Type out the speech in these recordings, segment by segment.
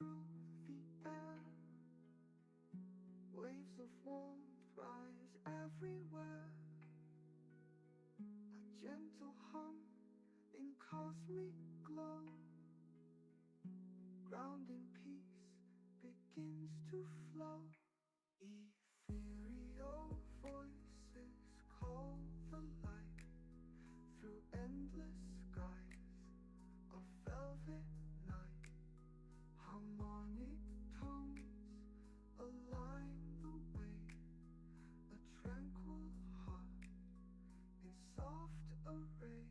through the air. Waves of warmth rise everywhere. A gentle hum in cosmic glow. Grounding peace begins to flow. Ethereal voices call the light through endless skies of velvet night. Harmonic tones align the way, a tranquil heart in soft array.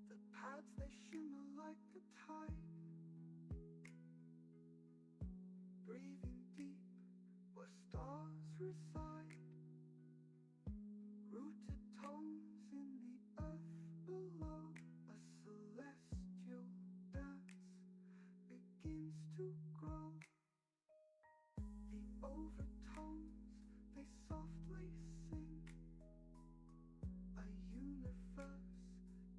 The paths they shimmer like the tide, breathing deep where stars reside. Rooted tones in the earth below, a celestial dance begins to grow. The overtones they softly sing, a universe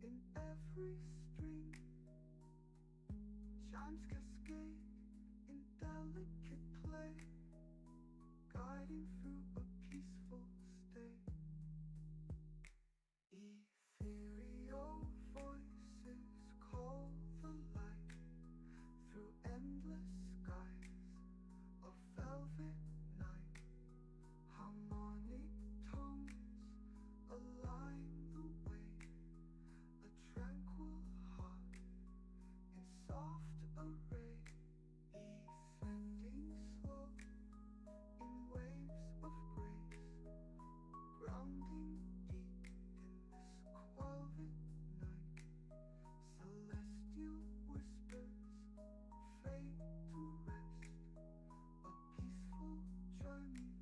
in every string. Chimes cascade in delicate play, guiding through a peaceful state. Ethereal voices call the light through endless skies of velvet night. Harmonic tones align the way, a tranquil heart in soft array. Ascending slow in waves of grace, grounding deep in this velvet night. Celestial whispers fade to rest, a peaceful journey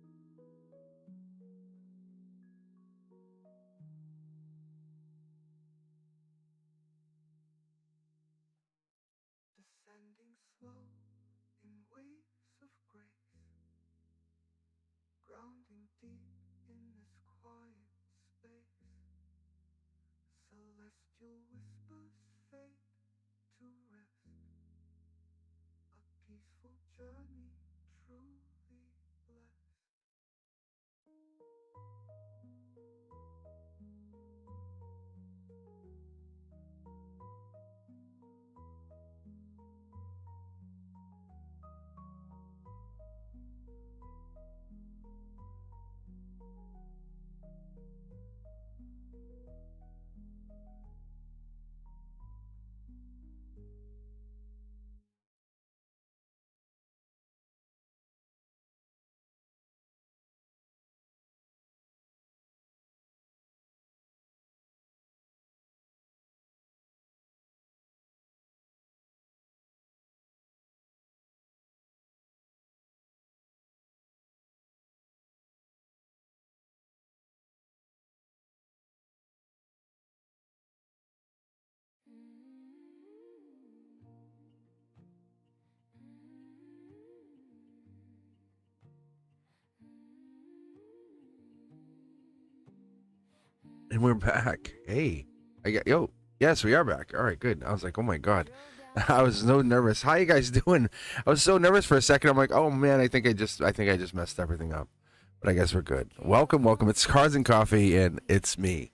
truly blessed. Descending slow in waves of grace, grounding deep in this quiet space. Celestial whispers fade to rest, a peaceful journey truly blessed. And we're back. Hey, yes, we are back. All right, good. I was like, oh my god, I was so nervous. How you guys doing? I was so nervous for a second. I'm like, oh man, I think I just messed everything up. But I guess we're good. Welcome. It's Cards and Coffee, and it's me,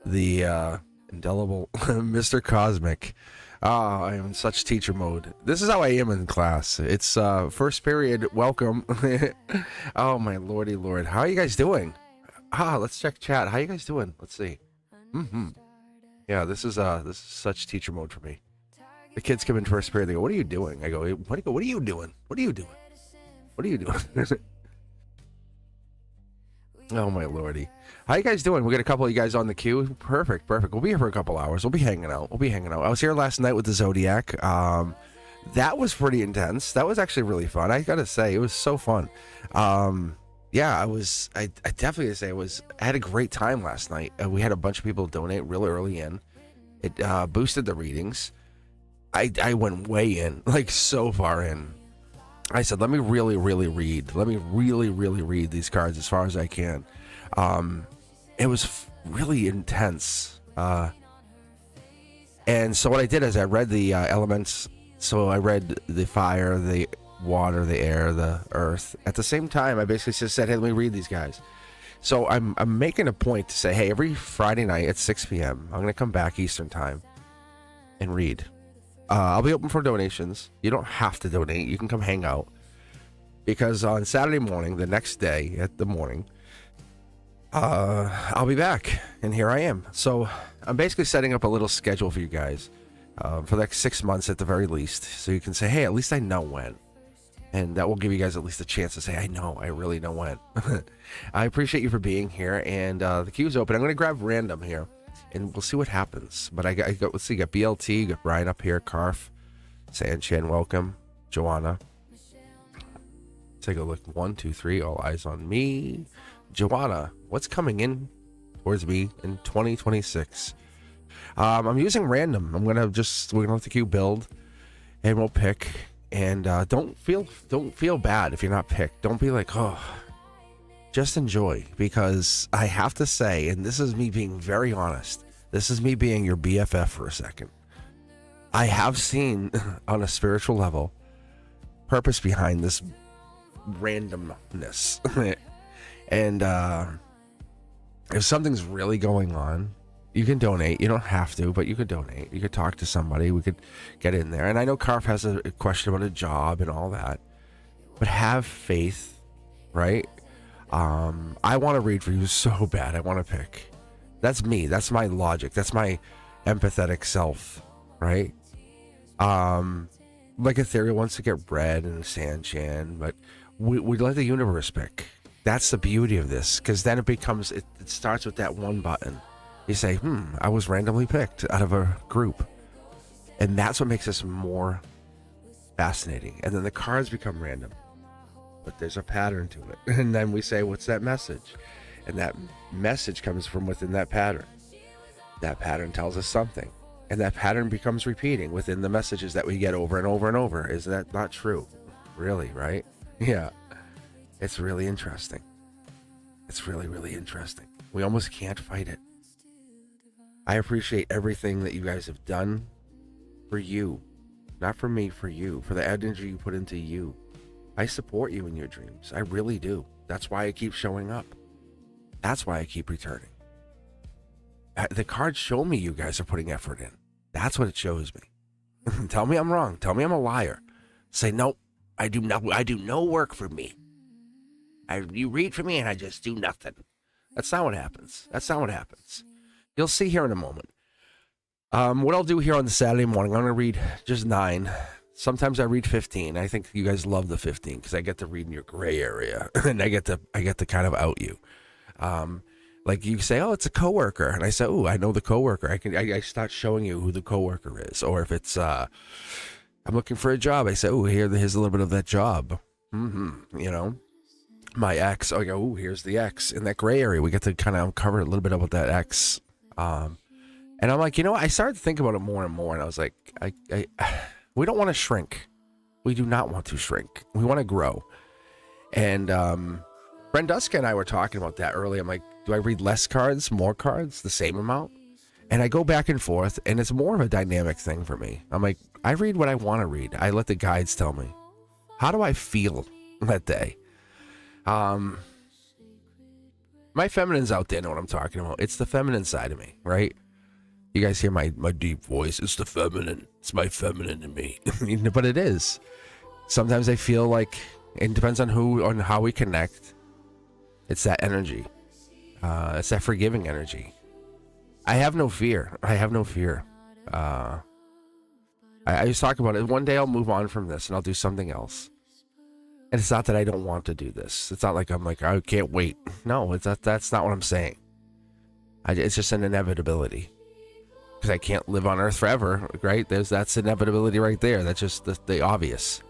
the indelible Mr. Cosmic. I am in such teacher mode. This is how I am in class. It's first period. Welcome. Oh my lordy lord. How are you guys doing? Let's check chat. How you guys doing? Let's see. Yeah, this is such teacher mode for me. The kids come in first period. They go, "What are you doing?" I go, "What are you doing? What are you doing? What are you doing?" Oh my lordy. How you guys doing? We got a couple of you guys on the queue. Perfect. We'll be here for a couple hours. We'll be hanging out. I was here last night with the Zodiac. that was pretty intense. That was actually really fun. I gotta say, it was so fun. Yeah, I definitely say I had a great time last night. We had a bunch of people donate real early in. It boosted the readings. I went way in, like so far in. I said, let me really read. Let me really read these cards as far as I can. It was really intense. And so what I did is I read the elements. So I read the fire, the water, the air, the earth. At the same time, I basically just said, hey, let me read these guys. So I'm making a point to say, hey, every Friday night at 6 p.m., I'm going to come back Eastern time and read. I'll be open for donations. You don't have to donate. You can come hang out. Because on Saturday morning, the next day at the morning, I'll be back. And here I am. So I'm basically setting up a little schedule for you guys for the next 6 months at the very least. So you can say, hey, at least I know when. And that will give you guys at least a chance to say, I really know when. I appreciate you for being here. And the queue's open. I'm going to grab random here. And we'll see what happens. But let's see, got BLT, got Brian up here, Karf, Sanchin, welcome, Joanna. Take a look. 1, 2, 3, all eyes on me. Joanna, what's coming in towards me in 2026? I'm using random. we're gonna let the queue build, and we'll pick. And don't feel bad if you're not picked. Don't be like, oh. Just enjoy, because I have to say, and this is me being very honest, this is me being your BFF for a second. I have seen on a spiritual level purpose behind this randomness. And if something's really going on, you can donate. You don't have to, but you could donate. You could talk to somebody. We could get in there. And I know Karf has a question about a job and all that, but have faith, right? I want to read for you so bad. I want to pick. That's me. That's my logic. That's my empathetic self, right? Like Ethereal wants to get red and Sanchin, but we let the universe pick. That's the beauty of this, because then it starts with that one button. You say, I was randomly picked out of a group. And that's what makes this more fascinating. And then the cards become random. But there's a pattern to it. And then we say, what's that message? And that message comes from within that pattern. That pattern tells us something. And that pattern becomes repeating within the messages that we get over and over and over. Is that not true? Really, right? Yeah. It's really interesting. It's really interesting. We almost can't fight it. I appreciate everything that you guys have done for you. Not for me, for you. For the energy you put into you. I support you in your dreams. I really do. That's why I keep showing up. That's why I keep returning. The cards show me you guys are putting effort in. That's what it shows me. Tell me I'm wrong. Tell me I'm a liar. Say, nope, I do no work for me. You read for me and I just do nothing. That's not what happens. You'll see here in a moment. What I'll do here on the Saturday morning, I'm going to read just 9. Sometimes I read 15. I think you guys love the 15 because I get to read in your gray area and I get to kind of out you. Like you say, oh, it's a coworker, and I say, oh, I know the coworker. I start showing you who the coworker is. Or if it's I'm looking for a job, I say, oh, here's a little bit of that job. You know, my ex. I go, oh, here's the ex in that gray area. We get to kind of uncover a little bit about that ex. And I'm like, you know, I started to think about it more and more, and I was like, we don't want to shrink. We do not want to shrink. We want to grow. And Brenduska and I were talking about that earlier. I'm like, do I read less cards, more cards, the same amount? And I go back and forth, and it's more of a dynamic thing for me. I'm like, I read what I want to read. I let the guides tell me. How do I feel that day? My feminine's out there know what I'm talking about. It's the feminine side of me, right? You guys hear my deep voice. It's the feminine. It's my feminine in me. But it is. Sometimes I feel like it depends on how we connect. It's that energy. It's that forgiving energy. I have no fear. I was talking about it. One day I'll move on from this and I'll do something else. And it's not that I don't want to do this. It's not like I'm like, I can't wait. No, that's not what I'm saying. It's just an inevitability. because I can't live on Earth forever, right? That's inevitability right there. That's just the obvious.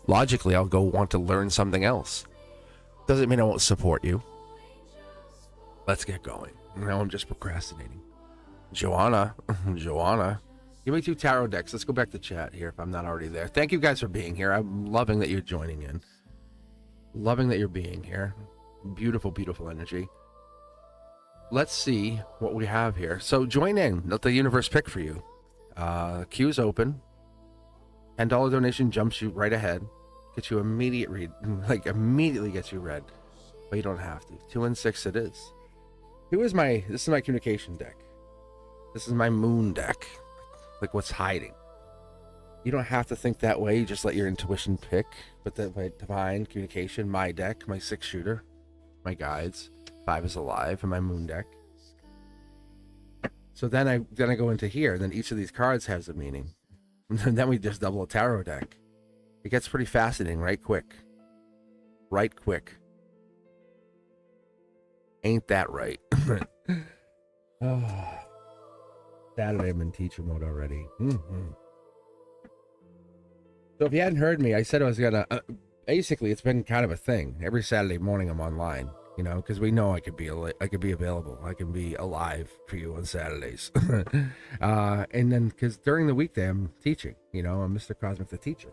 Logically, I'll go want to learn something else. Doesn't mean I won't support you. Let's get going. Now I'm just procrastinating. Joanna, give me 2 tarot decks. Let's go back to chat here if I'm not already there. Thank you guys for being here. I'm loving that you're joining in. Loving that you're being here. Beautiful, beautiful energy. Let's see what we have here. So join in. Let the universe pick for you. Queue's open. $10 donation jumps you right ahead. Gets you immediate read. Like immediately gets you read. But you don't have to. 2 and 6 it is. This is my communication deck. This is my moon deck. Like what's hiding. You don't have to think that way. You just let your intuition pick. But my divine communication, my deck, my 6-shooter, my guides, 5 is alive, and my moon deck. So then I go into here. And then each of these cards has a meaning. And then we just double a tarot deck. It gets pretty fascinating right quick. Right quick. Ain't that right? Oh, Saturday I'm in teacher mode already. Mm-hmm. So if you hadn't heard me, I said I was gonna. Basically, it's been kind of a thing. Every Saturday morning I'm online, you know, because we know I could be available. I can be alive for you on Saturdays. And then because during the weekday I'm teaching. You know, I'm Mr. Cosmic the teacher.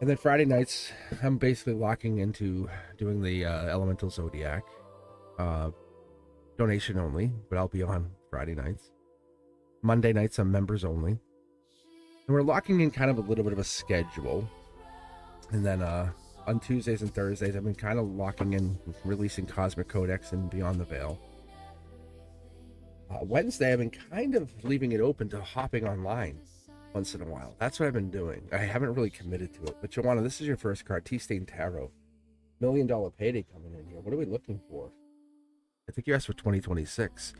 And then Friday nights I'm basically locking into doing the Elemental Zodiac. Donation only, but I'll be on Friday nights. Monday nights I'm members only. And we're locking in kind of a little bit of a schedule. And then on Tuesdays and Thursdays I've been kind of locking in releasing Cosmic Codex and Beyond the Veil. Wednesday I've been kind of leaving it open to hopping online once in a while. That's what I've been doing. I haven't really committed to it. But Joanna, this is your first card, T-Stain Tarot. $1 million payday coming in here. What are we looking for? I think you asked for 2026.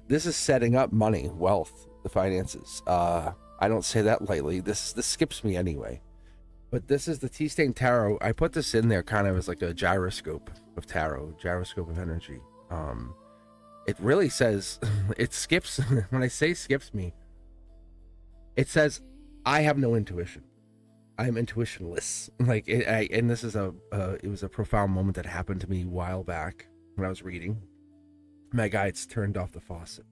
This is setting up money, wealth, the finances. I don't say that lightly. This skips me anyway. But this is the T-Stain Tarot. I put this in there kind of as like a gyroscope of tarot, gyroscope of energy. It really says, it skips, when I say skips me, it says, I have no intuition. I am intuitionless. Like, and this is it was a profound moment that happened to me a while back when I was reading. My guides turned off the faucet.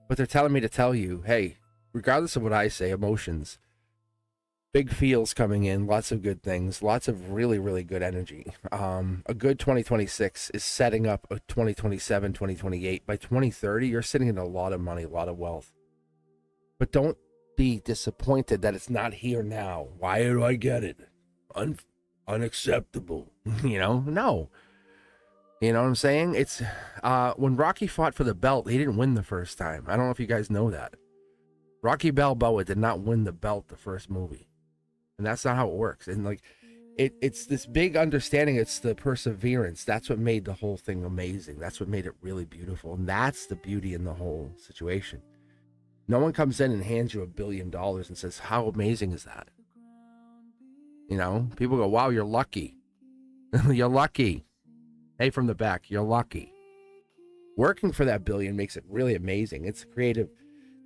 But they're telling me to tell you, hey, regardless of what I say, emotions, big feels coming in, lots of good things, lots of really, really good energy. A good 2026 is setting up a 2027, 2028. By 2030, you're sitting in a lot of money, a lot of wealth. But don't be disappointed that it's not here now. Why do I get it? Unacceptable. You know? No. You know what I'm saying? It's when Rocky fought for the belt, he didn't win the first time. I don't know if you guys know that. Rocky Balboa did not win the belt the first movie. And that's not how it works. And like it's this big understanding, it's the perseverance. That's what made the whole thing amazing. That's what made it really beautiful. And that's the beauty in the whole situation. No one comes in and hands you $1 billion and says, how amazing is that? You know, people go, wow, you're lucky. You're lucky. Hey, from the back, you're lucky. Working for that billion makes it really amazing. It's creative.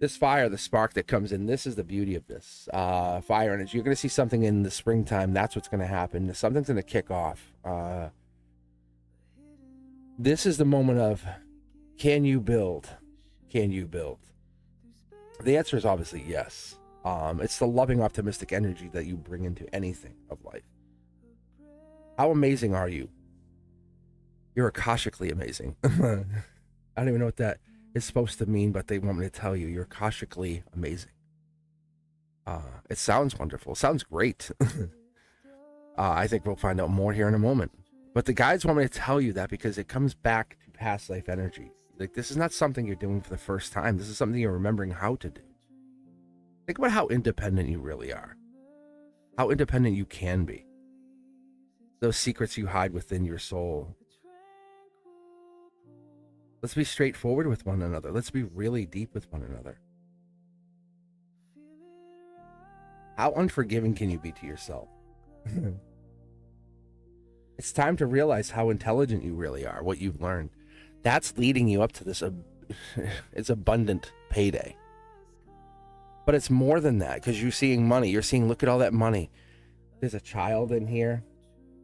This fire, the spark that comes in, this is the beauty of this fire energy. You're going to see something in the springtime. That's what's going to happen. Something's going to kick off. This is the moment of, can you build? Can you build? The answer is obviously yes. It's the loving, optimistic energy that you bring into anything of life. How amazing are you? You're akashically amazing. I don't even know what that is supposed to mean, but they want me to tell you, you're akashically amazing. It sounds wonderful. It sounds great. I think we'll find out more here in a moment. But the guides want me to tell you that because it comes back to past life energy. Like, this is not something you're doing for the first time. This is something you're remembering how to do. Think about how independent you really are. How independent you can be. Those secrets you hide within your soul. Let's be straightforward with one another. Let's be really deep with one another. How unforgiving can you be to yourself? It's time to realize how intelligent you really are, what you've learned. That's leading you up to this it's abundant payday. But it's more than that, because you're seeing money. You're seeing, look at all that money. There's a child in here,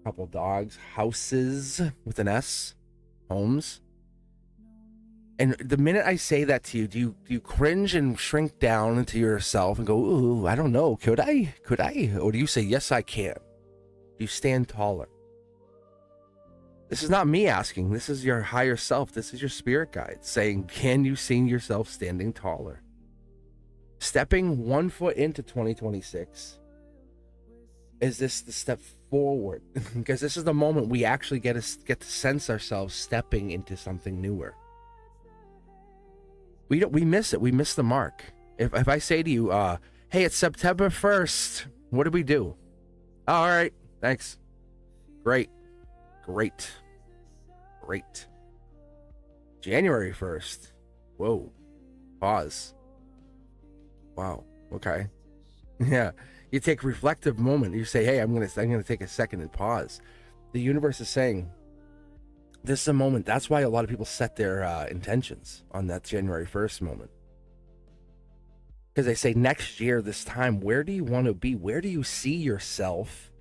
a couple dogs, houses with an S, homes. And the minute I say that to you, do you cringe and shrink down into yourself and go, ooh, I don't know, could I? Or do you say, yes, I can? Do you stand taller? This is not me asking. This is your higher self. This is your spirit guide saying, can you see yourself standing taller? Stepping 1 foot into 2026. Is this the step forward? Because this is the moment we actually get to sense ourselves stepping into something newer. We miss it. We miss the mark. If I say to you, hey, it's September 1st, what do we do? All right, thanks. Great. January 1st. Whoa. Pause. Wow. Okay. Yeah. You take a reflective moment. You say, hey, I'm gonna take a second and pause. The universe is saying, this is a moment. That's why a lot of people set their intentions on that January 1st moment. Because they say, next year, this time, where do you want to be? Where do you see yourself?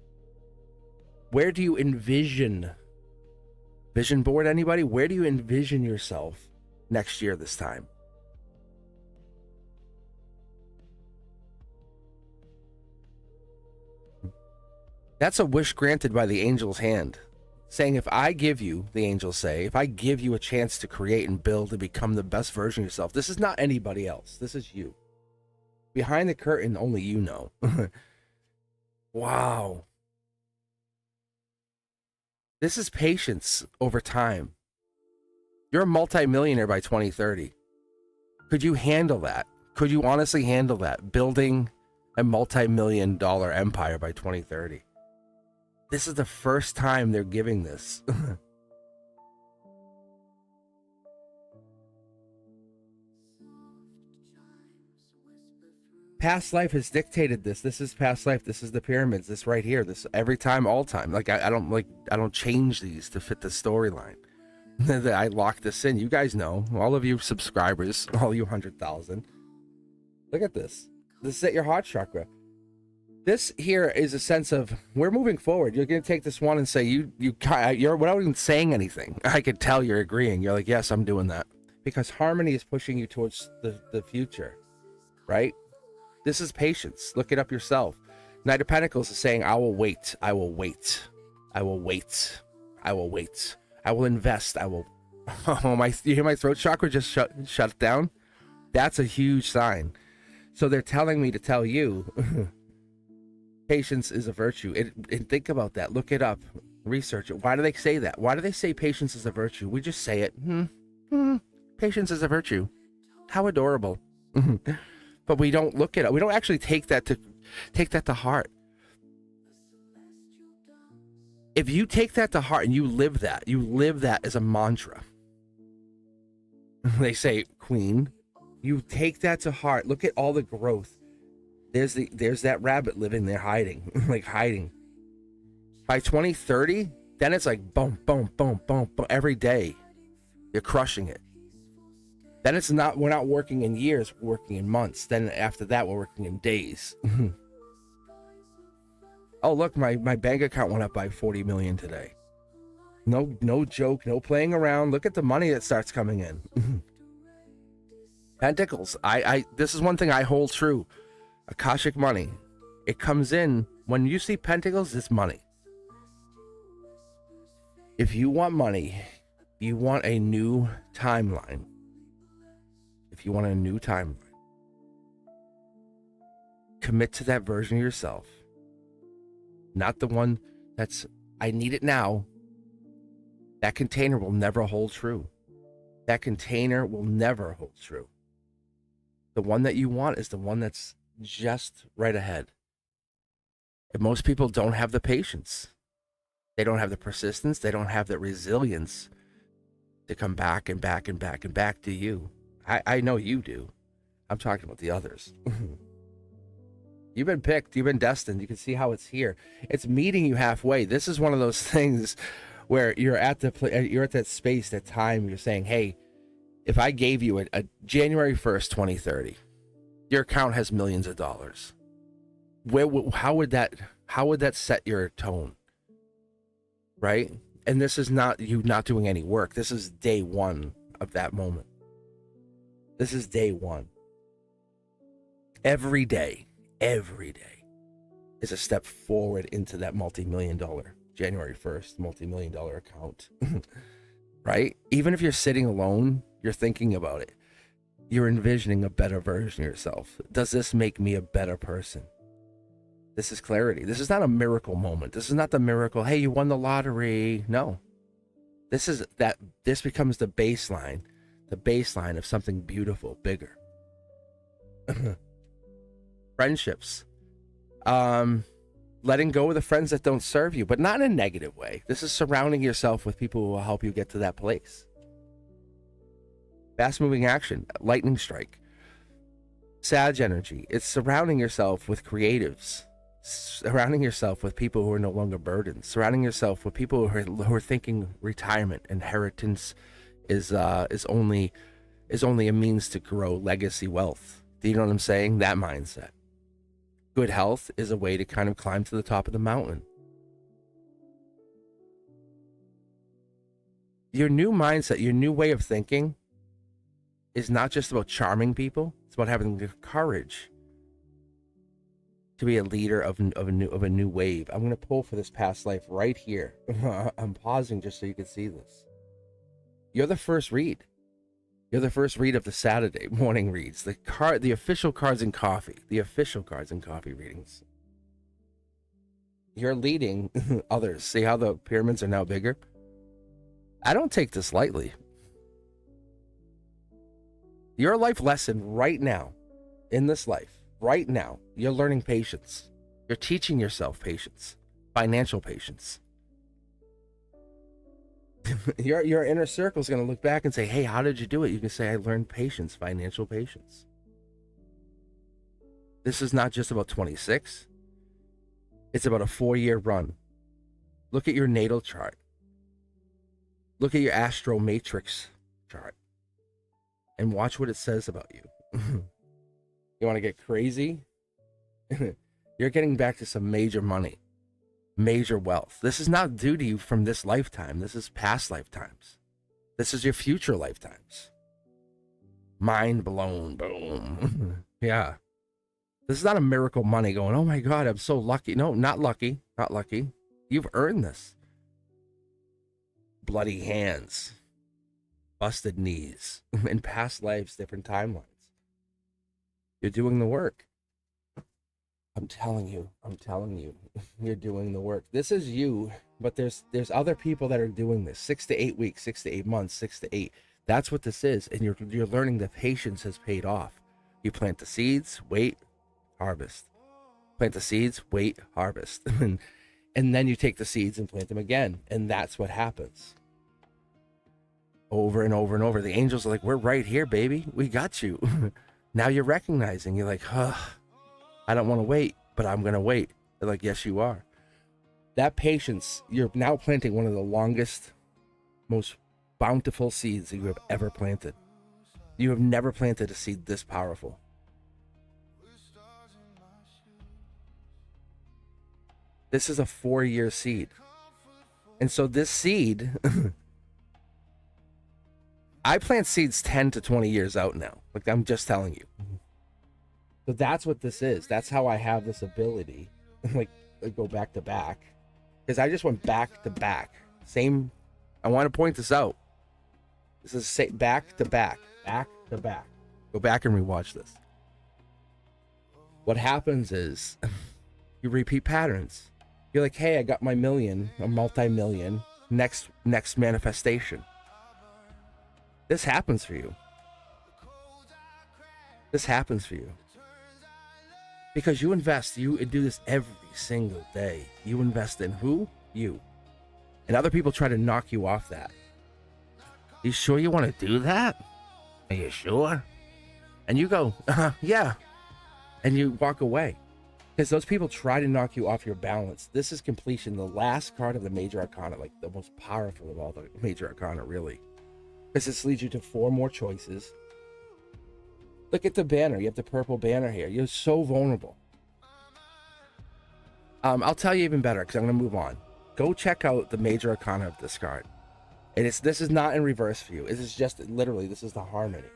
Where do you envision? Vision board, anybody? Where do you envision yourself next year, this time? That's a wish granted by the angel's hand. Saying, if I give you, the angels say, if I give you a chance to create and build and become the best version of yourself, this is not anybody else. This is you. Behind the curtain, only you know. Wow. This is patience over time. You're a multimillionaire by 2030. Could you handle that? Could you honestly handle that? Building a multi-million-dollar empire by 2030. This is the first time they're giving this. Past life has dictated this. This is past life. This is the pyramids. This right here. This every time, all time. Like I don't change these to fit the storyline. I lock this in. You guys know. All of you subscribers, all you 100,000. Look at this. This is at your heart chakra. This here is a sense of, we're moving forward. You're going to take this one and say, you're without even saying anything. I could tell you're agreeing. You're like, yes, I'm doing that. Because harmony is pushing you towards the future, right? This is patience. Look it up yourself. Knight of Pentacles is saying, I will wait. I will wait. I will wait. I will wait. I will invest. I will. Oh, you hear my throat chakra just shut down? That's a huge sign. So they're telling me to tell you, patience is a virtue. And think about that. Look it up. Research it. Why do they say that? Why do they say patience is a virtue? We just say it. Patience is a virtue. How adorable. But we don't look at it. We don't actually take that to heart. If you take that to heart and you live that as a mantra. They say, Queen, you take that to heart. Look at all the growth. There's that rabbit living there hiding, like hiding. By 2030, then it's like boom, boom, boom, boom, boom. Every day, you're crushing it. Then we're not working in years, we're working in months. Then after that, we're working in days. Oh, look, my bank account went up by 40 million today. No joke, no playing around. Look at the money that starts coming in. Pentacles. This is one thing I hold true. Akashic money. It comes in when you see pentacles, it's money. If you want money, you want a new timeline. If you want a new timeline, commit to that version of yourself. Not the one that's, I need it now. That container will never hold true. That container will never hold true. The one that you want is the one that's just right ahead. And most people don't have the patience. They don't have the persistence. They don't have the resilience to come back and back and back and back to you. I know you do. I'm talking about the others. You've been picked. You've been destined. You can see how it's here. It's meeting you halfway. This is one of those things where you're at that space, that time. You're saying, hey, If I gave you a January 1st, 2030, your account has millions of dollars. How would that set your tone? Right? And this is not you not doing any work. This is day one of that moment. This is day one. Every day is a step forward into that multi-million dollar January 1st multi-million dollar account. Right? Even if you're sitting alone, you're thinking about it. You're envisioning a better version of yourself. Does this make me a better person? This is clarity. This is not a miracle moment. This is not the miracle, hey, you won the lottery. No. This becomes the baseline of something beautiful, bigger. Friendships. Letting go of the friends that don't serve you, but not in a negative way. This is surrounding yourself with people who will help you get to that place. Fast moving action, lightning strike. Sag energy. It's surrounding yourself with creatives. Surrounding yourself with people who are no longer burdens. Surrounding yourself with people who are thinking retirement, inheritance is only a means to grow legacy wealth. Do you know what I'm saying? That mindset. Good health is a way to kind of climb to the top of the mountain. Your new mindset, your new way of thinking is not just about charming people. It's about having the courage to be a leader of a new wave. I'm going to pull for this past life right here. I'm pausing just so you can see this. You're the first read. You're the first read of the Saturday morning reads. The official cards and coffee. The official cards and coffee readings. You're leading others. See how the pyramids are now bigger? I don't take this lightly. Your life lesson right now, in this life, right now, you're learning patience. You're teaching yourself patience, financial patience. Your inner circle is going to look back and say, hey, how did you do it? You can say, I learned patience, financial patience. This is not just about 26. It's about a 4-year run. Look at your natal chart. Look at your astro matrix chart and watch what it says about you. You want to get crazy? You're getting back to some major money. Major wealth. This is not due to you from this lifetime. This is past lifetimes. This is your future lifetimes. Mind blown. Boom. Yeah. This is not a miracle money going, oh my God, I'm so lucky. No, not lucky. Not lucky. You've earned this. Bloody hands. Busted knees. In past lives, different timelines. You're doing the work. I'm telling you, you're doing the work. This is you, but there's other people that are doing this. 6 to 8 weeks, 6 to 8 months, 6 to 8. That's what this is. And you're learning that patience has paid off. You plant the seeds, wait, harvest. Plant the seeds, wait, harvest. And then you take the seeds and plant them again. And that's what happens. Over and over and over. The angels are like, we're right here, baby. We got you. Now you're recognizing. You're like, I don't want to wait, but I'm going to wait. They're like, yes, you are. That patience, you're now planting one of the longest, most bountiful seeds that you have ever planted. You have never planted a seed this powerful. This is a 4-year seed. And so this seed, I plant seeds 10 to 20 years out now. Like, I'm just telling you. So that's what this is. That's how I have this ability, like go back to back, because I just went back to back. Same. I want to point this out. This is back to back, back to back. Go back and rewatch this. What happens is you repeat patterns. You're like, hey, I got my million, a multi-million. Next manifestation. This happens for you. This happens for you. Because you invest, you do this every single day. You invest in who? You. And other people try to knock you off that. You sure you want to do that? Are you sure? And you go, yeah. And you walk away. Because those people try to knock you off your balance. This is completion, the last card of the major arcana, like the most powerful of all the major arcana, really. Because this leads you to 4 more choices. Look at the banner. You have the purple banner here. You're so vulnerable. I'll tell you even better because I'm going to move on. Go check out the major arcana of this card. This is not in reverse for you. This is just literally, this is the harmony.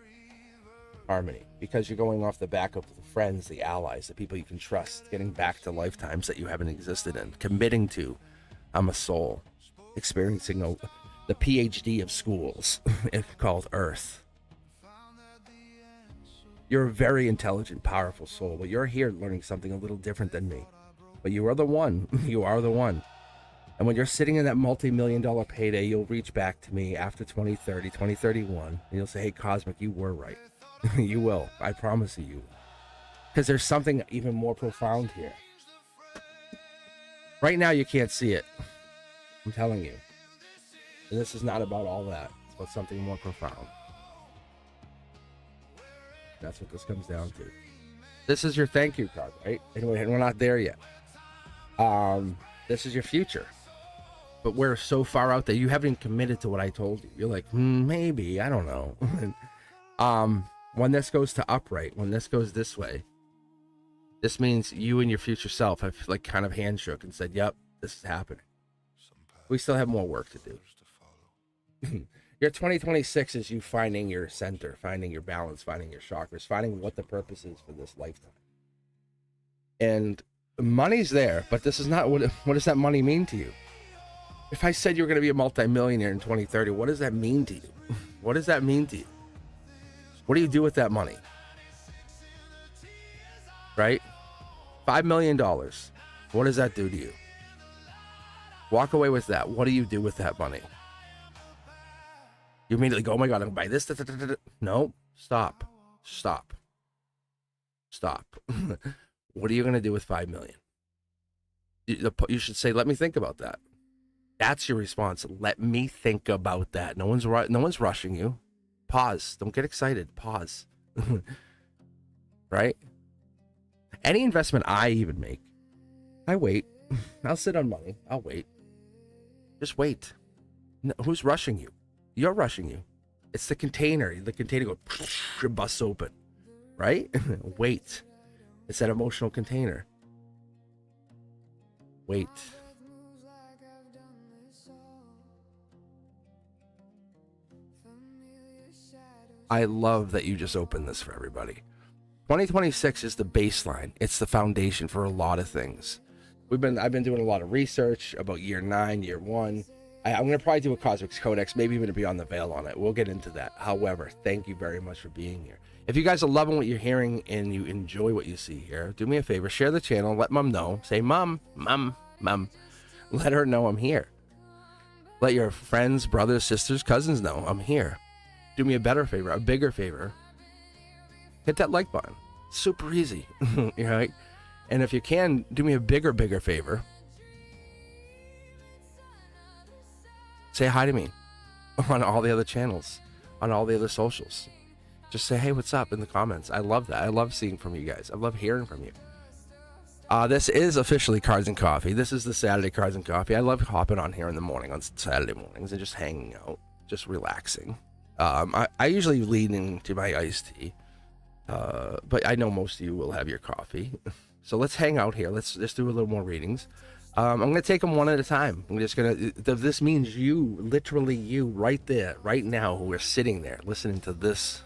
Harmony. Because you're going off the back of the friends, the allies, the people you can trust, getting back to lifetimes that you haven't existed in, committing to. I'm a soul. Experiencing the PhD of schools called Earth. You're a very intelligent, powerful soul, but you're here learning something a little different than me. But you are the one. You are the one. And when you're sitting in that multi-million-dollar payday, you'll reach back to me after 2030, 2031, and you'll say, hey, Cosmic, you were right. You will. I promise you. Because there's something even more profound here. Right now, you can't see it. I'm telling you. And this is not about all that. It's about something more profound. That's what this comes down to. This is your thank you card, right? Anyway, we're not there yet. This is your future. But we're so far out that you haven't committed to what I told you. You're like, maybe, I don't know. When this goes to upright, when this goes this way, this means you and your future self have like kind of handshook and said, yep, this is happening. We still have more work to do. Your 2026 is you finding your center, finding your balance, finding your chakras, finding what the purpose is for this lifetime. And money's there, but this is not, what does that money mean to you? If I said you're going to be a multimillionaire in 2030, what does that mean to you? What does that mean to you? What do you do with that money? Right? $5 million. What does that do to you? Walk away with that. What do you do with that money? You immediately go, oh my God, I'm going to buy this. No, stop. Stop. What are you going to do with $5 million? You should say, let me think about that. That's your response. Let me think about that. No one's rushing you. Pause. Don't get excited. Pause. Right? Any investment I even make, I wait. I'll sit on money. I'll wait. Just wait. No, who's rushing you? You're rushing you. It's the container. The container goes, busts open. Right? Wait. It's that emotional container. Wait. I love that you just opened this for everybody. 2026 is the baseline. It's the foundation for a lot of things. I've been doing a lot of research about year 9, year 1. I'm going to probably do a Cosmic Codex, maybe even be on the veil on it. We'll get into that. However, thank you very much for being here. If you guys are loving what you're hearing and you enjoy what you see here, do me a favor, share the channel, let Mom know. Say, Mom. Let her know I'm here. Let your friends, brothers, sisters, cousins know I'm here. Do me a better favor, a bigger favor. Hit that like button. Super easy. Right? And if you can, do me a bigger favor. Say hi to me on all the other channels, on all the other socials. Just say, hey, what's up in the comments. I love that. I love seeing from you guys. I love hearing from you. This is officially Cards and Coffee. This is the Saturday Cards and Coffee. I love hopping on here in the morning on Saturday mornings and just hanging out, just relaxing. I usually lean into my iced tea, but I know most of you will have your coffee. So let's hang out here. Let's just do a little more readings. I'm going to take them one at a time. I'm just going to, this means you, literally you, right there, right now, who are sitting there listening to this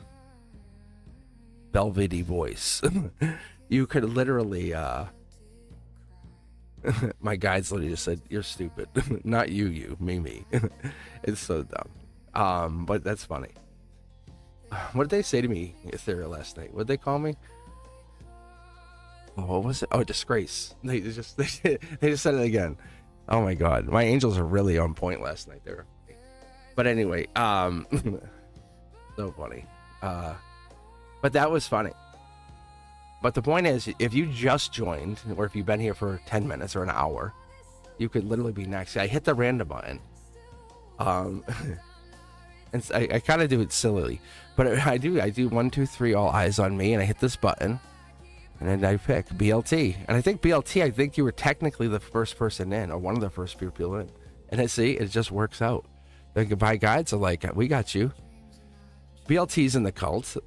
velvety voice. You could literally, my guides literally just said, you're stupid. Not you, me. It's so dumb. But that's funny. What did they say to me Ethereal last night? What did they call me? Oh, what was it? Oh, disgrace. They just said it again. Oh my God. My angels are really on point last night there. But anyway, so funny. But that was funny. But the point is, if you just joined, or if you've been here for 10 minutes or an hour, you could literally be next. I hit the random button. And I kind of do it sillily, but I do 1, 2, 3, all eyes on me, and I hit this button, and then I pick BLT. And I think BLT, you were technically the first person in, or one of the first people in. And I see, it just works out. The goodbye guides are like, we got you. BLT's in the cult.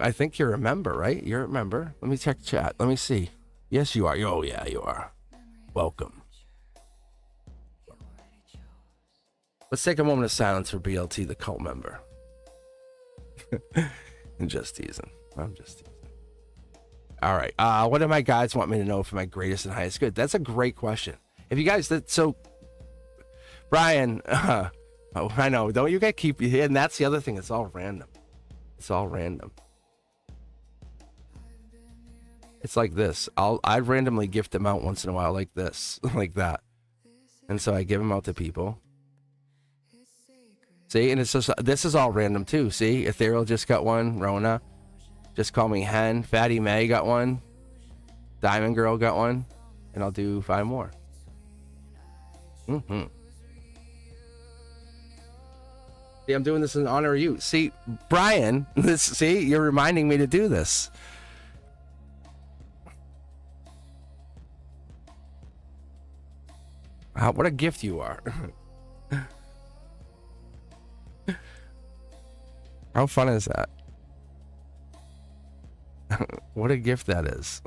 I think you're a member, right? You're a member. Let me check chat. Let me see. Yes, you are. Oh, yeah, you are. Welcome. Let's take a moment of silence for BLT, the cult member. I'm just teasing. I'm just teasing. All right. What do my guides want me to know for my greatest and highest good? That's a great question. If you guys, Brian, oh, I know. Don't you guys keep, and that's the other thing. It's all random. It's all random. It's like this. I randomly gift them out once in a while, like this, like that, and so I give them out to people. See, and it's just, this is all random too. See, Ethereal just got one. Rona, just call me Hen. Fatty May got one. Diamond Girl got one, and I'll do 5 more. See, I'm doing this in honor of you. See, Brian, see, you're reminding me to do this. Wow, what a gift you are. How fun is that? What a gift that is.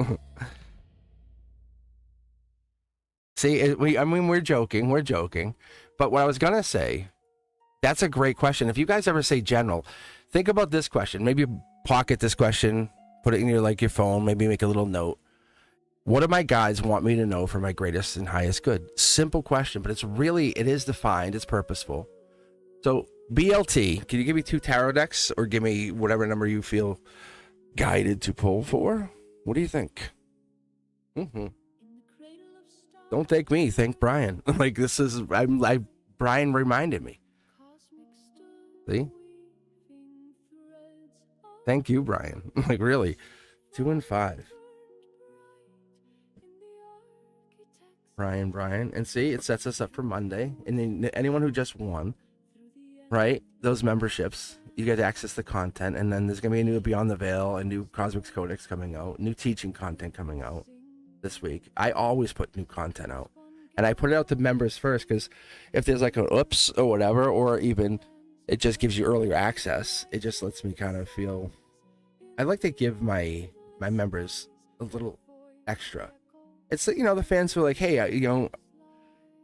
See, we're joking, but what I was gonna say, that's a great question. If you guys ever say general, think about this question. Maybe pocket this question, put it in your phone, maybe make a little note. What do my guides want me to know for my greatest and highest good? Simple question, but it is defined, it's purposeful. So BLT, can you give me 2 tarot decks or give me whatever number you feel guided to pull for? What do you think? Don't thank me, thank Brian. Brian reminded me. See? Thank you, Brian. Really. 2 and 5. Brian. And see, it sets us up for Monday. And then anyone who just won, right? Those memberships, you get access to content. And then there's going to be a new Beyond the Veil, a new Cosmic Codex coming out, new teaching content coming out this week. I always put new content out. And I put it out to members first, because if there's like an oops or whatever, or even it just gives you earlier access, it just lets me kind of feel, I like to give my members a little extra. It's, the fans who are like, hey,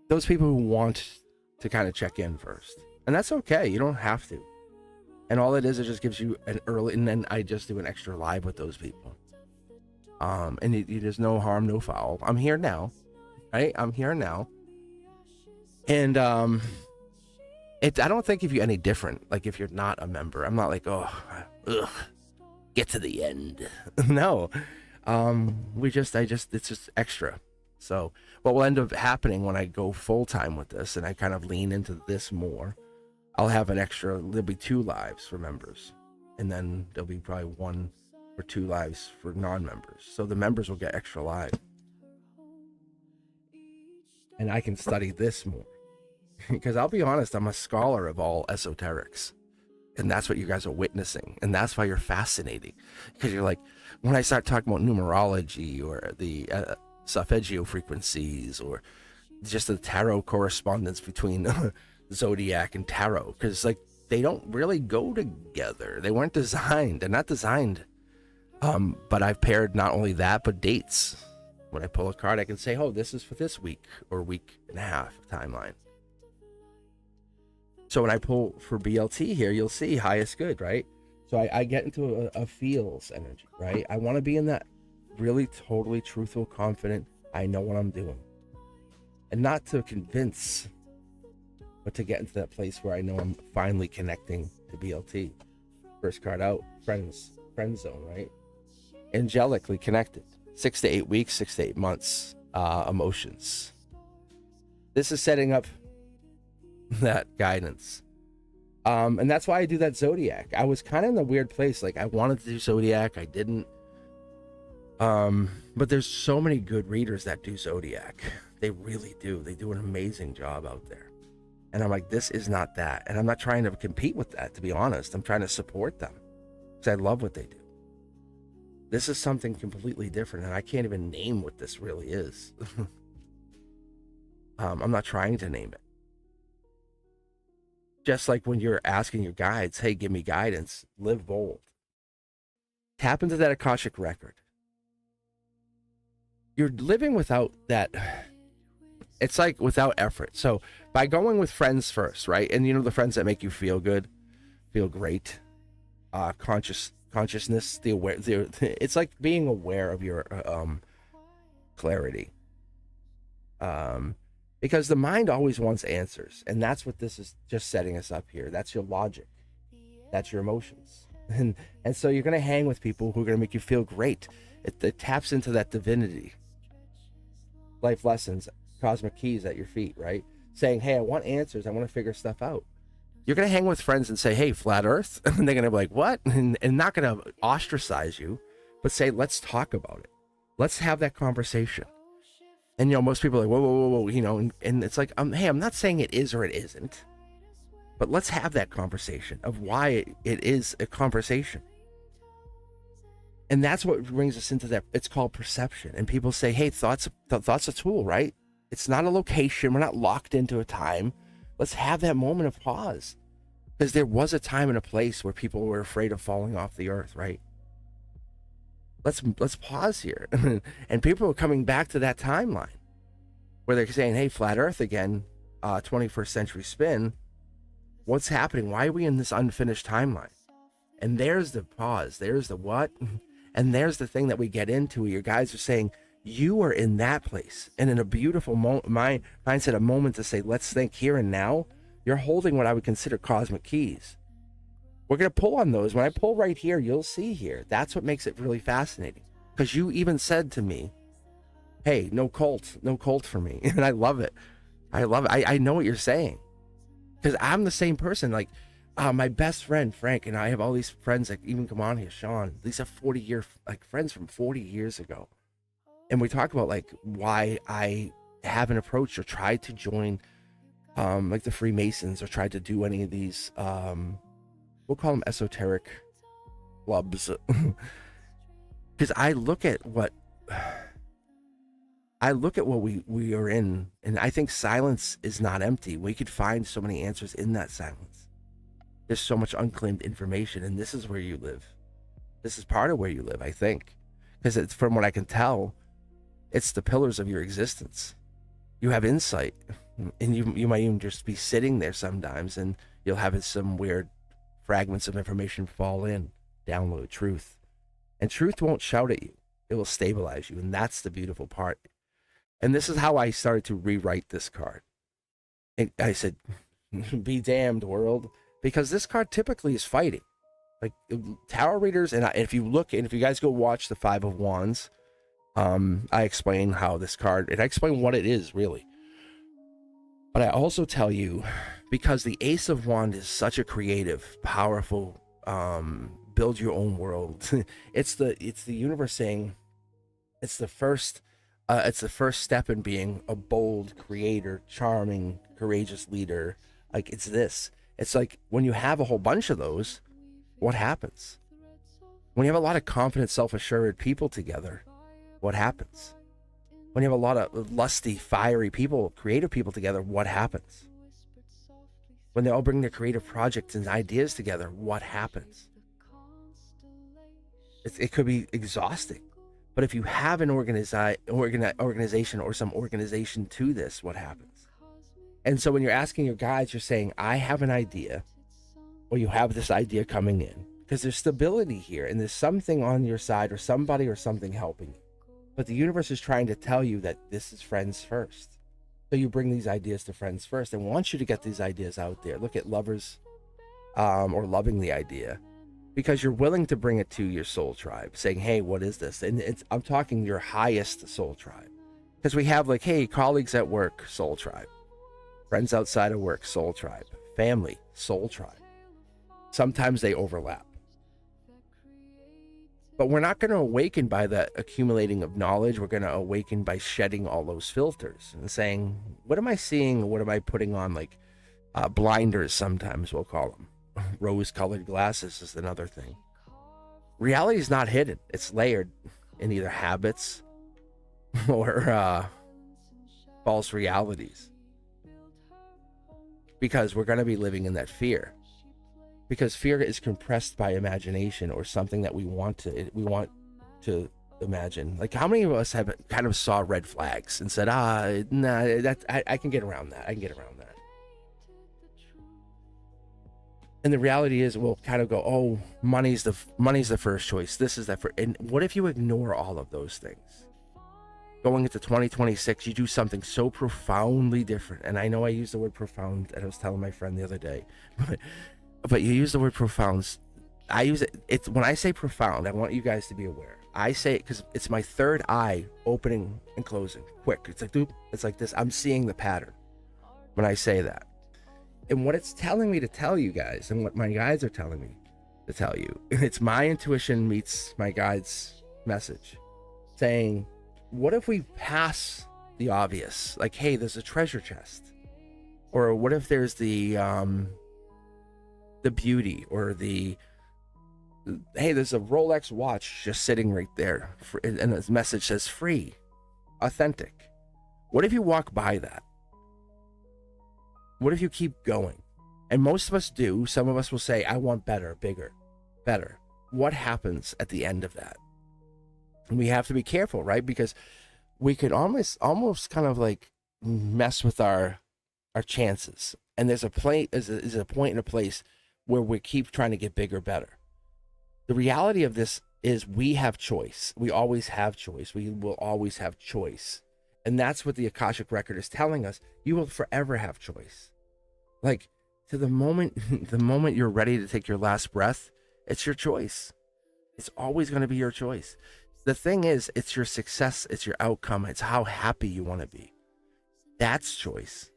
those people who want to kind of check in first. And that's okay. You don't have to. And all it just gives you an early, and then I just do an extra live with those people. And there's no harm, no foul. I'm here now, right? I'm here now. And I don't think of you any different. Like if you're not a member, I'm not like, get to the end. No. It's just extra. So what will end up happening when I go full time with this and I kind of lean into this more, I'll have there'll be 2 lives for members, and then there'll be probably 1 or 2 lives for non-members. So the members will get extra live, and I can study this more. Because I'll be honest, I'm a scholar of all esoterics. And that's what you guys are witnessing. And that's why you're fascinating. Because you're like, when I start talking about numerology or the solfeggio frequencies or just the tarot correspondence between zodiac and tarot. Because they don't really go together. They weren't designed. They're not designed. But I've paired not only that, but dates. When I pull a card, I can say, oh, this is for this week or week and a half timeline. So when I pull for BLT here, you'll see highest good, right? So I get into a feels energy, right? I want to be in that really totally truthful, confident, I know what I'm doing. And not to convince, but to get into that place where I know I'm finally connecting to BLT. First card out, friend zone, right? Angelically connected. 6 to 8 weeks, 6 to 8 months, emotions. This is setting up that guidance. And that's why I do that zodiac. I was kind of in a weird place. I wanted to do zodiac, I didn't. But there's so many good readers that do zodiac. They really do. They do an amazing job out there. And I'm like, this is not that. And I'm not trying to compete with that, to be honest. I'm trying to support them because I love what they do. This is something completely different, and I can't even name what this really is. I'm not trying to name it. Just like when you're asking your guides, hey, give me guidance, live bold. Tap into that Akashic record. You're living without that. It's like without effort. So by going with friends first, right? And you know, the friends that make you feel good, feel great, consciousness, it's like being aware of your clarity. Because the mind always wants answers, and that's what this is just setting us up here. That's your logic. That's your emotions. And so you're going to hang with people who are going to make you feel great. It taps into that divinity. Life lessons, cosmic keys at your feet, right? Saying, hey, I want answers. I want to figure stuff out. You're going to hang with friends and say, hey, flat earth. And they're going to be like, what? And not going to ostracize you, but say, let's talk about it. Let's have that conversation. And, you know, most people are like, whoa, you know, and it's like, hey, I'm not saying it is or it isn't, but let's have that conversation of why it is a conversation. And that's what brings us into that. It's called perception. And people say, hey, thought's a tool, right? It's not a location. We're not locked into a time. Let's have that moment of pause. Because there was a time and a place where people were afraid of falling off the earth, right? Let's pause here. And people are coming back to that timeline where they're saying, hey, flat earth again, 21st century spin. What's happening? Why are we in this unfinished timeline? And there's the pause. There's the what? And there's the thing that we get into. Your guys are saying, you are in that place. And in a beautiful mindset, a moment to say, let's think here and now. You're holding what I would consider cosmic keys. We're going to pull on those. When I pull right here, you'll see here. That's what makes it really fascinating. Because you even said to me, hey, no cult for me. And I love it. I know what you're saying. Because I'm the same person. Like, my best friend, Frank, and I have all these friends that even come on here, Sean. These are 40-year, like, friends from 40 years ago. And we talk about, like, why I haven't approached or tried to join, like, the Freemasons or tried to do any of these, we'll call them esoteric clubs. Because I look at what we are in, and I think silence is not empty. We could find so many answers in that silence. There's so much unclaimed information, and this is where you live. This is part of where you live, I think. Because it's, from what I can tell, it's the pillars of your existence. You have insight, and you might even just be sitting there sometimes, and you'll have some weird fragments of information fall in, download truth. And truth won't shout at you. It will stabilize you, and that's the beautiful part. And this is how I started to rewrite this card. And I said, be damned, world. Because this card typically is fighting. Like, tarot readers, and if you guys go watch the Five of Wands, I explain how this card, and I explain what it is, really. But I also tell you, because the Ace of Wands is such a creative, powerful, build your own world. It's the universe saying, it's the first step in being a bold creator, charming, courageous leader. Like, it's this. It's like when you have a whole bunch of those, what happens? When you have a lot of confident, self-assured people together, what happens? When you have a lot of lusty, fiery people, creative people together, what happens? When they all bring their creative projects and ideas together, what happens? It could be exhausting. But if you have an organization or some organization to this, what happens? And so when you're asking your guides, you're saying, I have an idea, or you have this idea coming in, because there's stability here, and there's something on your side, or somebody or something helping you. But the universe is trying to tell you that this is friends first. So you bring these ideas to friends first, and wants you to get these ideas out there. Look at lovers, or loving the idea, because you're willing to bring it to your soul tribe, saying, hey, what is this? And I'm talking your highest soul tribe. Because we have, like, hey, colleagues at work, soul tribe. Friends outside of work, soul tribe. Family, soul tribe. Sometimes they overlap. But we're not going to awaken by that accumulating of knowledge. We're going to awaken by shedding all those filters and saying, what am I seeing? What am I putting on? Like, blinders, sometimes we'll call them. Rose-colored glasses is another thing. Reality is not hidden. It's layered in either habits or false realities. because we're going to be living in that fear. Because fear is compressed by imagination or something that we want to imagine. Like, how many of us have kind of saw red flags and said, nah, I can get around that. I can get around that. And the reality is, we'll kind of go, oh, money's the first choice. This is that for. And what if you ignore all of those things? Going into 2026, you do something so profoundly different. And I know I used the word profound, and I was telling my friend the other day, but you use the word profound. I use it. It's when I say profound, I want you guys to be aware. I say it because it's my third eye opening and closing quick. It's like, doop. It's like this. I'm seeing the pattern when I say that. And what it's telling me to tell you guys, and what my guides are telling me to tell you, it's my intuition meets my guide's message, saying, what if we pass the obvious? Like, hey, there's a treasure chest. Or what if there's the beauty, or hey, there's a Rolex watch just sitting right there, and the message says free, authentic. What if you walk by that? What if you keep going? And most of us do. Some of us will say, I want better, bigger, better. What happens at the end of that? And we have to be careful, right? Because we could almost kind of like mess with our chances. And there's a point and a place where we keep trying to get bigger, better. The reality of this is we have choice. We always have choice. We will always have choice. And that's what the Akashic Record is telling us. You will forever have choice. Like, to the moment you're ready to take your last breath, it's your choice. It's always going to be your choice. The thing is, it's your success, it's your outcome, it's how happy you want to be. That's choice.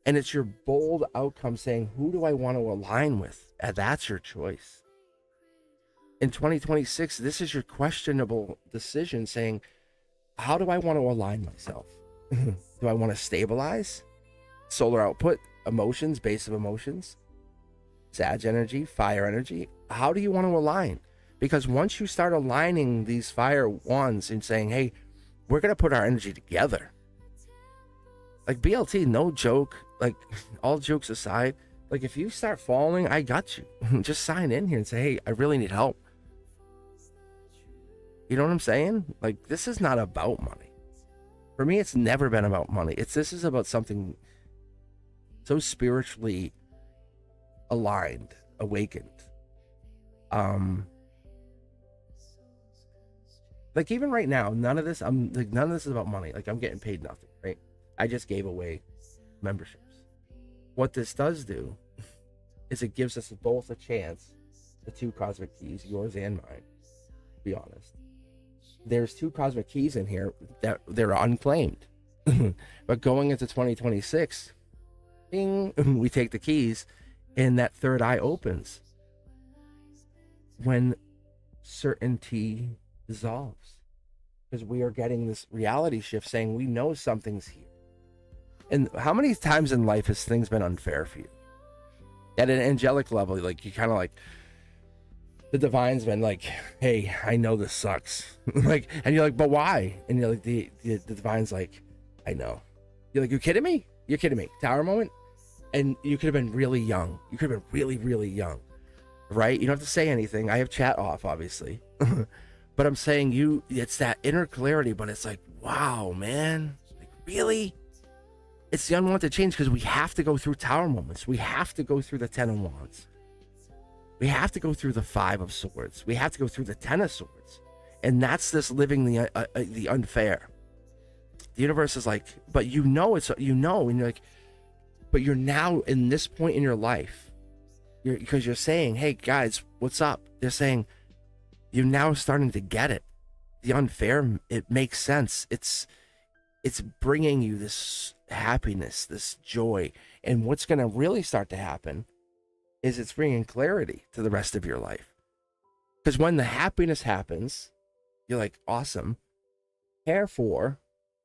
And it's your bold outcome saying, who do I want to align with? And that's your choice. In 2026, this is your questionable decision saying, how do I want to align myself? Do I want to stabilize? Solar output, emotions, base of emotions, Sag energy, fire energy. How do you want to align? Because once you start aligning these fire ones and saying, hey, we're going to put our energy together. Like BLT, no joke, like all jokes aside, like if you start falling, I got you. Just sign in here and say, hey, I really need help. You know what I'm saying? Like, this is not about money. For me, it's never been about money. This is about something so spiritually aligned, awakened. Like even right now, none of this is about money. Like, I'm getting paid nothing, right? I just gave away memberships. What this does do is it gives us both a chance, the two cosmic keys, yours and mine, to be honest. There's two cosmic keys in here that they're unclaimed. But going into 2026, ding, we take the keys and that third eye opens when certainty dissolves, because we are getting this reality shift saying we know something's here. And how many times in life has things been unfair for you? At an angelic level, like you kind of like, the divine's been like, hey, I know this sucks. Like, and you're like, but why? And you're like, the divine's like, I know. You're like, you kidding me? You're kidding me. Tower moment. And you could have been really young. You could have been really, really young, right? You don't have to say anything. I have chat off, obviously. But I'm saying it's that inner clarity, but it's like, wow, man. Like, really? It's the unwanted change, because we have to go through tower moments. We have to go through the 10 of wands. We have to go through the 5 of swords. We have to go through the 10 of swords. And that's this living the unfair. The universe is like, but and you're like, but you're now in this point in your life, because you're saying, hey guys, what's up? They're saying, you're now starting to get it. The unfair, it makes sense. It's bringing you this happiness, this joy. And what's going to really start to happen is it's bringing clarity to the rest of your life. Because when the happiness happens, you're like, awesome. Care for,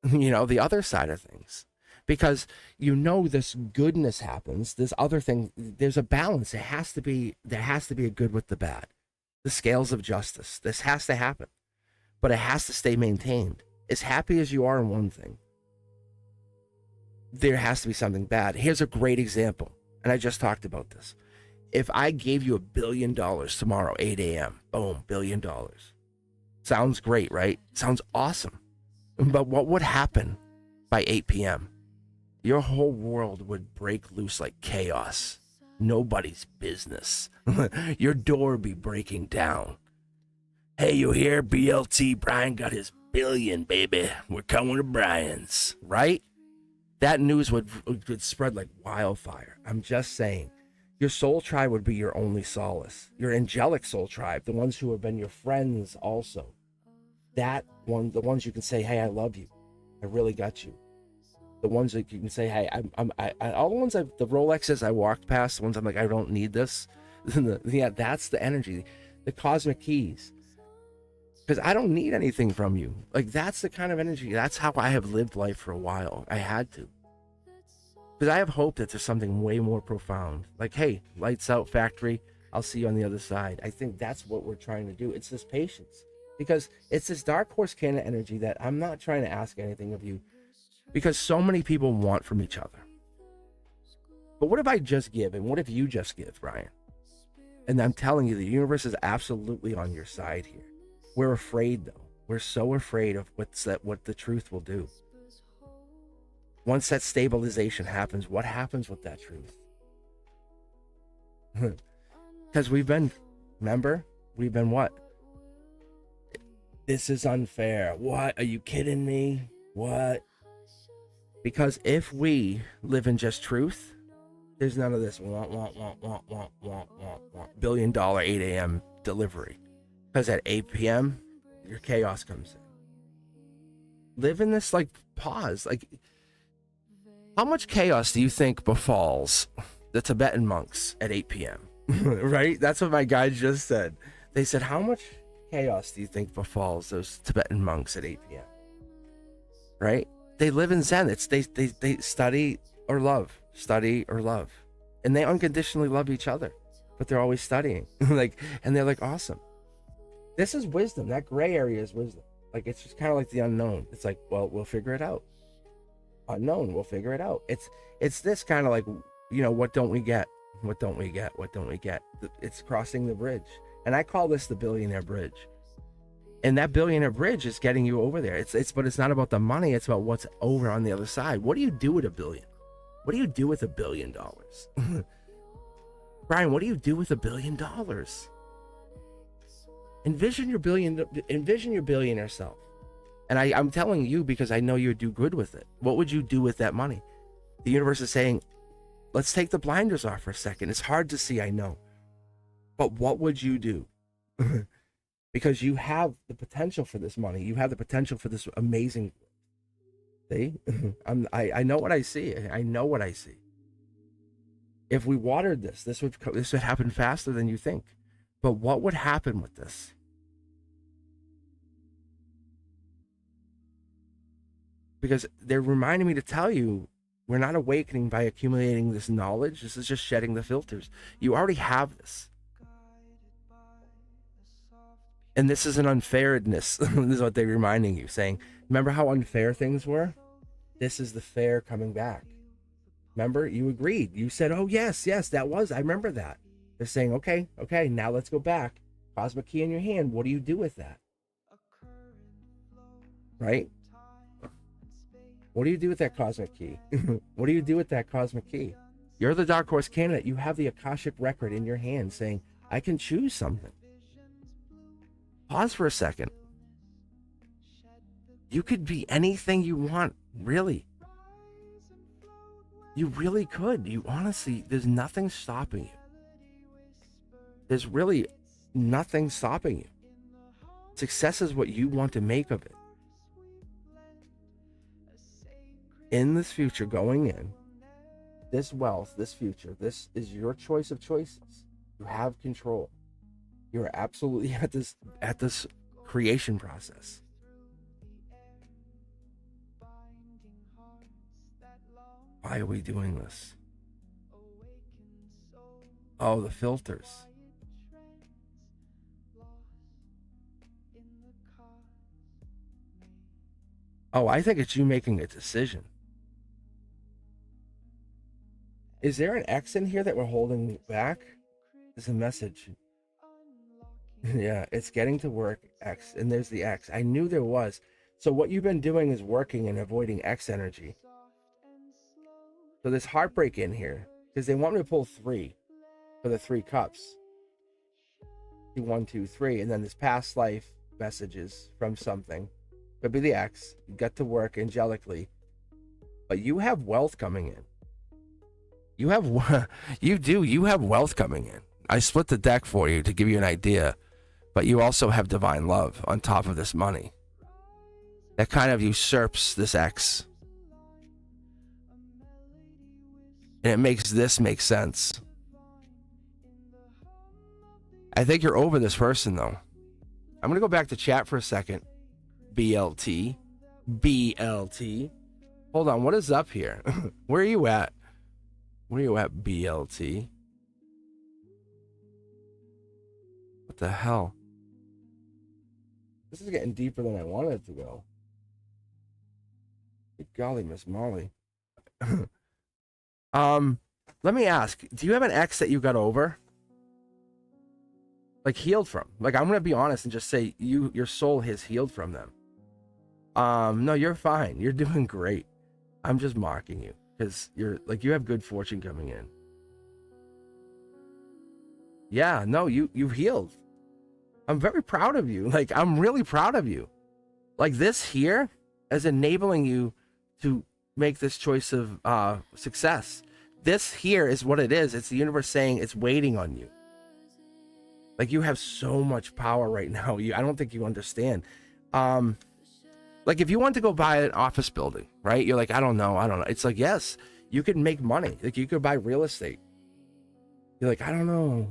the other side of things. Because this goodness happens, this other thing, there's a balance. There has to be a good with the bad. The scales of justice. This has to happen. But it has to stay maintained. As happy as you are in one thing, there has to be something bad. Here's a great example, and I just talked about this. If I gave you $1 billion tomorrow, 8 a.m., boom, $1 billion. Sounds great, right? Sounds awesome. But what would happen by 8 p.m.? Your whole world would break loose like chaos. Nobody's business. Your door would be breaking down. Hey, you hear? BLT, Brian got his billion, baby. We're coming to Brian's, right? That news would spread like wildfire. I'm just saying. Your soul tribe would be your only solace. Your angelic soul tribe, the ones who have been your friends also. That one, the ones you can say, hey, I love you. I really got you. The ones that you can say, hey, all the ones, the Rolexes I walked past, the ones I'm like, I don't need this. Yeah, that's the energy. The cosmic keys. Because I don't need anything from you. Like, that's the kind of energy. That's how I have lived life for a while. I had to. Because I have hope that there's something way more profound. Like, hey, lights out, factory. I'll see you on the other side. I think that's what we're trying to do. It's this patience. Because it's this dark horse cannon energy that I'm not trying to ask anything of you. Because so many people want from each other. But what if I just give? And what if you just give, Brian? And I'm telling you, the universe is absolutely on your side here. We're afraid, though. We're so afraid of what the truth will do. Once that stabilization happens, what happens with that truth? Because remember, we've been what? This is unfair. What? Are you kidding me? What? Because if we live in just truth, there's none of this $1 billion 8 a.m. delivery. Because at 8 p.m., your chaos comes in. Live in this, like, pause. Like, how much chaos do you think befalls the Tibetan monks at 8 p.m.? Right? That's what my guide just said. They said, how much chaos do you think befalls those Tibetan monks at 8 p.m.? Right? They live in Zen. It's they study or love. Study or love. And they unconditionally love each other. But they're always studying. And they're like, awesome. This is wisdom. That gray area is wisdom. Like, it's just kind of like the unknown. It's like, well, we'll figure it out. Unknown, we'll figure it out. It's this kind of like, what don't we get? What don't we get? What don't we get? It's crossing the bridge. And I call this the billionaire bridge. And that billionaire bridge is getting you over there. But it's not about the money. It's about what's over on the other side. What do you do with $1 billion? What do you do with $1 billion? Brian, what do you do with $1 billion? Envision your billionaire self. And I'm telling you because I know you would do good with it. What would you do with that money? The universe is saying, let's take the blinders off for a second. It's hard to see, I know. But what would you do? Because you have the potential for this money. You have the potential for this amazing. See? I know what I see. I know what I see. If we watered this would happen faster than you think. But what would happen with this? Because they're reminding me to tell you, we're not awakening by accumulating this knowledge. This is just shedding the filters. You already have this. And this is an unfairness. This is what they're reminding you, saying, remember how unfair things were? This is the fair coming back. Remember, you agreed. You said, oh, yes, that was. I remember that. They're saying, okay, now let's go back. Cosmic key in your hand. What do you do with that? Right? What do you do with that cosmic key? What do you do with that cosmic key? You're the dark horse candidate. You have the Akashic record in your hand saying, I can choose something. Pause for a second. You could be anything you want, really. You really could. You honestly, there's nothing stopping you. There's really nothing stopping you. Success is what you want to make of it. In this future, going in, this wealth, this future, this is your choice of choices. You have control. You're absolutely at this creation process. Why are we doing this? Oh, the filters. Oh, I think it's you making a decision. Is there an X in here that we're holding back? There's a message. Yeah, it's getting to work, X, and there's the X. I knew there was. So what you've been doing is working and avoiding X energy. So there's heartbreak in here because they want me to pull 3 for the 3 cups. 1, 2, 3, and then there's past life messages from something. Could be the X. You got to work angelically, but you have wealth coming in. You have wealth coming in. I split the deck for you to give you an idea, but you also have divine love on top of this money. That kind of usurps this X. And it makes this make sense. I think you're over this person, though. I'm going to go back to chat for a second. BLT. BLT. Hold on, what is up here? Where are you at? Where are you at, BLT? What the hell? This is getting deeper than I wanted it to go. Good golly, Miss Molly. Let me ask, do you have an ex that you got over? Like healed from? Like, I'm gonna be honest and just say your soul has healed from them. No, you're fine. You're doing great. I'm just mocking you because you have good fortune coming in. Yeah, no, you've healed. I'm very proud of you. Like, I'm really proud of you. Like, this here is enabling you to make this choice of success. This here is what it is. It's the universe saying it's waiting on you. Like, you have so much power right now. I don't think you understand. Like, if you want to go buy an office building, right? You're like, I don't know. It's like, yes, you could make money. Like, you could buy real estate. You're like, I don't know.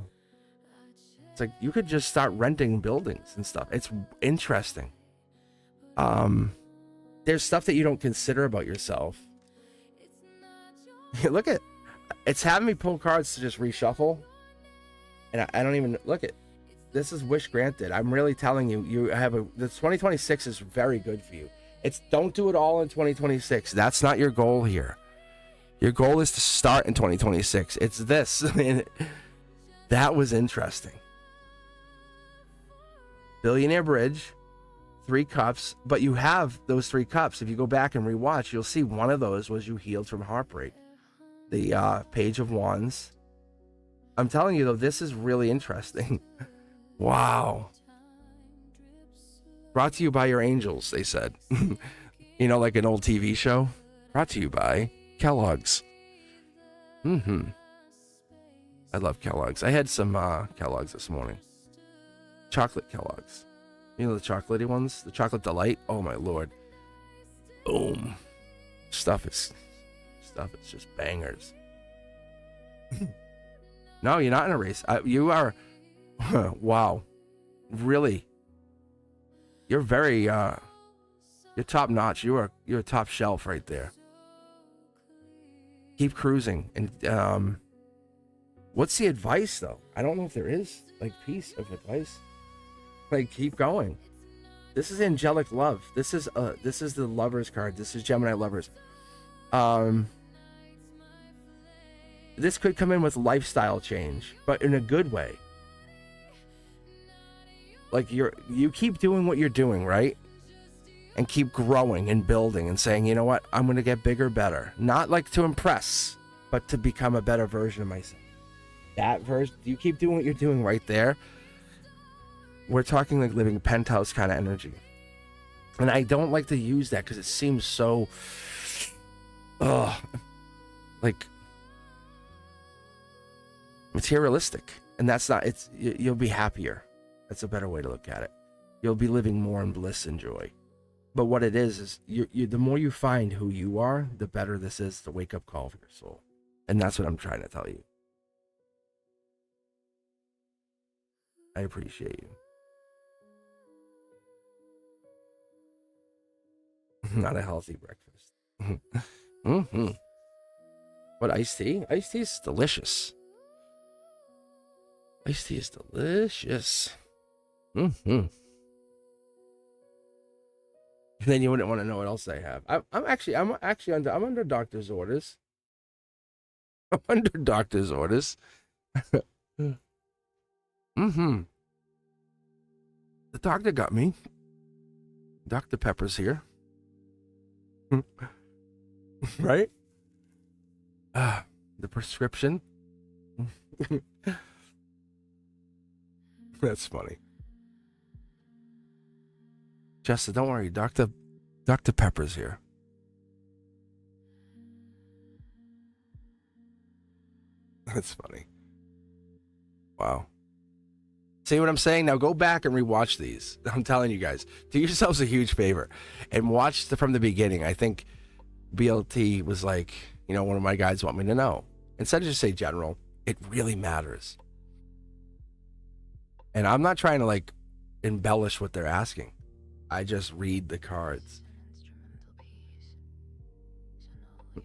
It's like, you could just start renting buildings and stuff. It's interesting. There's stuff that you don't consider about yourself. Look at, it's having me pull cards to just reshuffle. And I don't even look at this is wish granted. I'm really telling you, the 2026 is very good for you. It's don't do it all in 2026. That's not your goal here. Your goal is to start in 2026. It's this. That was interesting. Billionaire Bridge, 3 cups, but you have those 3 cups. If you go back and rewatch, you'll see one of those was you healed from heartbreak. The Page of Wands. I'm telling you, though, this is really interesting. Wow. Brought to you by your angels, they said. Like an old TV show. Brought to you by Kellogg's. I love Kellogg's. I had some Kellogg's this morning. Chocolate Kellogg's. The chocolatey ones? The Chocolate Delight? Oh, my Lord. Boom. Stuff is just bangers. No, you're not in a race. You are, wow, really. You're very, you're top notch. You're top shelf right there. Keep cruising. And what's the advice though? I don't know if there is like piece of advice. Like, keep going. This is angelic love. This is the Lovers card. This is Gemini Lovers. This could come in with lifestyle change, but in a good way. Like, you keep doing what you're doing, right? And keep growing and building and saying, you know what? I'm going to get bigger, better. Not like to impress, but to become a better version of myself. That version, you keep doing what you're doing right there. We're talking like living penthouse kind of energy. And I don't like to use that because it seems so, like, materialistic. And that's not, you'll be happier. That's a better way to look at it. You'll be living more in bliss and joy. But what it is you the more you find who you are, the better this is the wake up call for your soul. And that's what I'm trying to tell you. I appreciate you. Not a healthy breakfast. What, iced tea? Iced tea is delicious. Iced tea is delicious. And then you wouldn't want to know what else I have. I'm actually under doctor's orders. Under doctor's orders. Mm-hmm. The doctor got me. Dr. Pepper's here. Right? The prescription. That's funny. Jessica, don't worry. Dr. Pepper's here. That's funny. Wow. See what I'm saying? Now go back and rewatch these. I'm telling you guys, do yourselves a huge favor and watch from the beginning. I think BLT was like, you know, one of my guides want me to know. Instead of just say general, it really matters. And I'm not trying to like embellish what they're asking. I just read the cards.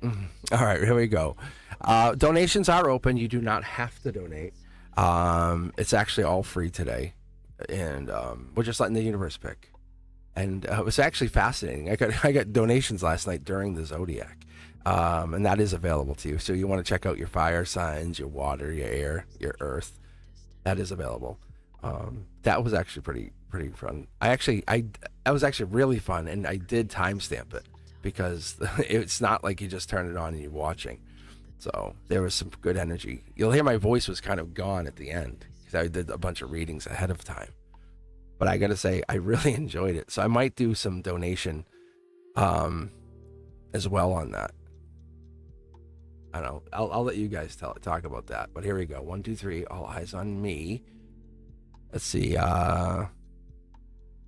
All right, here we go. Donations are open. You do not have to donate. It's actually all free today, and we're just letting the universe pick. And it was actually fascinating. I got donations last night during the zodiac, and that is available to you. So you want to check out your fire signs, your water, your air, your earth. That is available. That was actually pretty fun. That was actually really fun, and I did timestamp it because it's not like you just turn it on and you're watching. So there was some good energy. You'll hear my voice was kind of gone at the end because I did a bunch of readings ahead of time. But I got to say, I really enjoyed it. So I might do some donation as well on that. I don't know. I'll let you guys talk about that. But here we go. 1, 2, 3. All eyes on me. Let's see.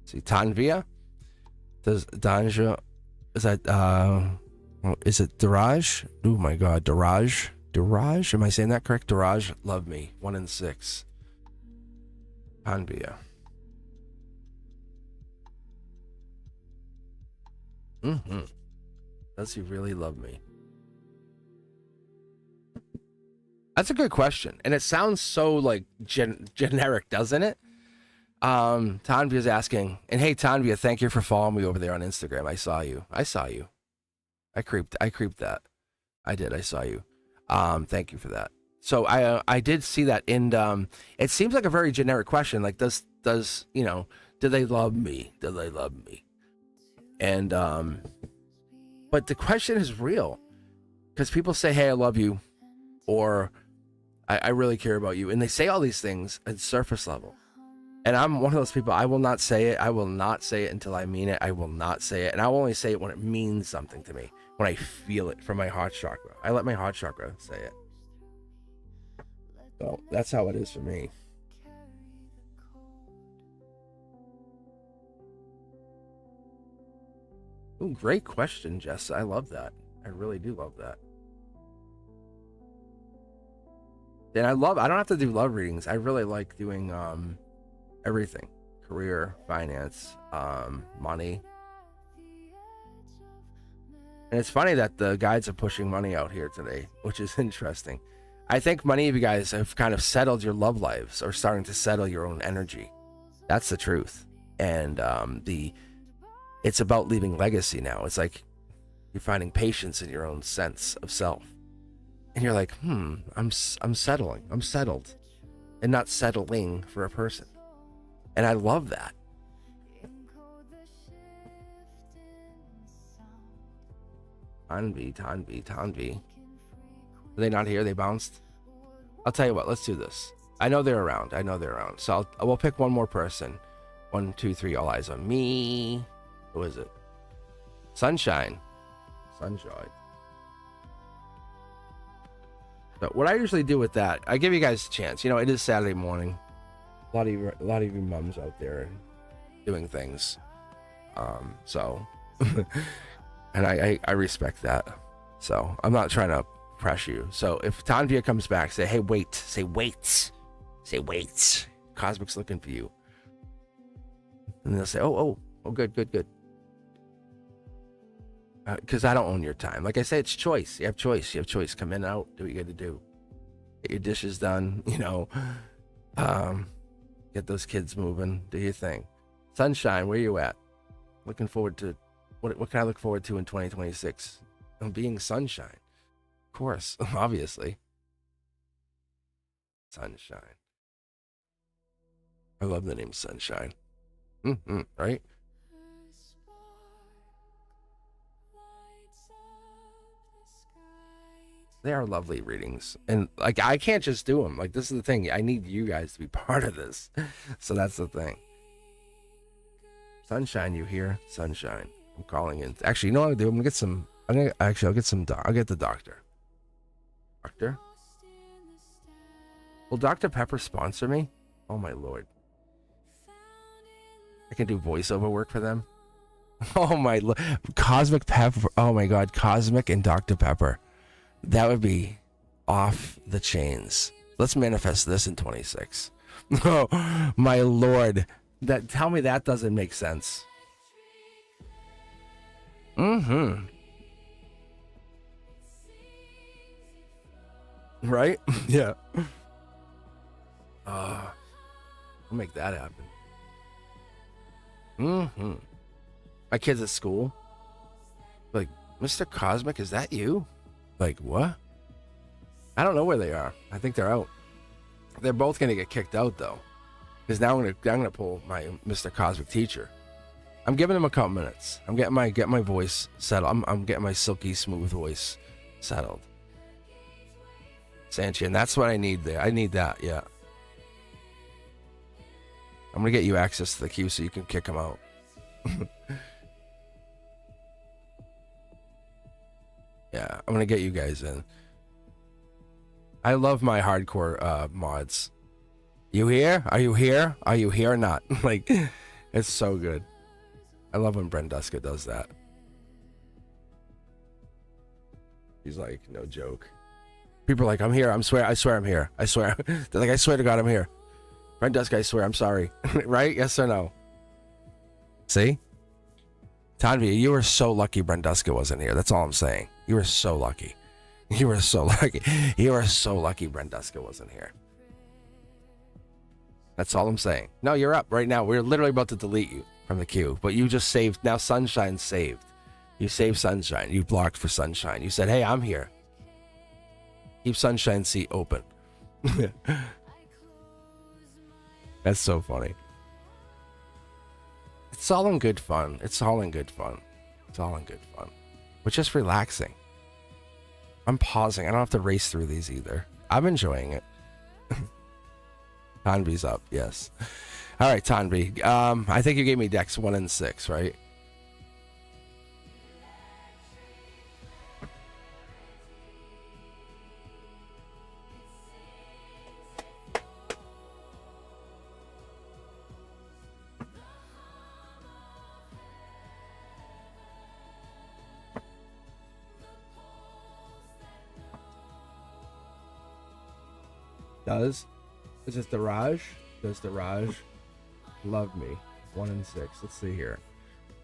Tanvia. Does Danja? Is that is it Daraj? Oh my God, Daraj. Daraj? Am I saying that correct? Daraj, love me. 1 and 6. Tanvia. Does he really love me? That's a good question. And it sounds so like generic, doesn't it? Tanvia's asking, and hey Tanvia, thank you for following me over there on Instagram. I saw you. I creeped that. I did. I saw you. Thank you for that. So I did see that, and it seems like a very generic question. Like, does you know, do they love me? Do they love me? And but the question is real, because people say, hey, I love you, or I really care about you, and they say all these things at surface level. And I'm one of those people, I will not say it. I will not say it until I mean it. I will not say it. And I will only say it when it means something to me, when I feel it from my heart chakra. I let my heart chakra say it. So that's how it is for me. Ooh, great question, Jess. I love that. I really do love that. And I don't have to do love readings. I really like doing everything. Career, finance, money. And it's funny that the guides are pushing money out here today, which is interesting. I think many of you guys have kind of settled your love lives, or starting to settle your own energy. That's the truth. And it's about leaving legacy now. It's like you're finding patience in your own sense of self. And you're like, I'm settling. I'm settled. And not settling for a person. And I love that. Tanvi. Are they not here? They bounced? I'll tell you what, let's do this. I know they're around. So we'll pick one more person. 1, 2, 3, all eyes on me. Who is it? Sunshine. But what I usually do with that, I give you guys a chance. You know, it is Saturday morning. A lot of you mums out there doing things. So, and I respect that. So I'm not trying to press you. So if Tanvia comes back, say, hey, wait. Say wait. Cosmic's looking for you. And they'll say, oh, good. Because I don't own your time. Like I say, it's choice. You have choice. Come in and out. Do what you got to do. Get your dishes done. You know, get those kids moving. Do your thing. Sunshine, where you at? Looking forward to what can I look forward to in 2026? Being sunshine, of course, obviously. Sunshine. I love the name Sunshine. Right? They are lovely readings. And like, I can't just do them. Like, this is the thing. I need you guys to be part of this. So that's the thing. Sunshine, you hear? Sunshine. I'm calling in. Actually, you know what I'll do? I'm gonna get some. I'll get some. I'll get the doctor. Doctor? Will Dr. Pepper sponsor me? Oh my lord. I can do voiceover work for them. Oh my Cosmic Pepper. Oh my god, Cosmic and Dr. Pepper. That would be off the chains. Let's manifest this in 26. Oh my lord. Tell me that doesn't make sense. Right? Yeah. I'll make that happen. My kids at school, like, Mr. Cosmic, is that you? Like, what? I don't know where they are. I think they're out. They're both gonna get kicked out though, because now I'm gonna pull my Mr. Cosmic teacher. I'm giving him a couple minutes. I'm getting my voice settled. I'm getting my silky smooth voice settled. Sanchi, and that's what I need there. I need that, yeah. I'm gonna get you access to the queue so you can kick him out. Yeah, I'm gonna get you guys in. I love my hardcore mods. You here? Are you here? Are you here or not? Like, it's so good. I love when Brenduska does that. He's like, no joke. People are like, I'm here. I swear I'm here. I swear. They're like, I swear to God, I'm here. Brenduska, I swear, I'm sorry. Right? Yes or no? See? Tanvi, you were so lucky Brenduska wasn't here. That's all I'm saying. You were so lucky. You were so lucky. You were so lucky Brenduska wasn't here. That's all I'm saying. No, you're up right now. We're literally about to delete you from the queue. But you just saved. Now Sunshine's saved. You saved Sunshine. You blocked for Sunshine. You said, hey, I'm here. Keep Sunshine's seat open. That's so funny. It's all in good fun. It's all in good fun. It's all in good fun. We're just relaxing. I'm pausing. I don't have to race through these either. I'm enjoying it. Tanvi's up, yes. All right, Tanvi. I think you gave me decks 1 and 6, right? Is it the Raj? Does the Raj love me? 1 and 6. Let's see here.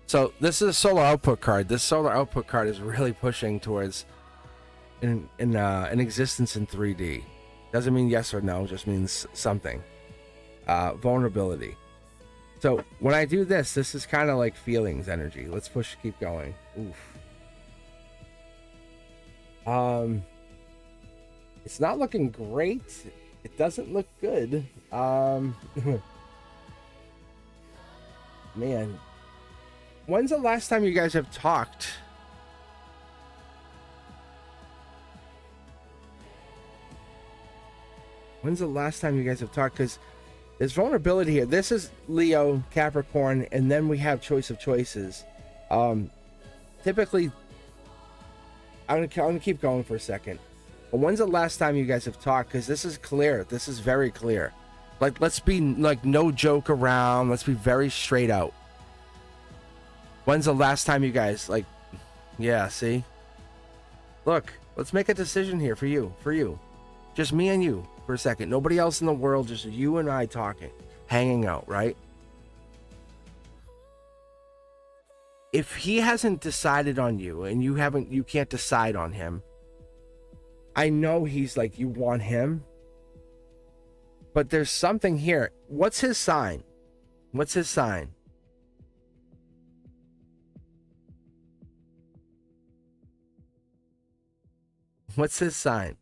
So this is a solar output card. This solar output card is really pushing towards an existence in 3D. Doesn't mean yes or no, just means something. Vulnerability. So when I do this is kind of like feelings energy. Let's keep going. Oof. It's not looking great. It doesn't look good. Man. When's the last time you guys have talked? When's the last time you guys have talked? Because there's vulnerability here. This is Leo, Capricorn, and then we have choice of choices. Typically, I'm gonna keep going for a second. But when's the last time you guys have talked? Because this is clear. This is very clear. Like, let's be like no joke around. Let's be very straight out. When's the last time you guys like? Yeah, see. Look, let's make a decision here for you. Just me and you for a second. Nobody else in the world. Just you and I talking, hanging out, right? If he hasn't decided on you and you can't decide on him. I know he's like, you want him, but there's something here. What's his sign? What's his sign? What's his sign?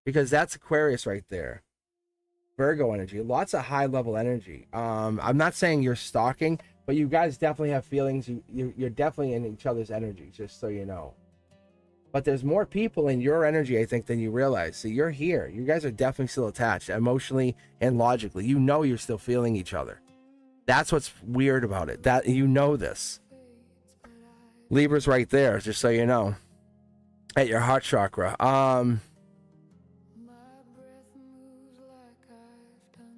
because that's Aquarius right there. Virgo energy, lots of high level energy. I'm not saying you're stalking, but you guys definitely have feelings. You're definitely in each other's energy, just so you know. But there's more people in your energy, I think, than you realize. So you're here. You guys are definitely still attached emotionally and logically. You know you're still feeling each other. That's what's weird about it. That you know this. Libra's right there, just so you know. At your heart chakra.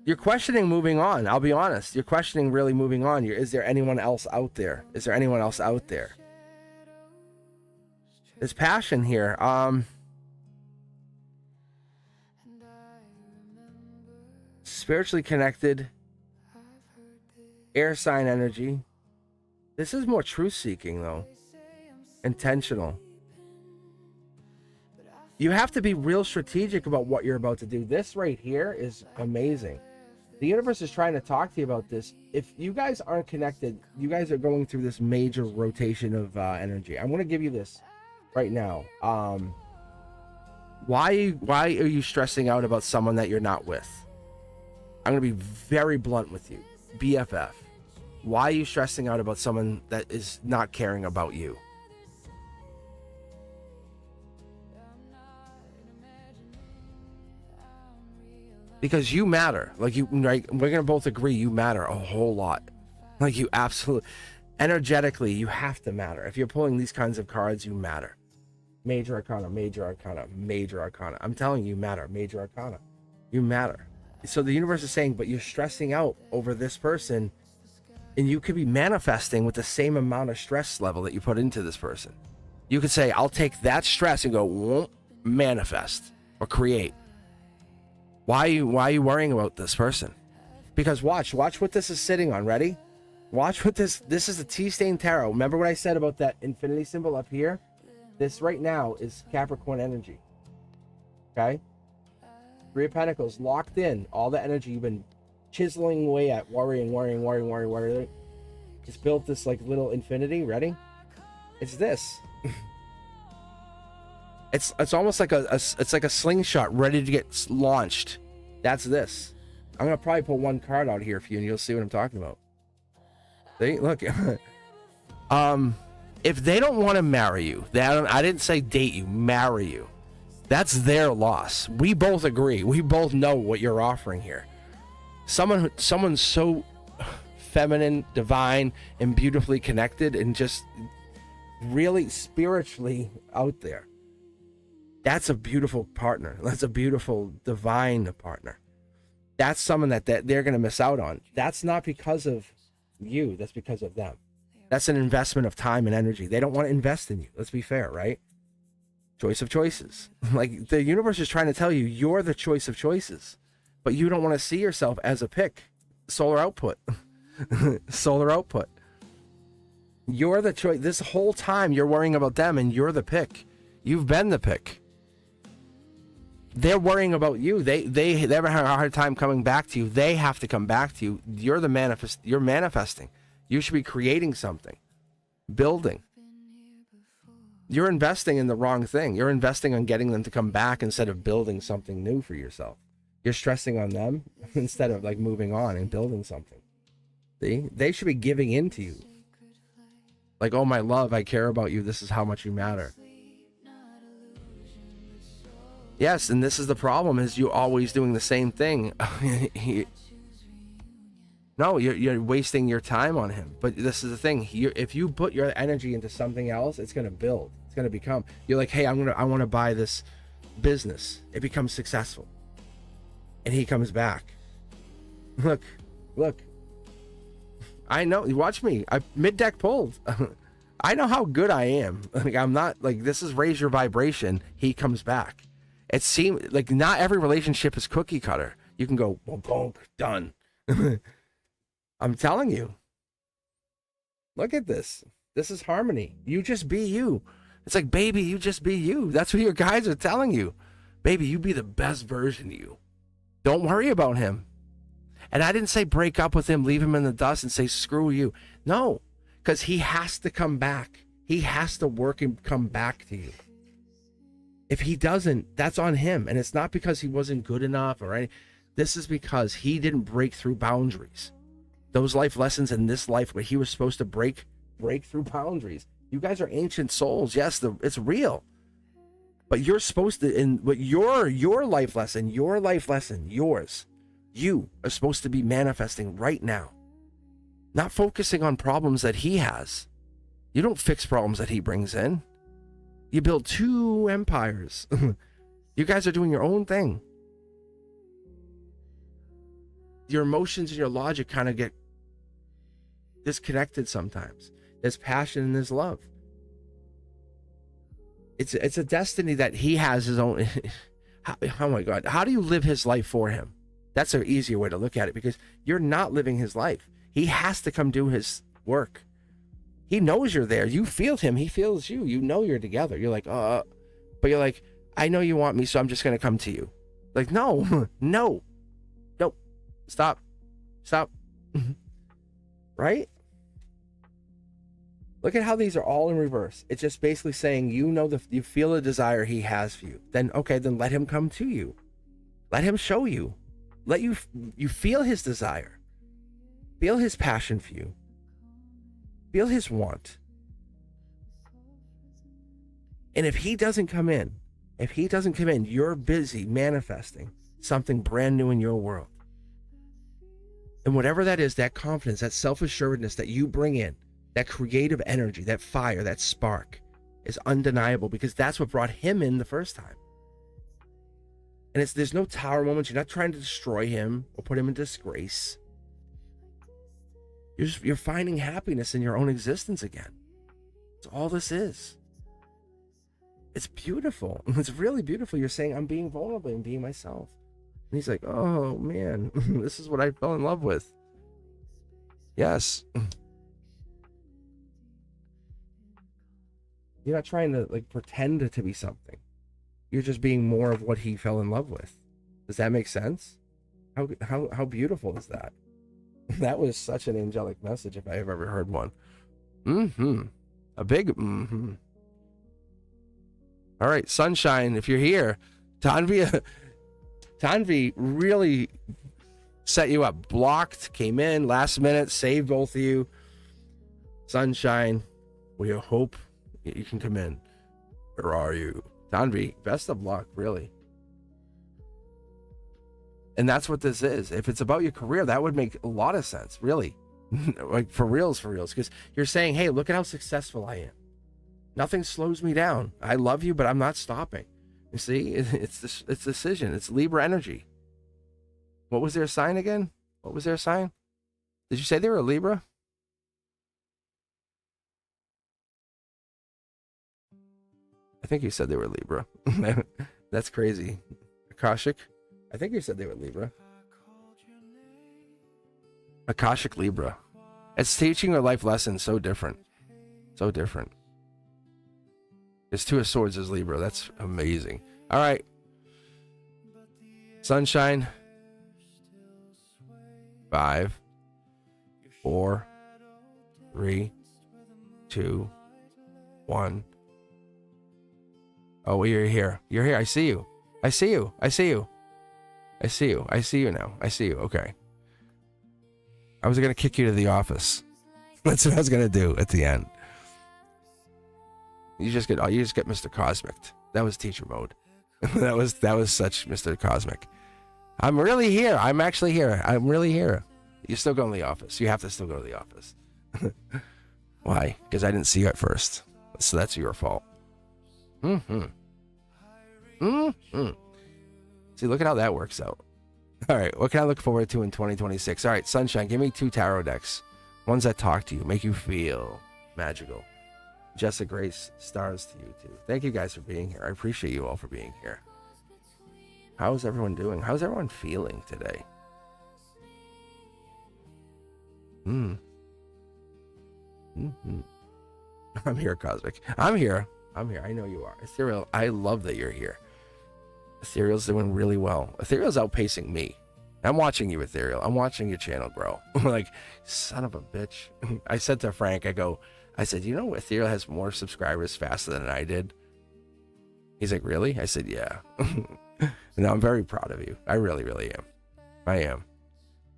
You're questioning moving on. I'll be honest. You're questioning really moving on. Is there anyone else out there? Is there anyone else out there? There's passion here. Spiritually connected. Air sign energy. This is more truth seeking though. Intentional. You have to be real strategic about what you're about to do. This right here is amazing. The universe is trying to talk to you about this. If you guys aren't connected, you guys are going through this major rotation of energy. I'm going to give you this right now. Why are you stressing out about someone that you're not with? I'm going to be very blunt with you. BFF. Why are you stressing out about someone that is not caring about you? Because you matter. Like you, right? We're gonna both agree you matter a whole lot. Like you absolutely, energetically, you have to matter. If you're pulling these kinds of cards, you matter. Major arcana, major arcana, major arcana. I'm telling you, you matter. Major arcana, you matter. So the universe is saying, but you're stressing out over this person, and you could be manifesting with the same amount of stress level that you put into this person. You could say, I'll take that stress and go, won't manifest or create. Why are you worrying about this person? Because watch what this is sitting on. Ready? Watch what this is the T-stain tarot. Remember what I said about that infinity symbol up here? This right now is Capricorn energy. Okay? Three of Pentacles locked in. All the energy you've been chiseling away at, worrying. Just built this like little infinity. Ready? It's this. It's almost like it's like a slingshot ready to get launched. That's this. I'm gonna probably pull one card out here for you, and you'll see what I'm talking about. See, look. If they don't want to marry you, I didn't say date you, marry you. That's their loss. We both agree. We both know what you're offering here. Someone so feminine, divine, and beautifully connected, and just really spiritually out there. That's a beautiful partner. That's a beautiful divine partner. That's someone that they're going to miss out on. That's not because of you. That's because of them. That's an investment of time and energy. They don't want to invest in you. Let's be fair, right? Choice of choices. Like the universe is trying to tell you, you're the choice of choices, but you don't want to see yourself as a pick. Solar output. Solar output. You're the choice. This whole time you're worrying about them, and you're the pick. You've been the pick. They're worrying about you. They have a hard time coming back to you. They have to come back to you. You're the manifest. You're manifesting. You should be creating something, building. You're investing in the wrong thing. You're investing on getting them to come back instead of building something new for yourself. You're stressing on them instead of like moving on and building something. See, they should be giving in to you. Like, oh my love, I care about you. This is how much you matter. Yes, and this is the problem, is you always doing the same thing. No, you're wasting your time on him. But this is the thing. If you put your energy into something else, it's going to build. It's going to become. You're like, hey, I want to buy this business. It becomes successful. And he comes back. Look. I know. Watch me. I mid-deck pulled. I know how good I am. Like, I'm not like, this is raise your vibration. He comes back. It seems like not every relationship is cookie cutter. You can go, bonk, done. I'm telling you. Look at this. This is harmony. You just be you. It's like, baby, you just be you. That's what your guys are telling you. Baby, you be the best version of you. Don't worry about him. And I didn't say break up with him, leave him in the dust and say, screw you. No, because he has to come back. He has to work and come back to you. If he doesn't, that's on him. And it's not because he wasn't good enough or anything. This is because he didn't break through boundaries. Those life lessons in this life where he was supposed to break through boundaries. You guys are ancient souls. Yes, it's real. But you're supposed to, in what your life lesson, yours, you are supposed to be manifesting right now. Not focusing on problems that he has. You don't fix problems that he brings in. You build two empires. You guys are doing your own thing. Your emotions and your logic kind of get disconnected sometimes. There's passion and there's love. It's a destiny that he has his own. Oh my God. How do you live his life for him? That's an easier way to look at it, because you're not living his life. He has to come do his work. He knows you're there. You feel him. He feels you. You know you're together. You're like, but you're like, I know you want me, so I'm just going to come to you. Like, no, no, stop. Right? Look at how these are all in reverse. It's just basically saying, you feel the desire he has for you. Then, okay, then let him come to you. Let him show you. Let you feel his desire. Feel his passion for you. Feel his want. And if he doesn't come in, you're busy manifesting something brand new in your world. And whatever that is, that confidence, that self-assuredness that you bring in, that creative energy, that fire, that spark is undeniable, because that's what brought him in the first time. And there's no tower moments. You're not trying to destroy him or put him in disgrace. You're finding happiness in your own existence again. That's all this is. It's beautiful. It's really beautiful. You're saying, I'm being vulnerable and being myself. And he's like, oh man, this is what I fell in love with. Yes. You're not trying to pretend to be something. You're just being more of what he fell in love with. Does that make sense? How beautiful is that? That was such an angelic message if I have ever heard one. A big All right, Sunshine, if you're here, Tanvi really set you up. Blocked, came in last minute, saved both of you. Sunshine, we hope you can come in. Where are you? Tanvi, best of luck, really. And that's what this is. If it's about your career, that would make a lot of sense, really. Like for reals, because you're saying, hey, look at how successful I am. Nothing slows me down. I love you, but I'm not stopping. You see, it's decision. It's Libra energy. What was their sign again? What was their sign? Did you say they were a Libra? I think you said they were Libra. That's crazy. Akashic? I think you said they were Libra. Akashic Libra. It's teaching a life lesson so different. So different. It's Two of Swords is Libra. That's amazing. All right. Sunshine. 5, 4, 3, 2, 1. Oh, you're here. You're here. I see you. I see you. I see you. I see you. I see you now. I see you. Okay. I was going to kick you to the office. That's what I was going to do at the end. You just get Mr. Cosmic. That was teacher mode. that was such Mr. Cosmic. I'm really here. I'm actually here. I'm really here. You still go in the office. You have to still go to the office. Why? Because I didn't see you at first. So that's your fault. See, look at how that works out. All right, what can I look forward to in 2026? All right, Sunshine, give me 2 tarot decks. Ones that talk to you, make you feel magical. Jessica Grace, stars to you too. Thank you guys for being here. I appreciate you all for being here. How's everyone doing? How's everyone feeling today? I'm here, Cosmic. I'm here. I know you are. Ethereal, I love that you're here. Ethereal's doing really well. Ethereal's outpacing me. I'm watching you, Ethereal. I'm watching your channel grow. Like, son of a bitch. I said to Frank, I said, you know, Ethereal has more subscribers faster than I did. He's like, really? I said, yeah. No, I'm very proud of you. I really, really am. I am.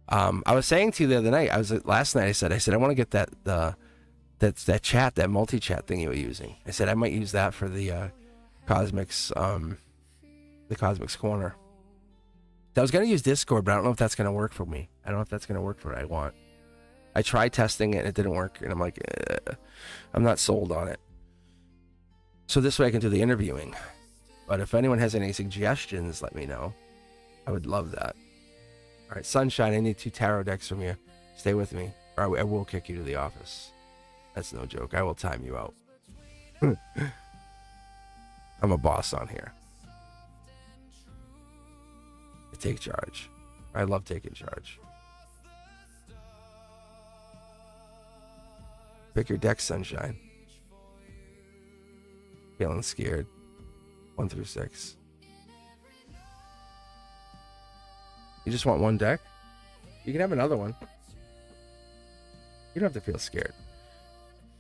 I was saying to you the other night, last night I said I want to get that chat, that multi-chat thing you were using. I said I might use that for the Cosmic's Corner. I was going to use Discord, but I don't know if that's going to work for me. I don't know if that's going to work for what I want. I tried testing it and it didn't work, and I'm like, I'm not sold on it. So this way I can do the interviewing. But if anyone has any suggestions, let me know. I would love that. All right, Sunshine, I need 2 tarot decks from you. Stay with me, or I will kick you to the office. That's no joke. I will time you out. I'm a boss on here. I take charge. I love taking charge. Pick your deck, Sunshine. Feeling scared. 1 through 6. You just want one deck? You can have another one. You don't have to feel scared.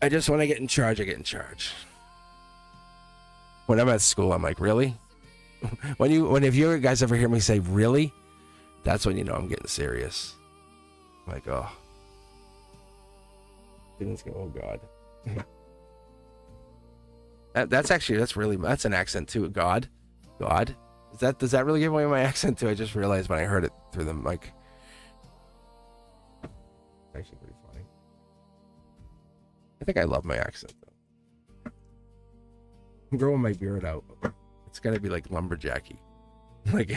I just, when I get in charge, I get in charge. When I'm at school, I'm like, really? If you guys ever hear me say really, that's when you know I'm getting serious. I'm like, oh. Students go, oh God. That's an accent too. God. Does that really give away my accent too? I just realized when I heard it through the mic. It's actually pretty funny. I think I love my accent though. I'm growing my beard out. It's gotta be like lumberjacky. Like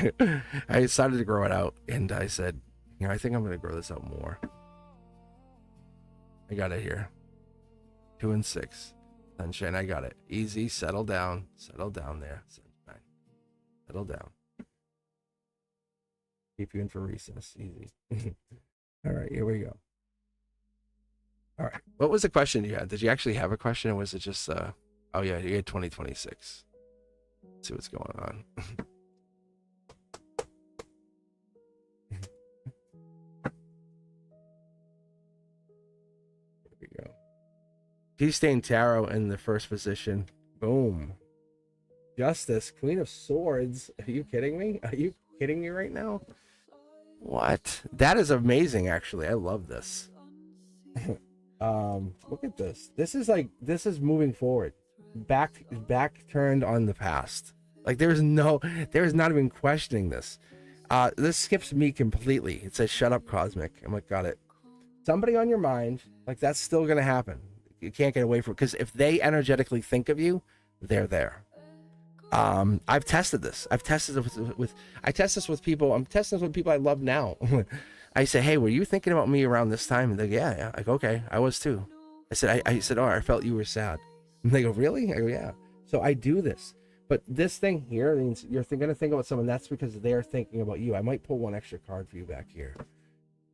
I decided to grow it out, and I said, I think I'm gonna grow this out more. I got it here. 2 and 6. Sunshine, I got it. Easy, settle down there. Sunshine, settle down. Keep you in for recess. Easy. All right, here we go. All right, what was the question you had? Did you actually have a question, or was it just oh yeah, you had 2026. Let's see what's going on. Here we go. P-Stain Tarot in the first position. Boom. Justice, Queen of Swords. Are you kidding me? Are you kidding me right now? What? That is amazing, actually. I love this. Look at this. This is moving forward. Back turned on the past. Like there's not even questioning this. This skips me completely. It says shut up, Cosmic. I'm like, got it. Somebody on your mind, like that's still gonna happen. You can't get away from it, because if they energetically think of you, they're there. I've tested this. I test this with people. I'm testing this with people I love now. I say, hey, were you thinking about me around this time? And they go, yeah. Like, okay, I was too. I said, oh, I felt you were sad. And they go, really? I go, yeah. So I do this. But this thing here means you're going to think about someone. That's because they're thinking about you. I might pull one extra card for you back here.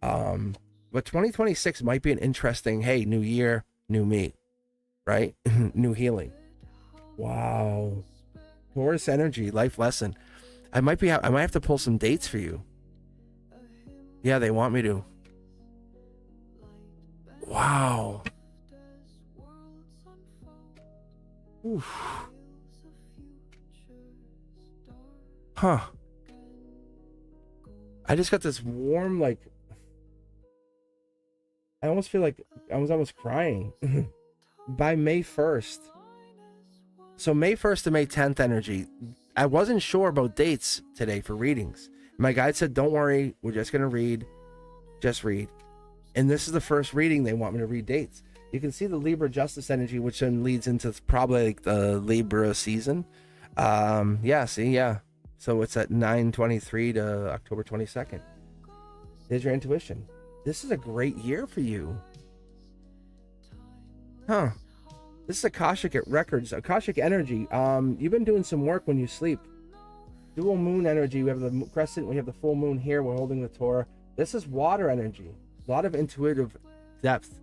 But 2026 might be an interesting, hey, new year, new me, right? New healing. Wow. Taurus energy, life lesson. I might have to pull some dates for you. Yeah, they want me to. Wow. Oof. Huh. I just got this warm, like, I almost feel like I was almost crying. By May 1st. So May 1st to May 10th energy. I wasn't sure about dates today for readings. My guide said, don't worry, we're just going to read. Just read. And this is the first reading they want me to read dates. You can see the Libra Justice energy, which then leads into probably like the Libra season. Yeah, see, yeah. So it's at 9/23 to October 22nd. There's your intuition. This is a great year for you. Huh. This is Akashic Records, Akashic energy. You've been doing some work when you sleep. Dual moon energy. We have the crescent. We have the full moon here. We're holding the Torah. This is water energy. A lot of intuitive depth.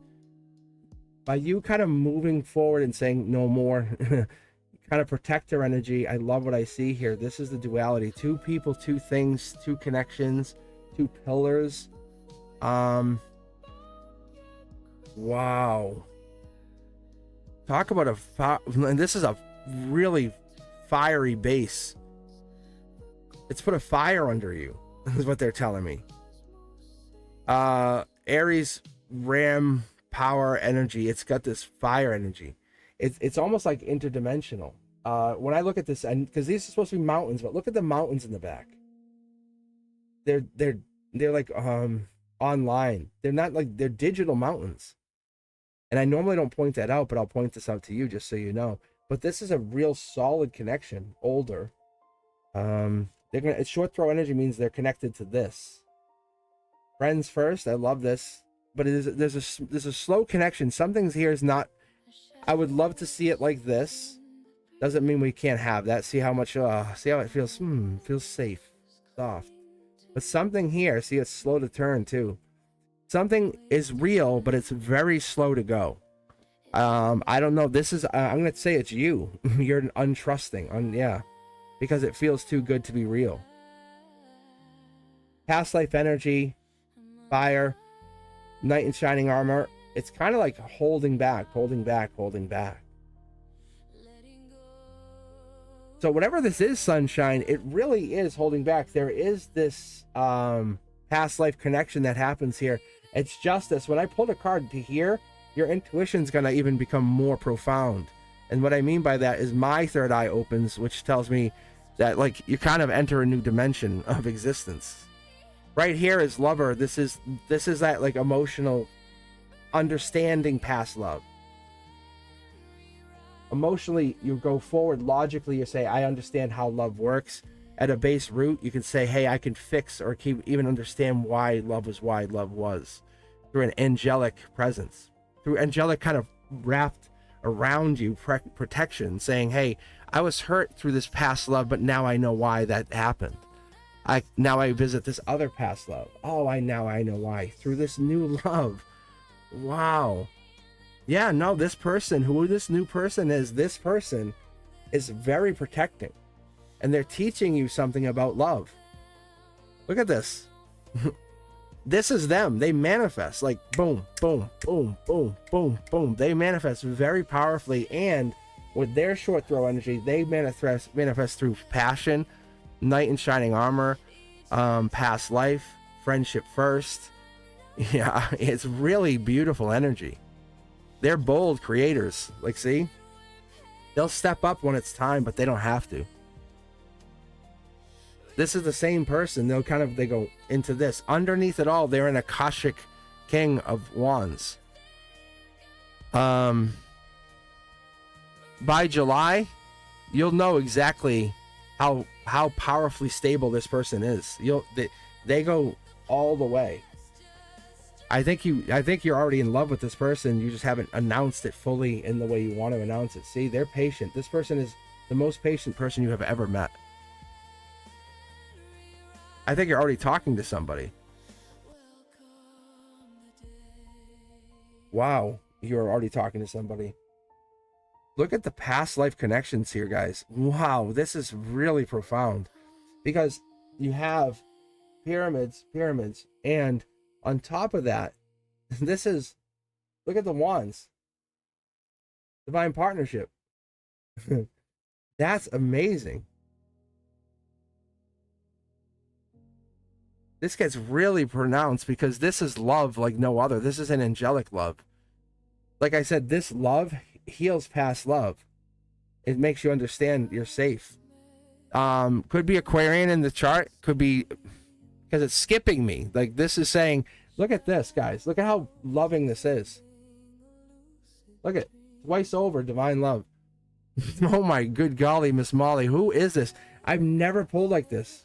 By you kind of moving forward and saying no more, kind of protector energy. I love what I see here. This is the duality. 2 people, 2 things, 2 connections, 2 pillars. Wow. Talk about and this is a really fiery base. It's put a fire under you, is what they're telling me. Aries Ram power energy. It's got this fire energy. It's almost like interdimensional. When I look at this, and because these are supposed to be mountains, but look at the mountains in the back. They're like online. They're not like, they're digital mountains. And I normally don't point that out, but I'll point this out to you just so you know. But this is a real solid connection. Older. It's short throw energy means they're connected to this. Friends first. I love this, but there's a slow connection. Something's here is not. I would love to see it like this. Doesn't mean we can't have that. See how much. See how it feels. Feels safe, soft. But something here. See, it's slow to turn too. Something is real, but it's very slow to go. I don't know. This is. I'm gonna say it's you. You're untrusting. Yeah, because it feels too good to be real. Past life energy, fire, knight in shining armor. It's kind of like holding back. So whatever this is, sunshine, it really is holding back. There is this past life connection that happens here. It's justice. When I pulled a card to here, your intuition's gonna even become more profound. And what I mean by that is my third eye opens, which tells me that like you kind of enter a new dimension of existence. Right here is lover. This is that like emotional understanding past love. Emotionally, you go forward. Logically, you say, I understand how love works. At a base root, you can say, hey, I can fix or even understand why love was through an angelic presence, through angelic kind of wrapped around you protection, saying, hey, I was hurt through this past love, but now I know why that happened. Now I visit this other past love. Oh, I know why through this new love. Wow. Yeah, no, this person, who this new person is, this person is very protecting. And they're teaching you something about love. Look at this. This is them. They manifest like boom, boom, boom, boom, boom, boom. They manifest very powerfully. And with their short throw energy, they manifest through passion, knight in shining armor, past life, friendship first. Yeah, it's really beautiful energy. They're bold creators. Like, see? They'll step up when it's time, but they don't have to. This is the same person. They go into this. Underneath it all, they're an Akashic King of Wands. By July, you'll know exactly how powerfully stable this person is. They go all the way. I think you're already in love with this person. You just haven't announced it fully in the way you want to announce it. See, they're patient. This person is the most patient person you have ever met. I think you're already talking to somebody. Wow, you're already talking to somebody. Look at the past life connections here, guys. Wow, this is really profound. Because you have pyramids, and on top of that, look at the wands. Divine partnership. That's amazing. This gets really pronounced because this is love like no other. This is an angelic love. Like I said, this love heals past love. It makes you understand you're safe. Could be Aquarian in the chart. Could be because it's skipping me. Like this is saying, look at this, guys. Look at how loving this is. Look at twice over divine love. Oh my good golly, Miss Molly. Who is this? I've never pulled like this.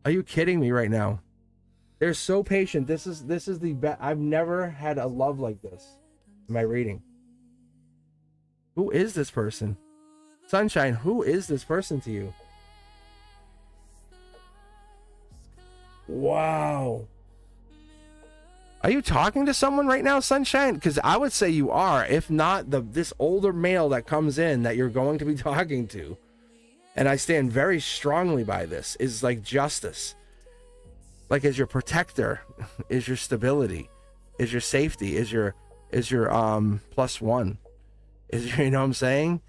Are you kidding me right now? They're so patient. This is the best. I've never had a love like this in my reading. Who is this person? Sunshine, who is this person to you? Wow. Are you talking to someone right now, Sunshine? Because I would say you are. If not, this older male that comes in that you're going to be talking to, and I stand very strongly by this, is like justice. Like is your protector, is your stability, is your safety, is your +1. Is your, you know what I'm saying?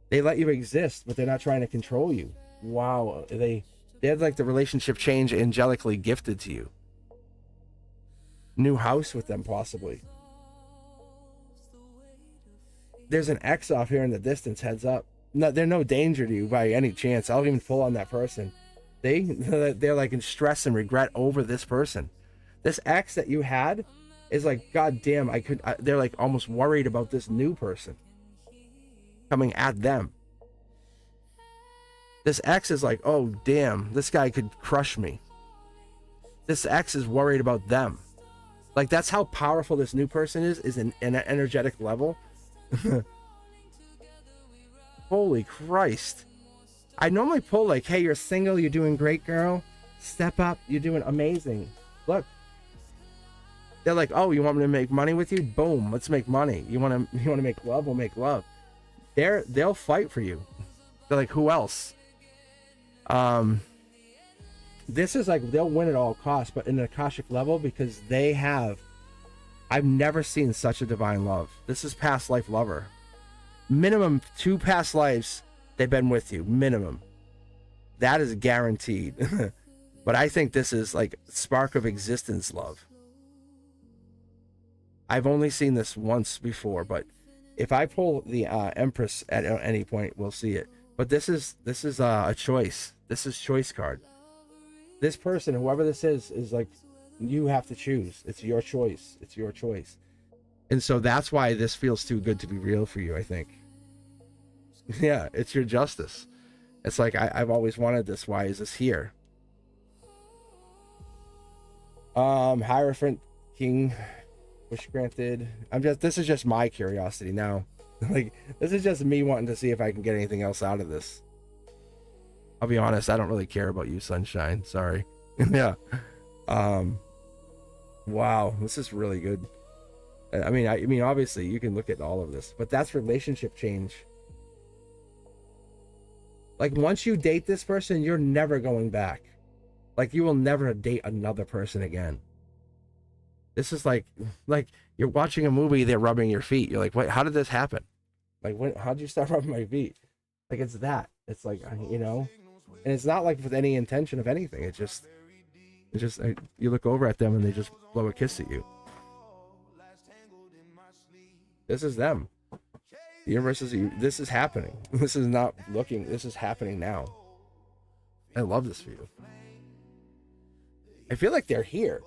They let you exist, but they're not trying to control you. Wow. They had like the relationship change angelically gifted to you. New house with them, possibly. There's an X off here in the distance, heads up. No, they're no danger to you by any chance. I'll even pull on that person. They're like in stress and regret over this person. This X that you had is like, God damn, they're like almost worried about this new person coming at them. This X is like, oh damn, this guy could crush me. This X is worried about them. Like, that's how powerful this new person is an energetic level. Holy Christ. I normally pull like, hey, you're single, you're doing great, girl. Step up, you're doing amazing. Look. They're like, oh, you want me to make money with you? Boom, let's make money. You want to make love? We'll make love. They'll fight for you. They're like, who else? This is like, they'll win at all costs, but in an Akashic level, because I've never seen such a divine love. This is past life lover. Minimum 2 past lives they've been with you. Minimum. That is guaranteed. But I think this is like spark of existence love. I've only seen this once before, but if I pull the Empress at any point, we'll see it. But this is a choice. This is choice card. This person, whoever this is like, you have to choose. It's your choice. It's your choice. And so that's why this feels too good to be real for you, I think. Yeah, it's your justice. It's like, I've always wanted this. Why is this here? Hierophant King, wish granted. This is just my curiosity now. Like, this is just me wanting to see if I can get anything else out of this. I'll be honest, I don't really care about you, Sunshine. Sorry. Yeah. Wow, this is really good. I mean, obviously you can look at all of this, but that's relationship change. Like, once you date this person, you're never going back. Like, you will never date another person again. This is like you're watching a movie, they're rubbing your feet. You're like, wait, how did this happen? Like, how'd you start rubbing my feet? Like, it's that. It's like, you know, and it's not like with any intention of anything. It's just you look over at them and they just blow a kiss at you. This is them. The universe is, this is happening. This is not looking, this is happening now. I love this for you. I feel like they're here.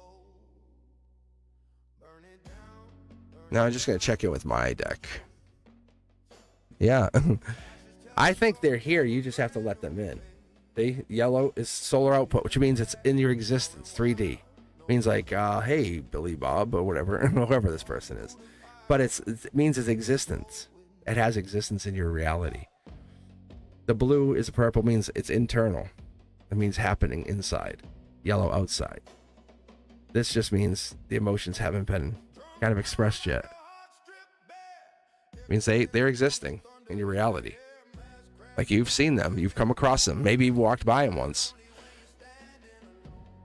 Now I'm just going to check in with my deck. Yeah. I think they're here. You just have to let them in. See? Yellow is solar output, which means it's in your existence, 3D. It means like, hey, Billy Bob, or whatever, whoever this person is. But it means it's existence. It has existence in your reality. The blue is purple, means it's internal. It means happening inside. Yellow outside. This just means the emotions haven't been kind of expressed yet. It means they're existing in your reality. Like, you've seen them, you've come across them, maybe you've walked by them once.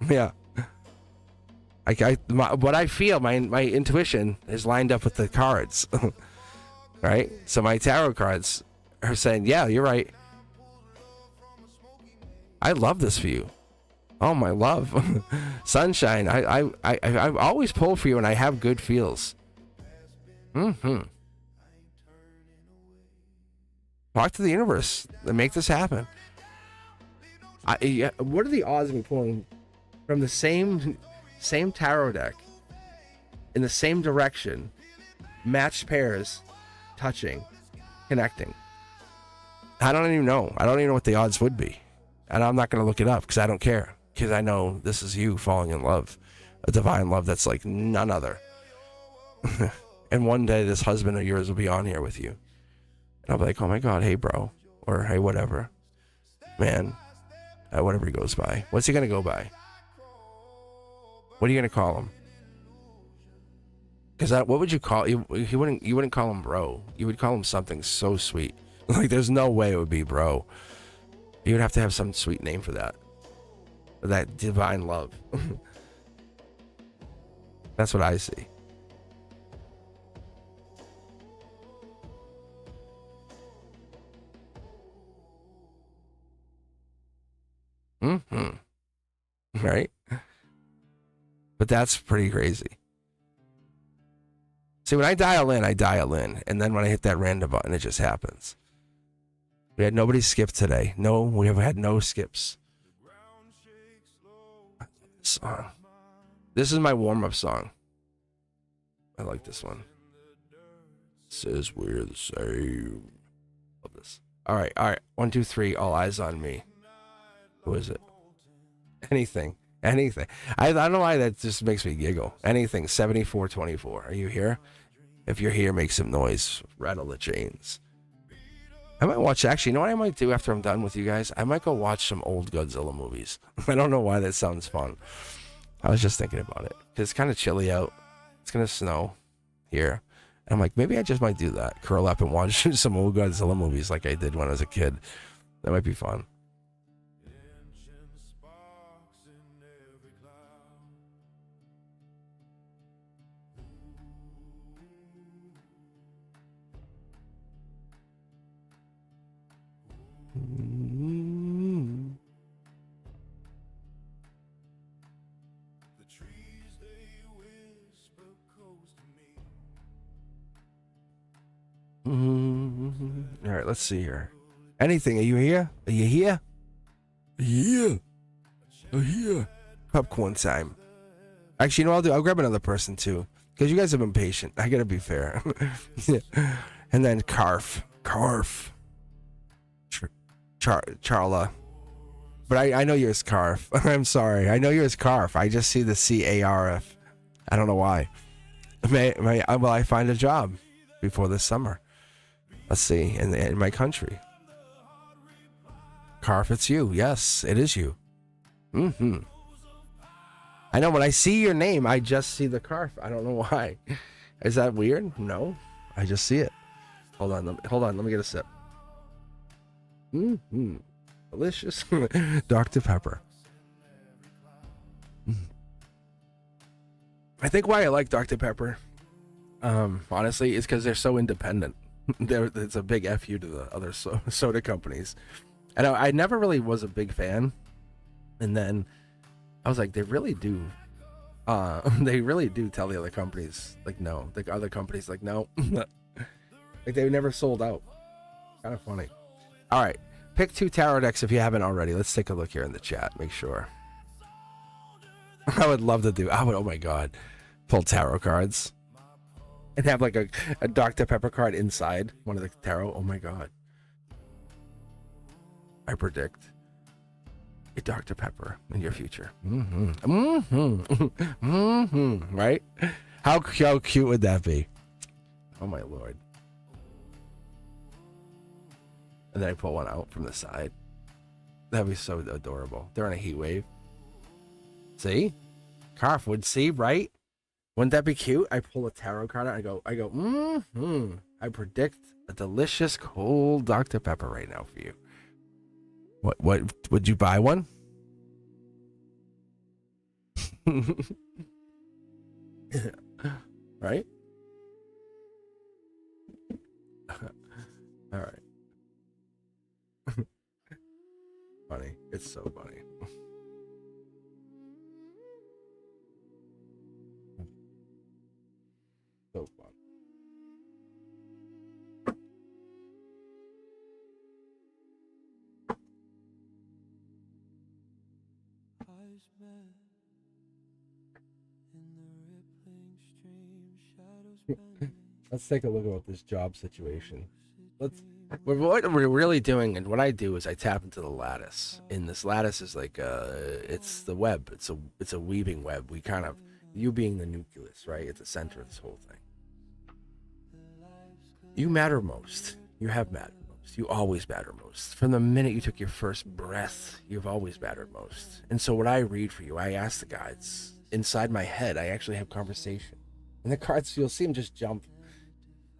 Yeah. What I feel, my intuition is lined up with the cards. Right? So my tarot cards are saying, yeah, you're right. I love this for you. Oh, my love. Sunshine, I always pull for you and I have good feels. Talk to the universe and make this happen. What are the odds of me pulling from the same tarot deck in the same direction, matched pairs, touching, connecting? I don't even know. I don't even know what the odds would be. And I'm not going to look it up because I don't care. Because I know this is you falling in love. A divine love that's like none other. And one day this husband of yours will be on here with you. And I'll be like, oh my God, hey bro. Or hey whatever. Man. Whatever he goes by. What's he going to go by? What are you going to call him? Because what would you call... You wouldn't call him bro. You would call him something so sweet. Like, there's no way it would be bro. You would have to have some sweet name for that. That divine love. That's what I see. Right? But that's pretty crazy. See, when I dial in, and then when I hit that random button, it just happens. We had nobody skip today. No, we have had no skips. Song. This is my warm-up song. I like this one. Says we're the same. Love this. All right. 1, 2, 3. All eyes on me. Who is it? Anything. I don't know why that just makes me giggle. Anything. 7424. Are you here? If you're here, make some noise. Rattle the chains. I might watch. Actually, you know what I might do after I'm done with you guys? I might go watch some old Godzilla movies. I don't know why that sounds fun. I was just thinking about it because it's kind of chilly out. It's gonna snow here. And I'm like, maybe I just might do that. Curl up and watch some old Godzilla movies like I did when I was a kid. That might be fun. All right, let's see here. Anything? Are you here? Are you here? Yeah. Oh, yeah. Popcorn time. Actually, you know what I'll do? I'll grab another person too. Because you guys have been patient. I gotta be fair. And then Carf. Charla. But I know yours Carf. I'm sorry. I know yours Carf. I just see the CARF. I don't know why. Will I find a job before this summer? Let's see. In my country. Carf, it's you. Yes, it is you. I know when I see your name, I just see the Carf. I don't know why. Is that weird? No. I just see it. Hold on. Let me get a sip. Delicious. Dr. Pepper. I think why I like Dr. Pepper, honestly, is because they're so independent. It's a big F you to the other soda companies. And I never really was a big fan. And then I was like, they really do tell the other companies, like, no. The other companies, like, no. Like, they never sold out. Kind of funny. All right. Pick 2 tarot decks if you haven't already. Let's take a look here in the chat. Make sure. I would love to do. Oh my God. Pull tarot cards. And have like a Dr. Pepper card inside one of the tarot. Oh my God. I predict a Dr. Pepper in your future. Right? How cute would that be? Oh my Lord. And then I pull one out from the side. That'd be so adorable. They're in a heat wave. See? Carf would see, right? Wouldn't that be cute? I pull a tarot card out. I go, I predict a delicious cold Dr. Pepper right now for you. What would you buy one? Right? All right. Funny. It's so funny. So fun. Let's take a look at this job situation. What we're really doing, and what I do is I tap into the lattice. And this lattice is like it's the web. It's a weaving web. We kind of, you being the nucleus, right, at the center of this whole thing. You matter most. You have mattered most. You always matter most. From the minute you took your first breath, you've always mattered most. And so what I read for you, I ask the guides. Inside my head, I actually have conversation. And the cards, you'll see them just jump.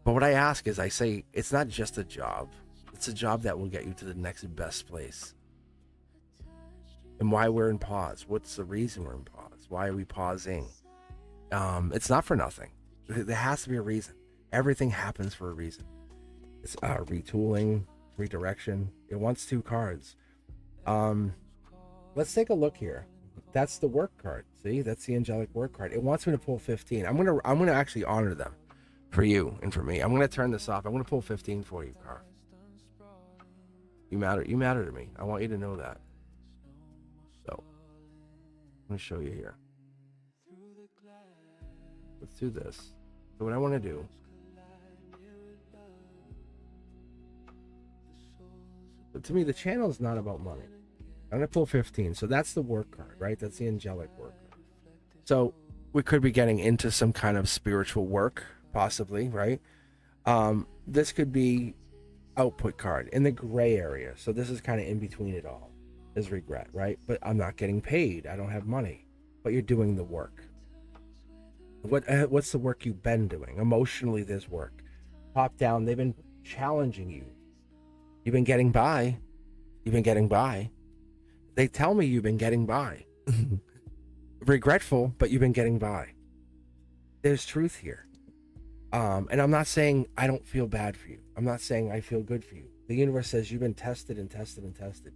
But what I ask is, I say, it's not just a job. It's a job that will get you to the next best place. And why we're in pause. What's the reason we're in pause? Why are we pausing? It's not for nothing. There has to be a reason. Everything happens for a reason. It's retooling, redirection. It wants 2 cards. Let's take a look here. That's the work card. See, that's the angelic work card. It wants me to pull 15. I'm gonna actually honor them for you and for me. I'm gonna turn this off. I'm gonna pull 15 for you, Carl. You matter. You matter to me. I want you to know that. So, let me show you here. Let's do this. So what I want to do. But to me, the channel is not about money. I'm gonna pull 15. So that's the work card, right? That's the angelic work card. So we could be getting into some kind of spiritual work, possibly, right? This could be output card in the gray area. So this is kind of in between it all, is regret, right? But I'm not getting paid. I don't have money. But you're doing the work. What's the work you've been doing? Emotionally, there's work. Top down, they've been challenging you. You've been getting by. You've been getting by. They tell me you've been getting by. Regretful, but you've been getting by. There's truth here. And I'm not saying I don't feel bad for you. I'm not saying I feel good for you. The universe says you've been tested and tested and tested.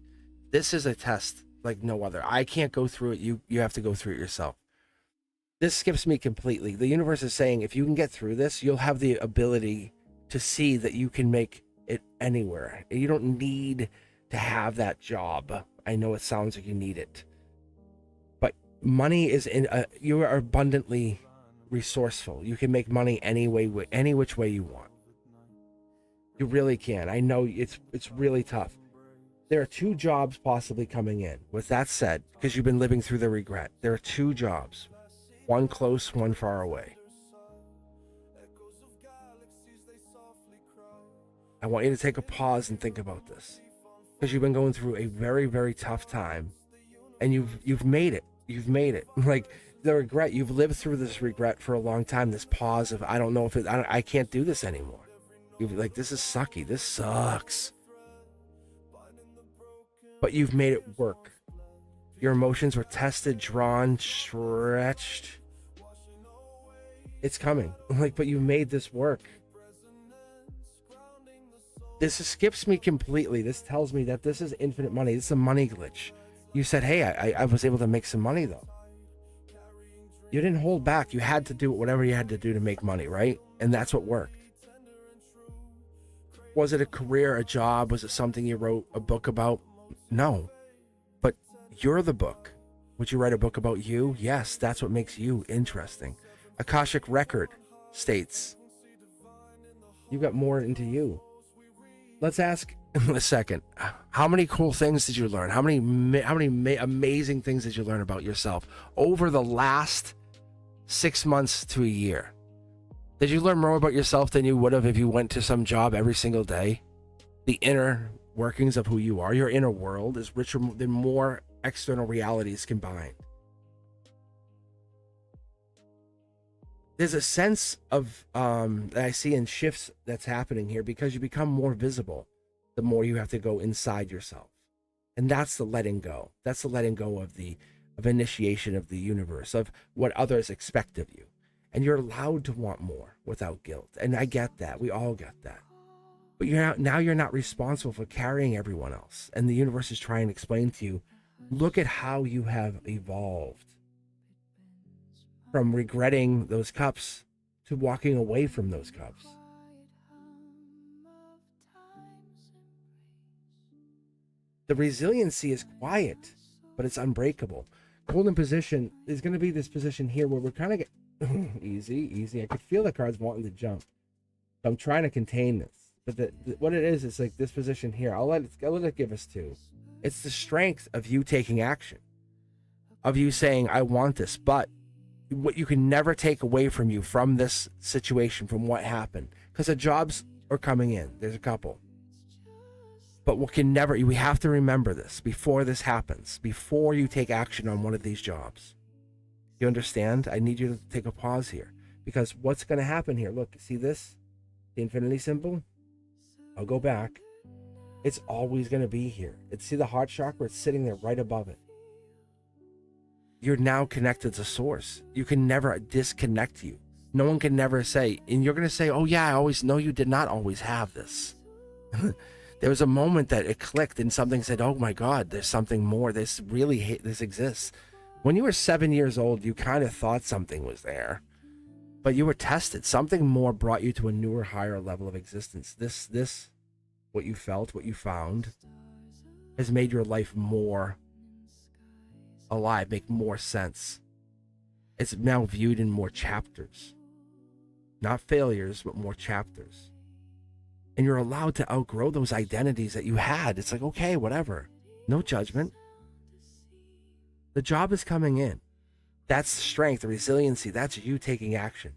This is a test like no other. I can't go through it. You have to go through it yourself. This skips me completely. The universe is saying if you can get through this, you'll have the ability to see that you can make it anywhere. You don't need to have that job. I know it sounds like you need it. But money is you are abundantly resourceful. You can make money any which way you want. You really can. I know it's really tough. There are 2 jobs possibly coming in. With that said, because you've been living through the regret, there are 2 jobs. One close, one far away. I want you to take a pause and think about this. Because you've been going through a very, very tough time. And you've made it. You've made it. Like the regret, you've lived through this regret for a long time. This pause of, I don't know if I can't do this anymore. You've like, this is sucky. This sucks. But you've made it work. Your emotions were tested, drawn, stretched. It's coming. Like, but you made this work. This skips me completely. This tells me that this is infinite money. This is a money glitch. You said, hey, I was able to make some money though. You didn't hold back. You had to do whatever you had to do to make money, right? And that's what worked. Was it a career, a job? Was it something you wrote a book about? No. But you're the book. Would you write a book about you? Yes, that's what makes you interesting. Akashic Record states you got more into you. Let's ask in a second, how many cool things did you learn? How many amazing things did you learn about yourself over the last 6 months to a year? Did you learn more about yourself than you would have if you went to some job every single day? The inner workings of who you are, your inner world is richer than more external realities combined. There's a sense of that I see in shifts that's happening here because you become more visible the more you have to go inside yourself. And that's the letting go. That's the letting go of initiation of the universe, of what others expect of you. And you're allowed to want more without guilt. And I get that. We all get that. But now you're not responsible for carrying everyone else. And the universe is trying to explain to you, look at how you have evolved. From regretting those cups to walking away from those cups. The resiliency is quiet, but it's unbreakable. Golden position is going to be this position here where we're kind of get easy. I could feel the cards wanting to jump. So I'm trying to contain this. But what it is like this position here. I'll let it give us 2. It's the strength of you taking action. Of you saying, I want this, but what you can never take away from you from this situation, from what happened, because the jobs are coming in. There's a couple, but we have to remember this before this happens, before you take action on one of these jobs. You understand? I need you to take a pause here, because what's going to happen here? Look, see this, the infinity symbol? I'll go back. It's always going to be here. See the heart chakra? It's sitting there right above it. You're now connected to source. You can never disconnect you. No one can never say, and you're going to say, oh yeah, I always know you did not always have this. There was a moment that it clicked and something said, oh my God, there's something more. This exists. When you were 7 years old, you kind of thought something was there, but you were tested. Something more brought you to a newer, higher level of existence. This, what you felt, what you found, has made your life more alive, make more sense. It's now viewed in more chapters. Not failures, but more chapters. And you're allowed to outgrow those identities that you had. It's like, okay, whatever. No judgment. The job is coming in. That's the strength, the resiliency. That's you taking action.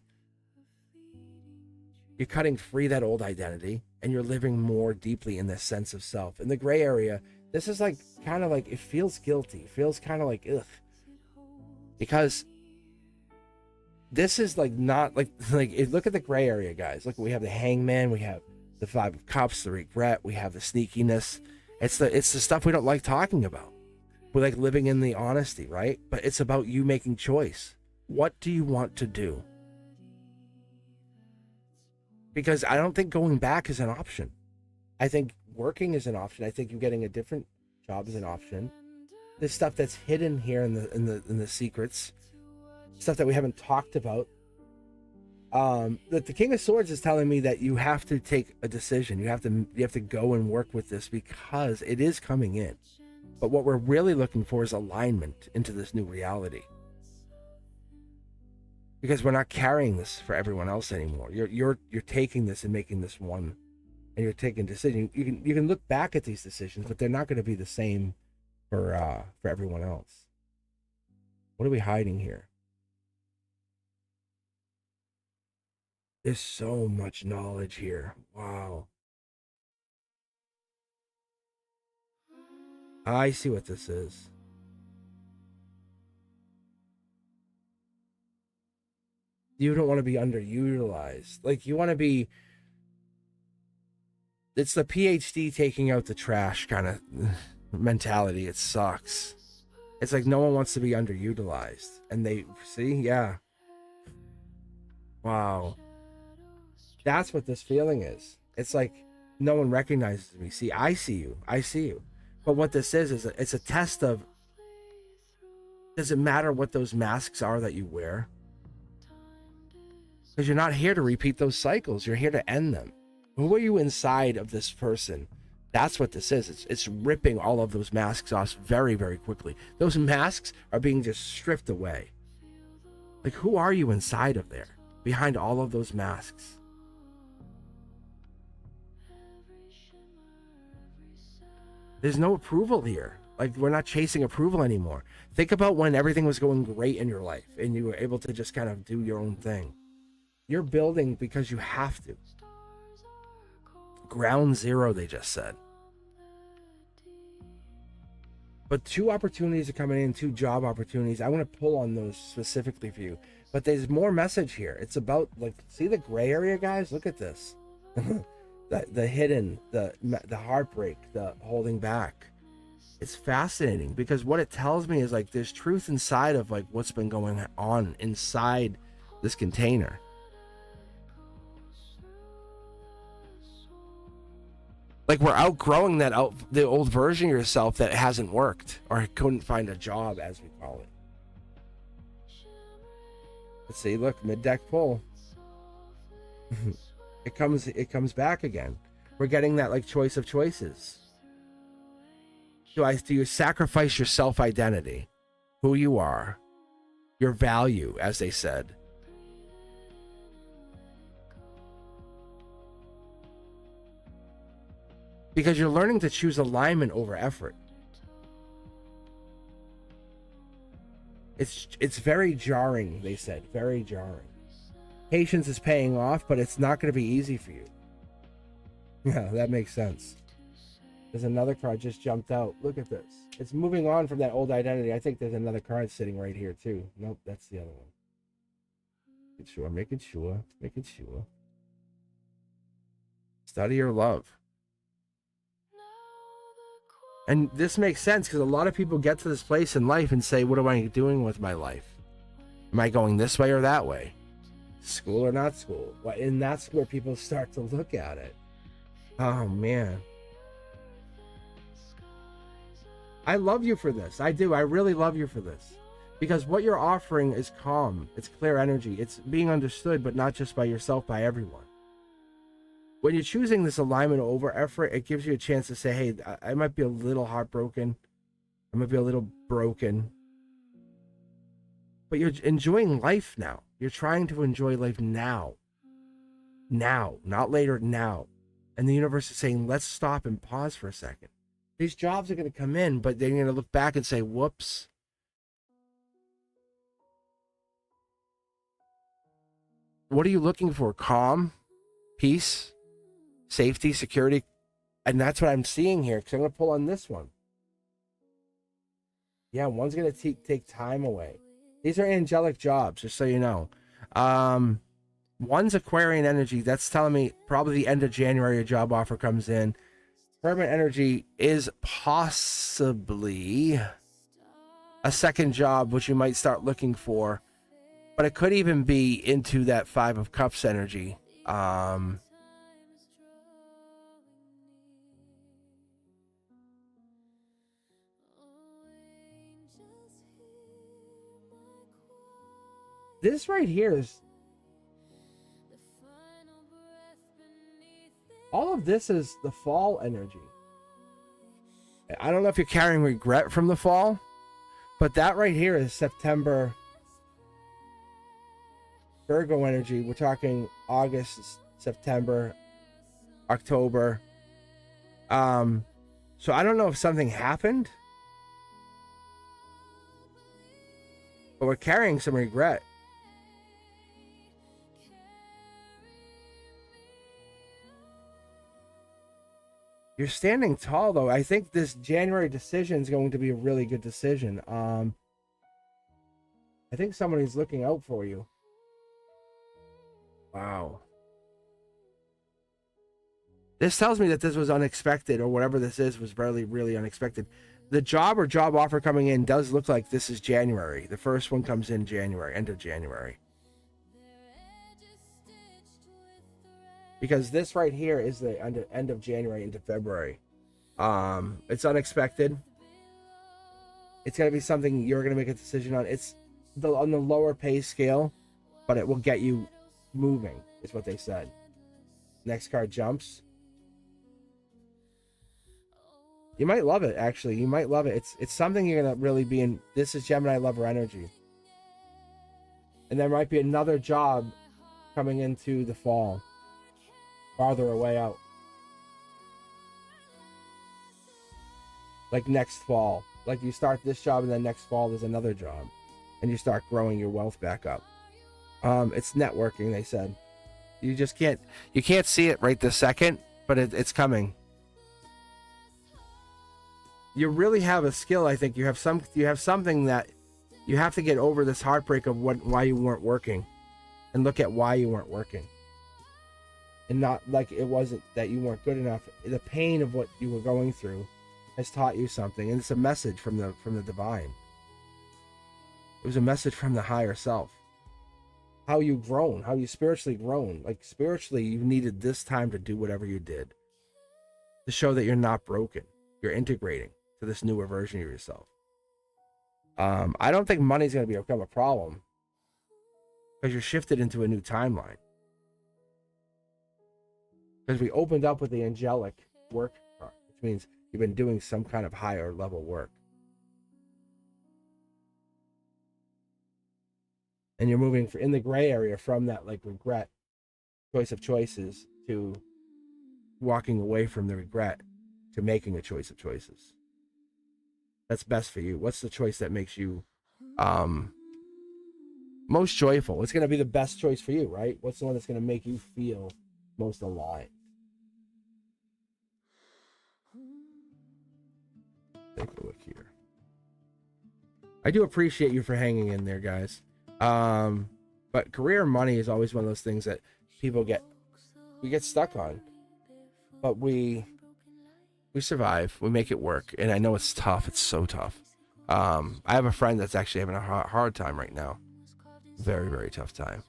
You're cutting free that old identity and you're living more deeply in this sense of self. In the gray area, this is like kind of like, it feels guilty. It feels kind of like, ugh. Because this is like not like look at the gray area, guys. Look, we have the hangman, we have the 5 of cups, the regret, we have the sneakiness. It's the stuff we don't like talking about. We like living in the honesty, right? But it's about you making choice. What do you want to do? Because I don't think going back is an option. I think working is an option. I think you getting a different job is an option. There's stuff that's hidden here in the secrets, stuff that we haven't talked about. That the King of Swords is telling me that you have to take a decision. You have to go and work with this because it is coming in. But what we're really looking for is alignment into this new reality. Because we're not carrying this for everyone else anymore. You're taking this and making this one, and you're taking decisions. You can look back at these decisions, but they're not going to be the same for everyone else. What are we hiding here? There's so much knowledge here. Wow. I see what this is. You don't want to be underutilized. Like, you want to be... It's the PhD taking out the trash kind of mentality. It sucks. It's like no one wants to be underutilized. And they... See? Yeah. Wow. That's what this feeling is. It's like no one recognizes me. See, I see you. I see you. But what this is it's a test of, does it matter what those masks are that you wear? Because you're not here to repeat those cycles. You're here to end them. Who are you inside of this person? That's what this is. It's ripping all of those masks off very, very quickly. Those masks are being just stripped away. Like, who are you inside of there? Behind all of those masks? There's no approval here. Like, we're not chasing approval anymore. Think about when everything was going great in your life and you were able to just kind of do your own thing. You're building because you have to. Ground zero, they just said. But 2 opportunities are coming in, 2 job opportunities. I want to pull on those specifically for you. But there's more message here. It's about, like, see the gray area, guys? Look at this. The hidden, the heartbreak, the holding back. It's fascinating because what it tells me is like there's truth inside of like what's been going on inside this container. Like we're outgrowing the old version of yourself that hasn't worked or couldn't find a job, as we call it. Let's see, look, mid-deck pull. It comes back again. We're getting that like choice of choices. Do you sacrifice your self-identity, who you are, your value, as they said? Because you're learning to choose alignment over effort. It's very jarring, they said, very jarring. Patience is paying off, but it's not going to be easy for you. Yeah, that makes sense. There's another card just jumped out. Look at this. It's moving on from that old identity. I think there's another card sitting right here too. Nope, that's the other one. Making sure. Study your love. And this makes sense because a lot of people get to this place in life and say, what am I doing with my life? Am I going this way or that way? School or not school? And that's where people start to look at it. Oh, man. I love you for this. I do. I really love you for this. Because what you're offering is calm. It's clear energy. It's being understood, but not just by yourself, by everyone. When you're choosing this alignment over effort, it gives you a chance to say, hey, I might be a little heartbroken. I might be a little broken. But you're enjoying life now. You're trying to enjoy life now. Now, not later, now. And the universe is saying, let's stop and pause for a second. These jobs are going to come in, but they're going to look back and say, whoops. What are you looking for? Calm, peace, safety, security. And that's what I'm seeing here, because I'm going to pull on this one. Yeah, one's going to take time away. These are angelic jobs, just so you know. One's Aquarian energy. That's telling me probably the end of January a job offer comes in. Permanent energy is possibly a second job, which you might start looking for. But it could even be into that 5 of Cups energy. This right here is... all of this is the fall energy. I don't know if you're carrying regret from the fall, but that right here is September Virgo energy. We're talking August, September, October. So I don't know if something happened, but we're carrying some regret. You're standing tall, though. I think this January decision is going to be a really good decision. I think somebody's looking out for you. Wow. This tells me that this was unexpected, or whatever this is was really, really unexpected. The job or job offer coming in does look like this is January. The first one comes in January, end of January. Because this right here is the end of January into February. It's unexpected. It's going to be something you're going to make a decision on. It's on the lower pay scale, but it will get you moving, is what they said. Next card jumps. You might love it, actually. You might love it. It's something you're going to really be in. This is Gemini lover energy. And there might be another job coming into the fall. Farther away out. Like next fall. Like you start this job and then next fall there's another job. And you start growing your wealth back up. It's networking, they said. You just can't see it right this second, but it's coming. You really have a skill, I think. You have something that you have to get over this heartbreak of why you weren't working. And look at why you weren't working. And not like it wasn't that you weren't good enough. The pain of what you were going through has taught you something, and it's a message from the divine. It was a message from the higher self. How you've grown, how you spiritually grown. Like spiritually, you needed this time to do whatever you did to show that you're not broken. You're integrating to this newer version of yourself. I don't think money's going to become a problem because you're shifted into a new timeline. Because we opened up with the angelic work card, which means you've been doing some kind of higher level work. And you're moving in the gray area from that like regret, choice of choices, to walking away from the regret to making a choice of choices. That's best for you. What's the choice that makes you most joyful? It's going to be the best choice for you, right? What's the one that's going to make you feel most aligned? Take a look here. I do appreciate you for hanging in there, guys. But career and money is always one of those things that people get stuck on. But we survive. We make it work. And I know it's tough. It's so tough. I have a friend that's actually having a hard time right now. Very, very tough time.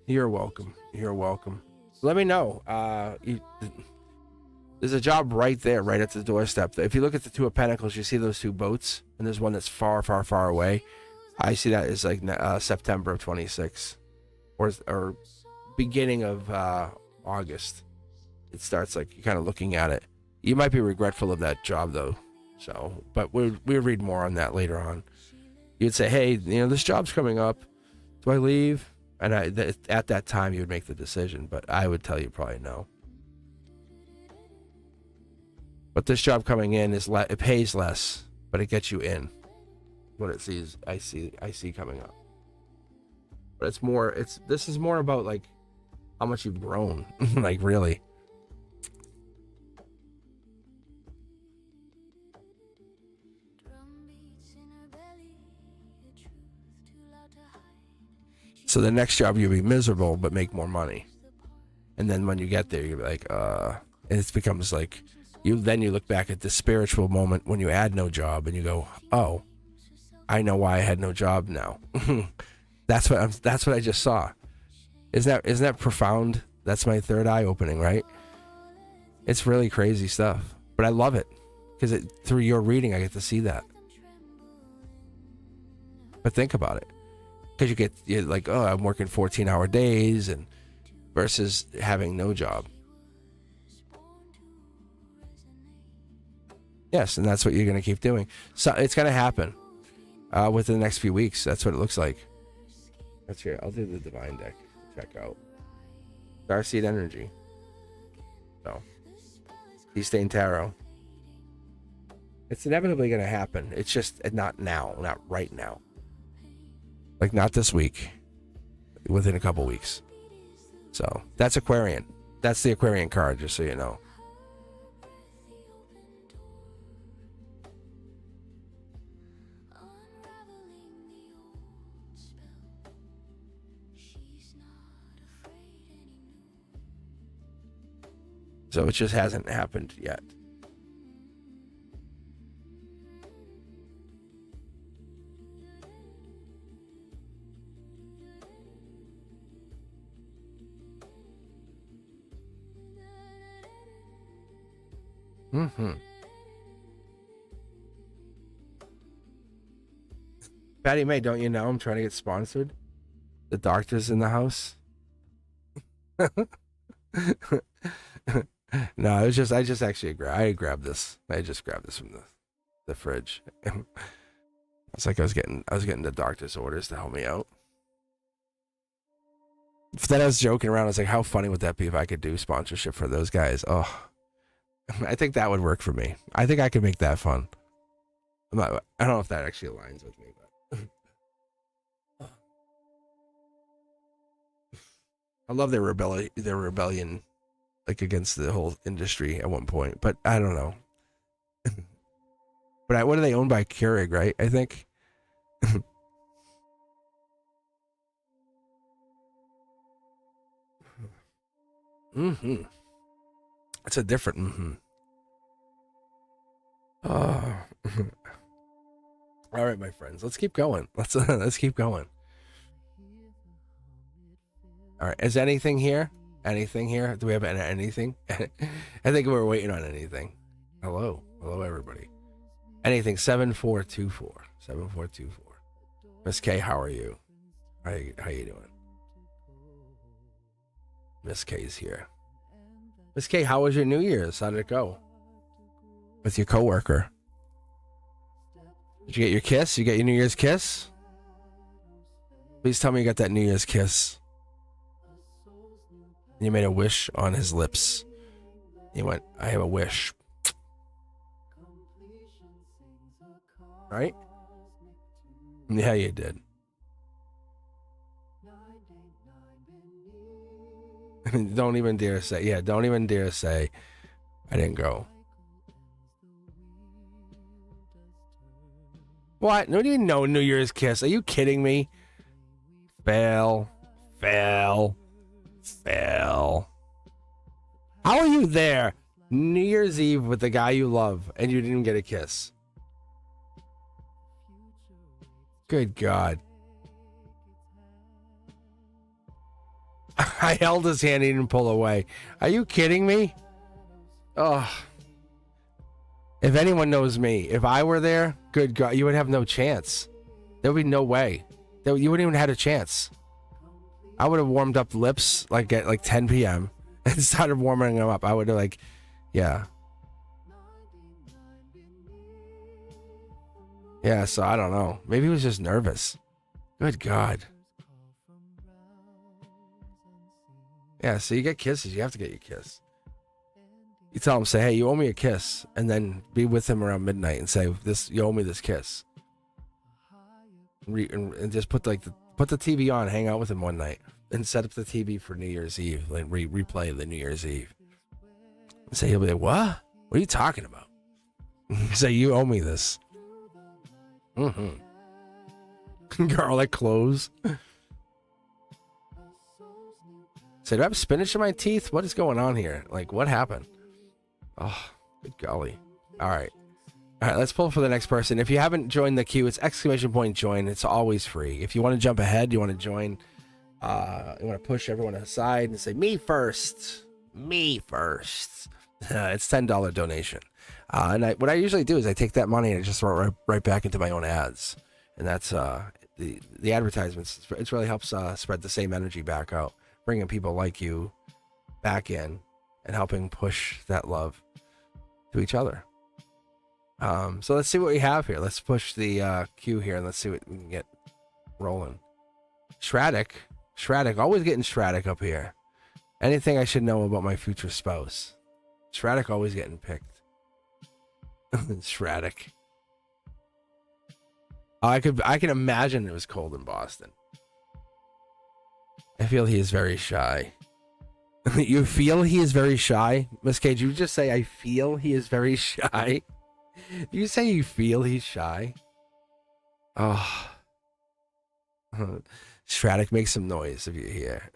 You're welcome. You're welcome. Let me know. There's a job right there, right at the doorstep. If you look at the Two of Pentacles, you see those two boats, and there's one that's far, far, far away. I see that as like September of 26, or beginning of August. It starts like you're kind of looking at it. You might be regretful of that job though. So, but we'll read more on that later on. You'd say, hey, this job's coming up. Do I leave? And at that time, you would make the decision. But I would tell you probably no. But this job coming in it pays less, but it gets you in. What it sees, I see coming up. But this is more about like how much you've grown, like really. So the next job you'll be miserable but make more money. And then when you get there, you'll be like, and it becomes like you look back at the spiritual moment when you had no job and you go, oh, I know why I had no job now. That's what I just saw. Isn't that profound? That's my third eye opening, right? It's really crazy stuff, but I love it because through your reading I get to see that. But think about it, because you're like, oh, I'm working 14-hour days, and versus having no job. Yes, and that's what you're going to keep doing. So it's going to happen within the next few weeks. That's what it looks like. That's here. I'll do the Divine deck to check out. Starseed energy. So, Eastern Tarot. It's inevitably going to happen. It's just not now, not right now. Like not this week. Within a couple weeks. So that's Aquarian. That's the Aquarian card, just so you know. So it just hasn't happened yet. Patty May, don't you know I'm trying to get sponsored? The doctor's in the house. No, it was just I grabbed this. I just grabbed this from the fridge. It's like I was getting the doctor's orders to help me out. Then I was joking around. I was like, how funny would that be if I could do sponsorship for those guys? Oh, I think that would work for me. I think I could make that fun. I don't know if that actually aligns with me, but I love their rebellion, like against the whole industry at one point. But I don't know. But what are they owned by? Keurig, right? I think. It's a different. Oh. All right, my friends, let's keep going. Let's keep going. All right, is anything here? Anything here? Do we have anything? I think we're waiting on anything. Hello, everybody. Anything? 7424. 7424. Miss K, how are you? How you doing? Miss K's here. Miss K, how was your New Year's? How did it go? With your coworker? Did you get your kiss? You get your New Year's kiss? Please tell me you got that New Year's kiss. You made a wish on his lips. You went, I have a wish. Right? Yeah, you did. Don't even dare say. Yeah, don't even dare say I didn't go. What? No, you know New Year's kiss. Are you kidding me? Fail. How are you there New Year's Eve with the guy you love and you didn't get a kiss? Good God. I held his hand, he didn't pull away. Are you kidding me? Oh. If anyone knows me, if I were there, good God, you would have no chance. There would be no way. You wouldn't even have a chance. I would have warmed up lips like at like 10 p.m. and started warming them up. I would have like, yeah. Yeah, so I don't know. Maybe he was just nervous. Good God. Yeah, so you get kisses. You have to get your kiss. You tell him, say, hey, you owe me a kiss. And then be with him around midnight and say, you owe me this kiss. And just put the TV on, hang out with him one night. And set up the TV for New Year's Eve. Like replay the New Year's Eve. And say, he'll be like, what? What are you talking about? Say, you owe me this. Garlic clothes. Say, do I have spinach in my teeth? What is going on here? Like, what happened? Oh, good golly. All right, let's pull for the next person. If you haven't joined the queue, it's !join. It's always free. If you want to jump ahead, you want to join, you want to push everyone aside and say, me first. It's $10 donation. And what I usually do is I take that money and I just throw it right back into my own ads. And that's the advertisements. It really helps spread the same energy back out, bringing people like you back in and helping push that love to each other. So let's see what we have here. Let's push the queue here and let's see what we can get rolling. Shraddick, always getting Shraddick up here. Anything I should know about my future spouse. Shraddick always getting picked. Shraddick. I can imagine it was cold in Boston. I feel he is very shy. You feel he is very shy? Miss Cage, you just say, I feel he is very shy. You say you feel he's shy? Oh. Shraddick, make some noise if you're here.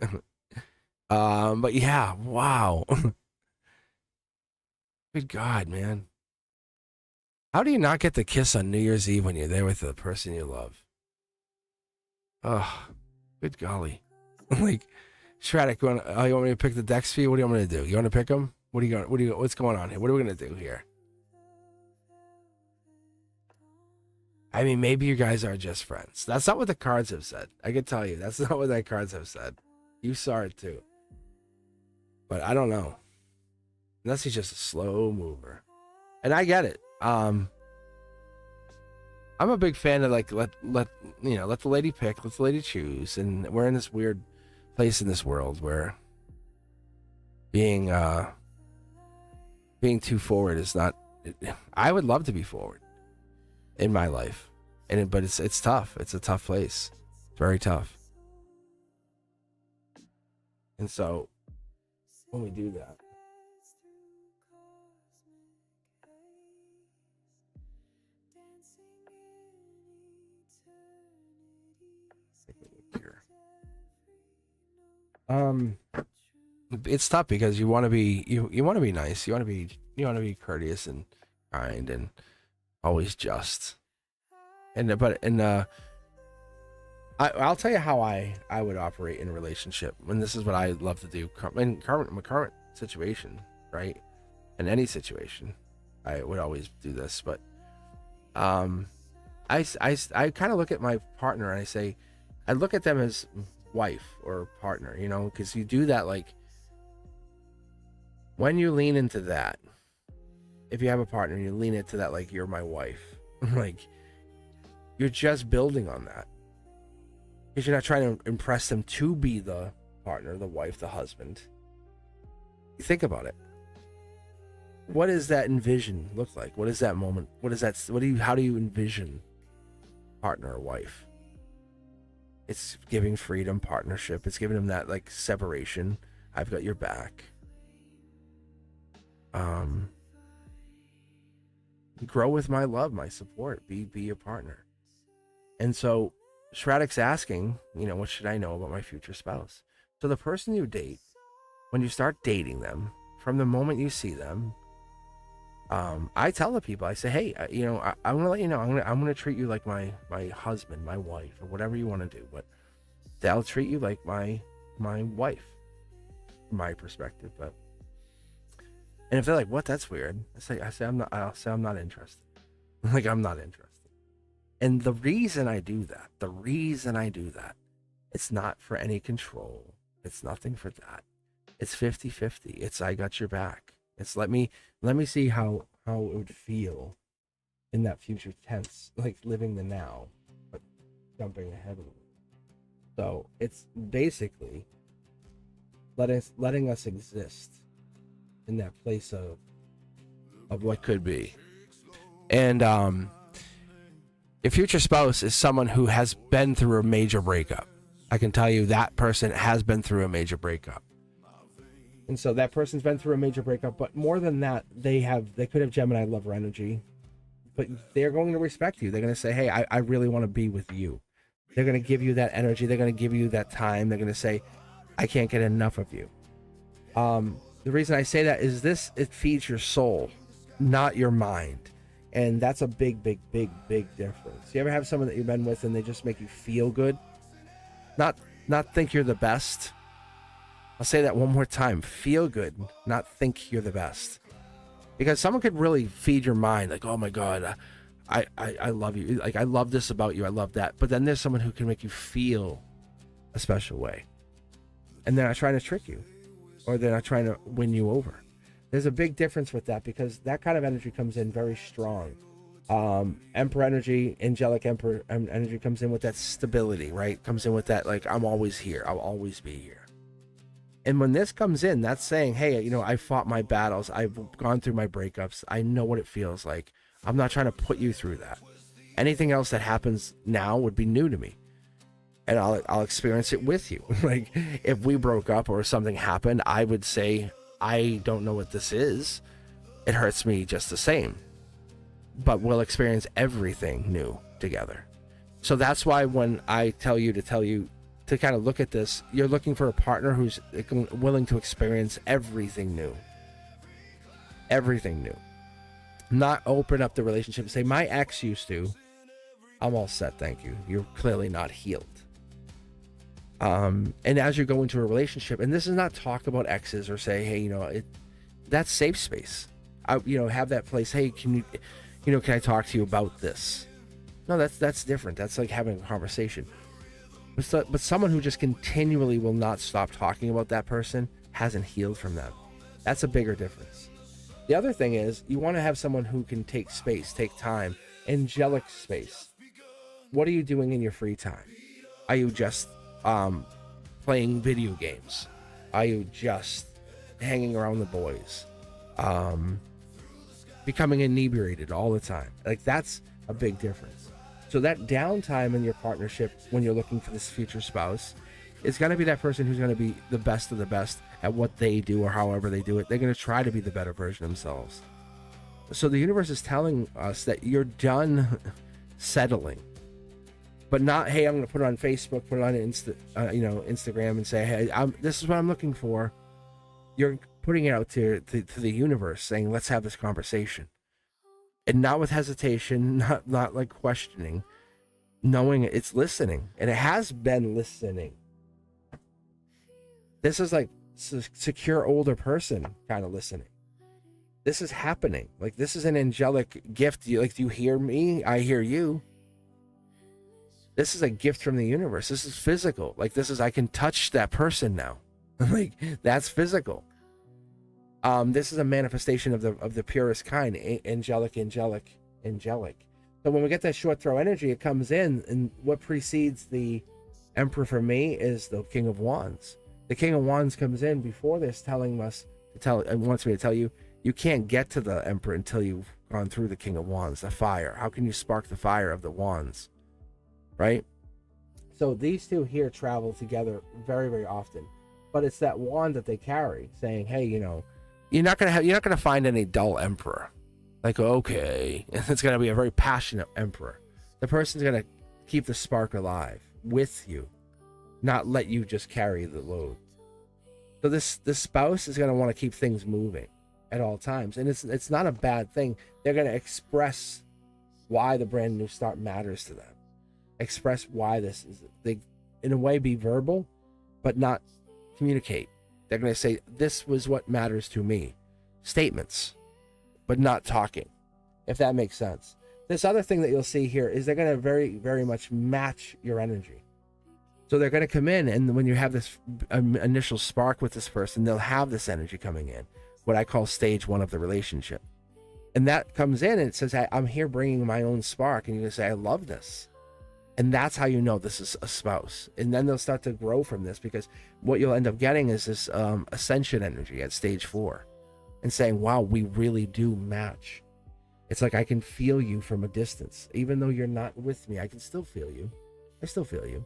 But yeah, wow. Good God, man. How do you not get the kiss on New Year's Eve when you're there with the person you love? Oh, good golly. Like, Shraddick, you want me to pick the decks for you? What do you want me to do? You want to pick them? What's going on here? What are we going to do here? I mean, maybe you guys are just friends. That's not what the cards have said. I can tell you, that's not what the cards have said. You saw it too. But I don't know. Unless he's just a slow mover. And I get it. I'm a big fan of like let the lady pick, let the lady choose, and we're in this weird place in this world where being too forward is not. I would love to be forward in my life, but it's tough. It's a tough place. It's very tough. And so when we do that. It's tough because you want to be you want to be nice, you want to be courteous and kind and always just. I'll tell you how I would operate in a relationship, and this is what I love to do in my current situation, right? In any situation, I would always do this, but I kind of look at my partner and I say, I look at them as wife or partner, because you do that, like when you lean into that, if you have a partner, you lean into that like you're my wife, like you're just building on that, because you're not trying to impress them to be the partner, the wife, the husband. You think about it. What does that envision look like? What is that moment? How do you envision partner or wife? It's giving freedom, partnership. It's giving them that like separation. I've got your back. Grow with my love, my support. Be a partner. And so Shraddick's asking, what should I know about my future spouse? So the person you date, when you start dating them, from the moment you see them, I tell the people, I say, hey, I'm gonna let you know, I'm gonna treat you like my husband, my wife, or whatever you want to do, but I'll treat you like my wife, from my perspective. But and if they're like, what, that's weird, I'll say I'm not interested. Like, I'm not interested. And the reason I do that, it's not for any control. It's nothing for that. It's 50-50. It's I got your back. It's let me see how it would feel in that future tense, like living the now, but jumping ahead a little. So it's basically letting us exist in that place of what could be. And your future spouse is someone who has been through a major breakup. I can tell you that person has been through a major breakup. And so that person's been through a major breakup, but more than that, they could have Gemini lover energy, but they're going to respect you. They're going to say, hey, I really want to be with you. They're going to give you that energy. They're going to give you that time. They're going to say, I can't get enough of you. The reason I say that is it feeds your soul, not your mind. And that's a big, big, big, big difference. You ever have someone that you've been with and they just make you feel good? Not think you're the best. I'll say that one more time. Feel good, not think you're the best. Because someone could really feed your mind, like, oh my God, I love you. Like, I love this about you. I love that. But then there's someone who can make you feel a special way. And they're not trying to trick you, or they're not trying to win you over. There's a big difference with that, because that kind of energy comes in very strong. Emperor energy, angelic emperor energy comes in with that stability, right? Comes in with that, like, I'm always here. I'll always be here. And when this comes in, that's saying, hey, I fought my battles. I've gone through my breakups. I know what it feels like. I'm not trying to put you through that. Anything else that happens now would be new to me. And I'll experience it with you. Like, if we broke up or something happened, I would say, I don't know what this is. It hurts me just the same. But we'll experience everything new together. So that's why when I tell you to kind of look at this, you're looking for a partner who's willing to experience everything new. Everything new. Not open up the relationship and say, my ex used to. I'm all set, thank you. You're clearly not healed. And as you go into a relationship, and this is not talk about exes or say, hey, that's safe space. Have that place. Hey, can I talk to you about this? No, that's different. That's like having a conversation. But someone who just continually will not stop talking about that person hasn't healed from them. That's a bigger difference. The other thing is, you want to have someone who can take space, take time, angelic space. What are you doing in your free time? Are you just playing video games? Are you just hanging around the boys? Becoming inebriated all the time? Like, that's a big difference. So that downtime in your partnership, when you're looking for this future spouse, is going to be that person who's going to be the best of the best at what they do, or however they do it. They're going to try to be the better version of themselves. So the universe is telling us that you're done settling, but not, hey, I'm going to put it on Facebook, put it on Instagram, and say, hey, this is what I'm looking for. You're putting it out to the universe, saying, let's have this conversation. And not with hesitation, not like questioning, knowing it's listening. And it has been listening. This is like secure older person kind of listening. This is happening. Like, this is an angelic gift. Do you hear me? I hear you. This is a gift from the universe. This is physical. Like, I can touch that person now. Like, that's physical. This is a manifestation of the purest kind, angelic. So when we get that short throw energy, it comes in, and what precedes the Emperor for me is the King of Wands. The King of Wands comes in before this, telling us wants me to tell you, you can't get to the Emperor until you've gone through the King of Wands, the fire. How can you spark the fire of the wands, right? So these two here travel together very, very often, but it's that wand that they carry, saying, hey, you're not gonna find any dull emperor. Like, okay, it's gonna be a very passionate emperor. The person's gonna keep the spark alive with you, not let you just carry the load. So this spouse is gonna want to keep things moving at all times, and it's not a bad thing. They're going to express why the brand new start matters to them, express why this is, they in a way be verbal but not communicate. They're going to say, this was what matters to me, statements, but not talking, if that makes sense. This other thing that you'll see here is they're going to very, very much match your energy. So they're going to come in, and when you have this initial spark with this person, they'll have this energy coming in, what I call stage 1 of the relationship. And that comes in and it says, I'm here bringing my own spark. And you're going to say, I love this. And that's how you know this is a spouse. And then they'll start to grow from this, because what you'll end up getting is this ascension energy at stage 4 and saying, wow, we really do match. It's like I can feel you from a distance. Even though you're not with me, I can still feel you. I still feel you.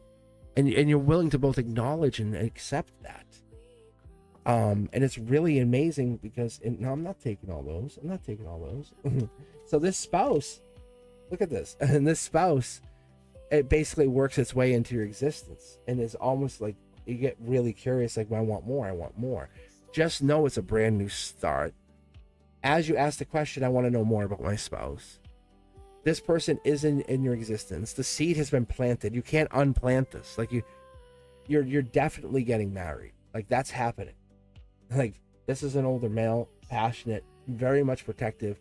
And you're willing to both acknowledge and accept that. And it's really amazing because, no, I'm not taking all those. I'm not taking all those. So this spouse, look at this. And this spouse, it basically works its way into your existence and is almost like you get really curious, like, well, I want more, I want more. Just know it's a brand new start. As you ask the question, I want to know more about my spouse. This person is in your existence. The seed has been planted. You can't unplant this. Like you're definitely getting married. Like that's happening. Like this is an older male, passionate, very much protective,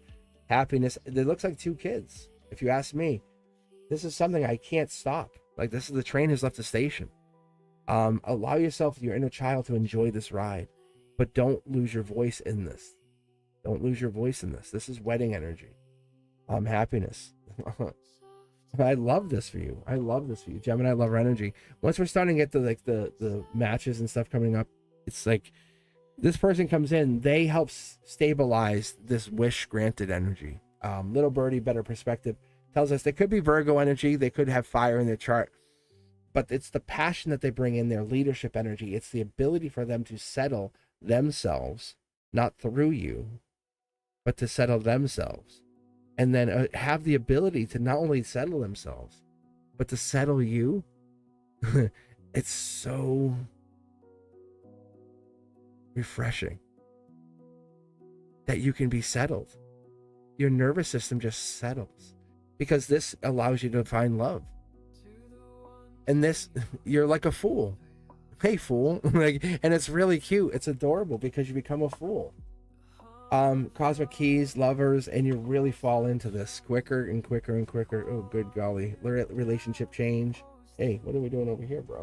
happiness. It looks like 2 kids. If you ask me, this is something I can't stop. Like this is the train has left the station. Allow yourself, your inner child, to enjoy this ride, but don't lose your voice in this. Don't lose your voice in this. This is wedding energy. Happiness. I love this for you. I love this for you, Gemini. Lover energy. Once we're starting to get to the matches and stuff coming up, it's like this person comes in, they help stabilize this wish granted energy. Little birdie, better perspective, tells us they could be Virgo energy, they could have fire in their chart, but it's the passion that they bring in, their leadership energy. It's the ability for them to settle themselves, not through you, but to settle themselves. And then have the ability to not only settle themselves, but to settle you. It's so refreshing that you can be settled. Your nervous system just settles because this allows you to find love. And this, you're like a fool. Hey, fool. Like, and it's really cute. It's adorable because you become a fool. Cosmic keys, lovers, and you really fall into this quicker and quicker and quicker. Oh, good golly. Relationship change. Hey, what are we doing over here, bro?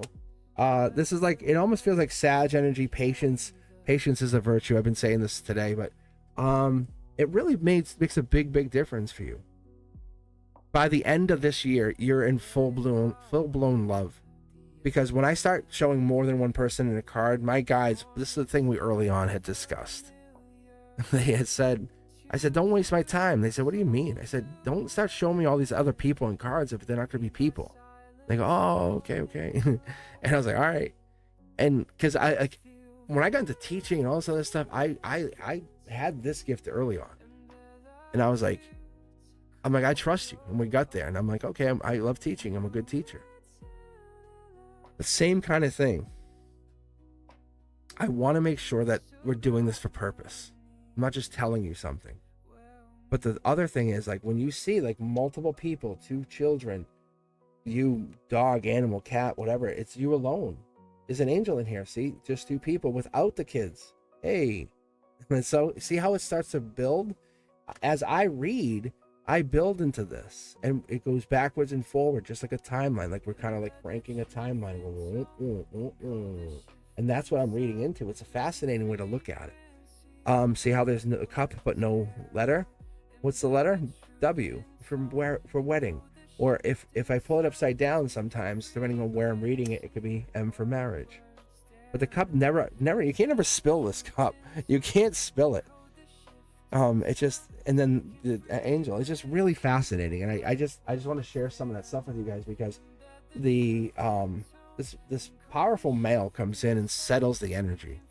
This is like, it almost feels like Sag energy, patience. Patience is a virtue. I've been saying this today, but it really makes a big difference for you. By the end of this year, you're in full-blown love. Because when I start showing more than one person in a card, my guides, this is the thing we early on had discussed. They had said, I said, don't waste my time. They said, what do you mean? I said, don't start showing me all these other people in cards if they're not going to be people. They go, oh, okay. And I was like, all right. And because when I got into teaching and all this other stuff, I had this gift early on. And I was like, I trust you. And we got there. And I'm like, okay, I love teaching. I'm a good teacher. The same kind of thing. I want to make sure that we're doing this for purpose. I'm not just telling you something. But the other thing is, like, when you see like multiple people, 2 children, you, dog, animal, cat, whatever, it's you alone. There's an angel in here. See, just 2 people without the kids. Hey. And so see how it starts to build? As I read, I build into this, and it goes backwards and forward, just like a timeline. Like we're kind of like ranking a timeline. And that's what I'm reading into. It's a fascinating way to look at it. See how there's a cup but no letter? What's the letter? W for wedding. Or if I pull it upside down sometimes, depending on where I'm reading it, it could be M for marriage. But the cup never, you can't ever spill this cup. You can't spill it. It's just, and then the angel, it's just really fascinating. And I just want to share some of that stuff with you guys, because the this powerful male comes in and settles the energy,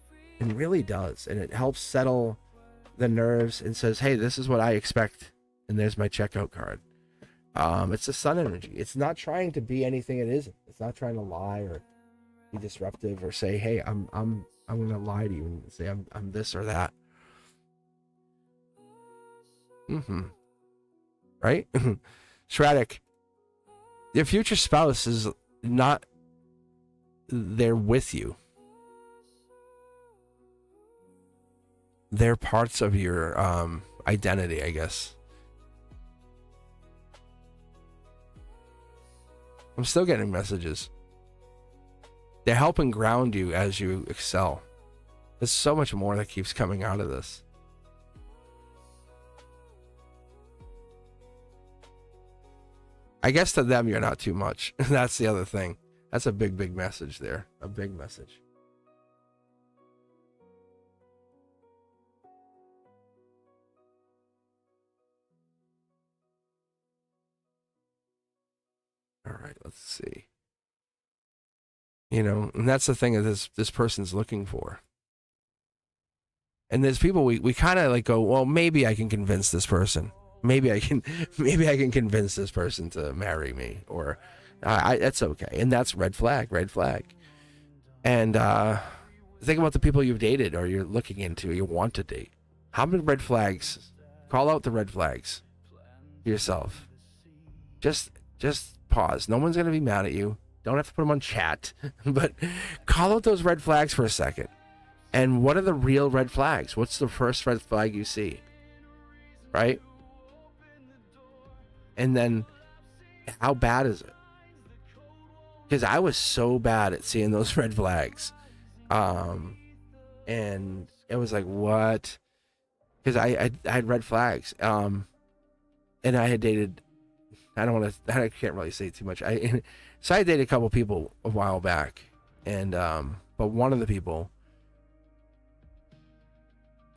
and really does, and it helps settle the nerves and says, hey, this is what I expect, and there's my checkout card. It's the sun energy. It's not trying to be anything it isn't. It's not trying to lie or be disruptive or say, hey, I'm gonna lie to you and say I'm this or that. Right? Shraddick, your future spouse is not there with you. They're parts of your identity, I guess. I'm still getting messages. They're helping ground you as you excel. There's so much more that keeps coming out of this. I guess to them, you're not too much. That's the other thing. That's a big, big message there. A big message. All right, let's see. You know, and that's the thing that this person's looking for. And there's people we kind of like go, well, maybe I can convince this person. Maybe I can convince this person to marry me, or that's okay. And that's red flag. And think about the people you've dated or you're looking into, you want to date. How many red flags? Call out the red flags to yourself. Just pause. No one's gonna be mad at you. Don't have to put them on chat, but call out those red flags for a second. And what are the real red flags? What's the first red flag you see? Right? And then how bad is it? Because I was so bad at seeing those red flags. And it was like, what? Because I had red flags. And I had dated, I can't really say too much. So I dated a couple people a while back. And, but one of the people,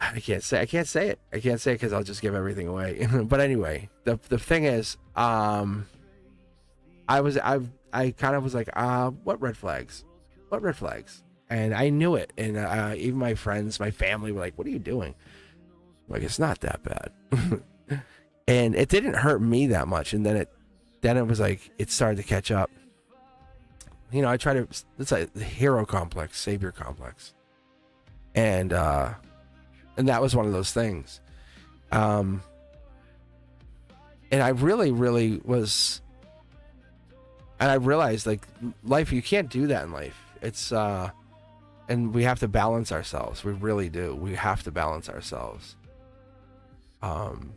I can't say it because I'll just give everything away. But anyway, the thing is, I kind of was like, what red flags? And I knew it. And even my friends, my family were like, what are you doing? I'm like, it's not that bad. And it didn't hurt me that much. And then it was like, it started to catch up. You know, it's like the hero complex, savior complex. And that was one of those things. And I really was, and I realized, like, life, you can't do that in life. It's, and we have to balance ourselves. We really do. We have to balance ourselves. And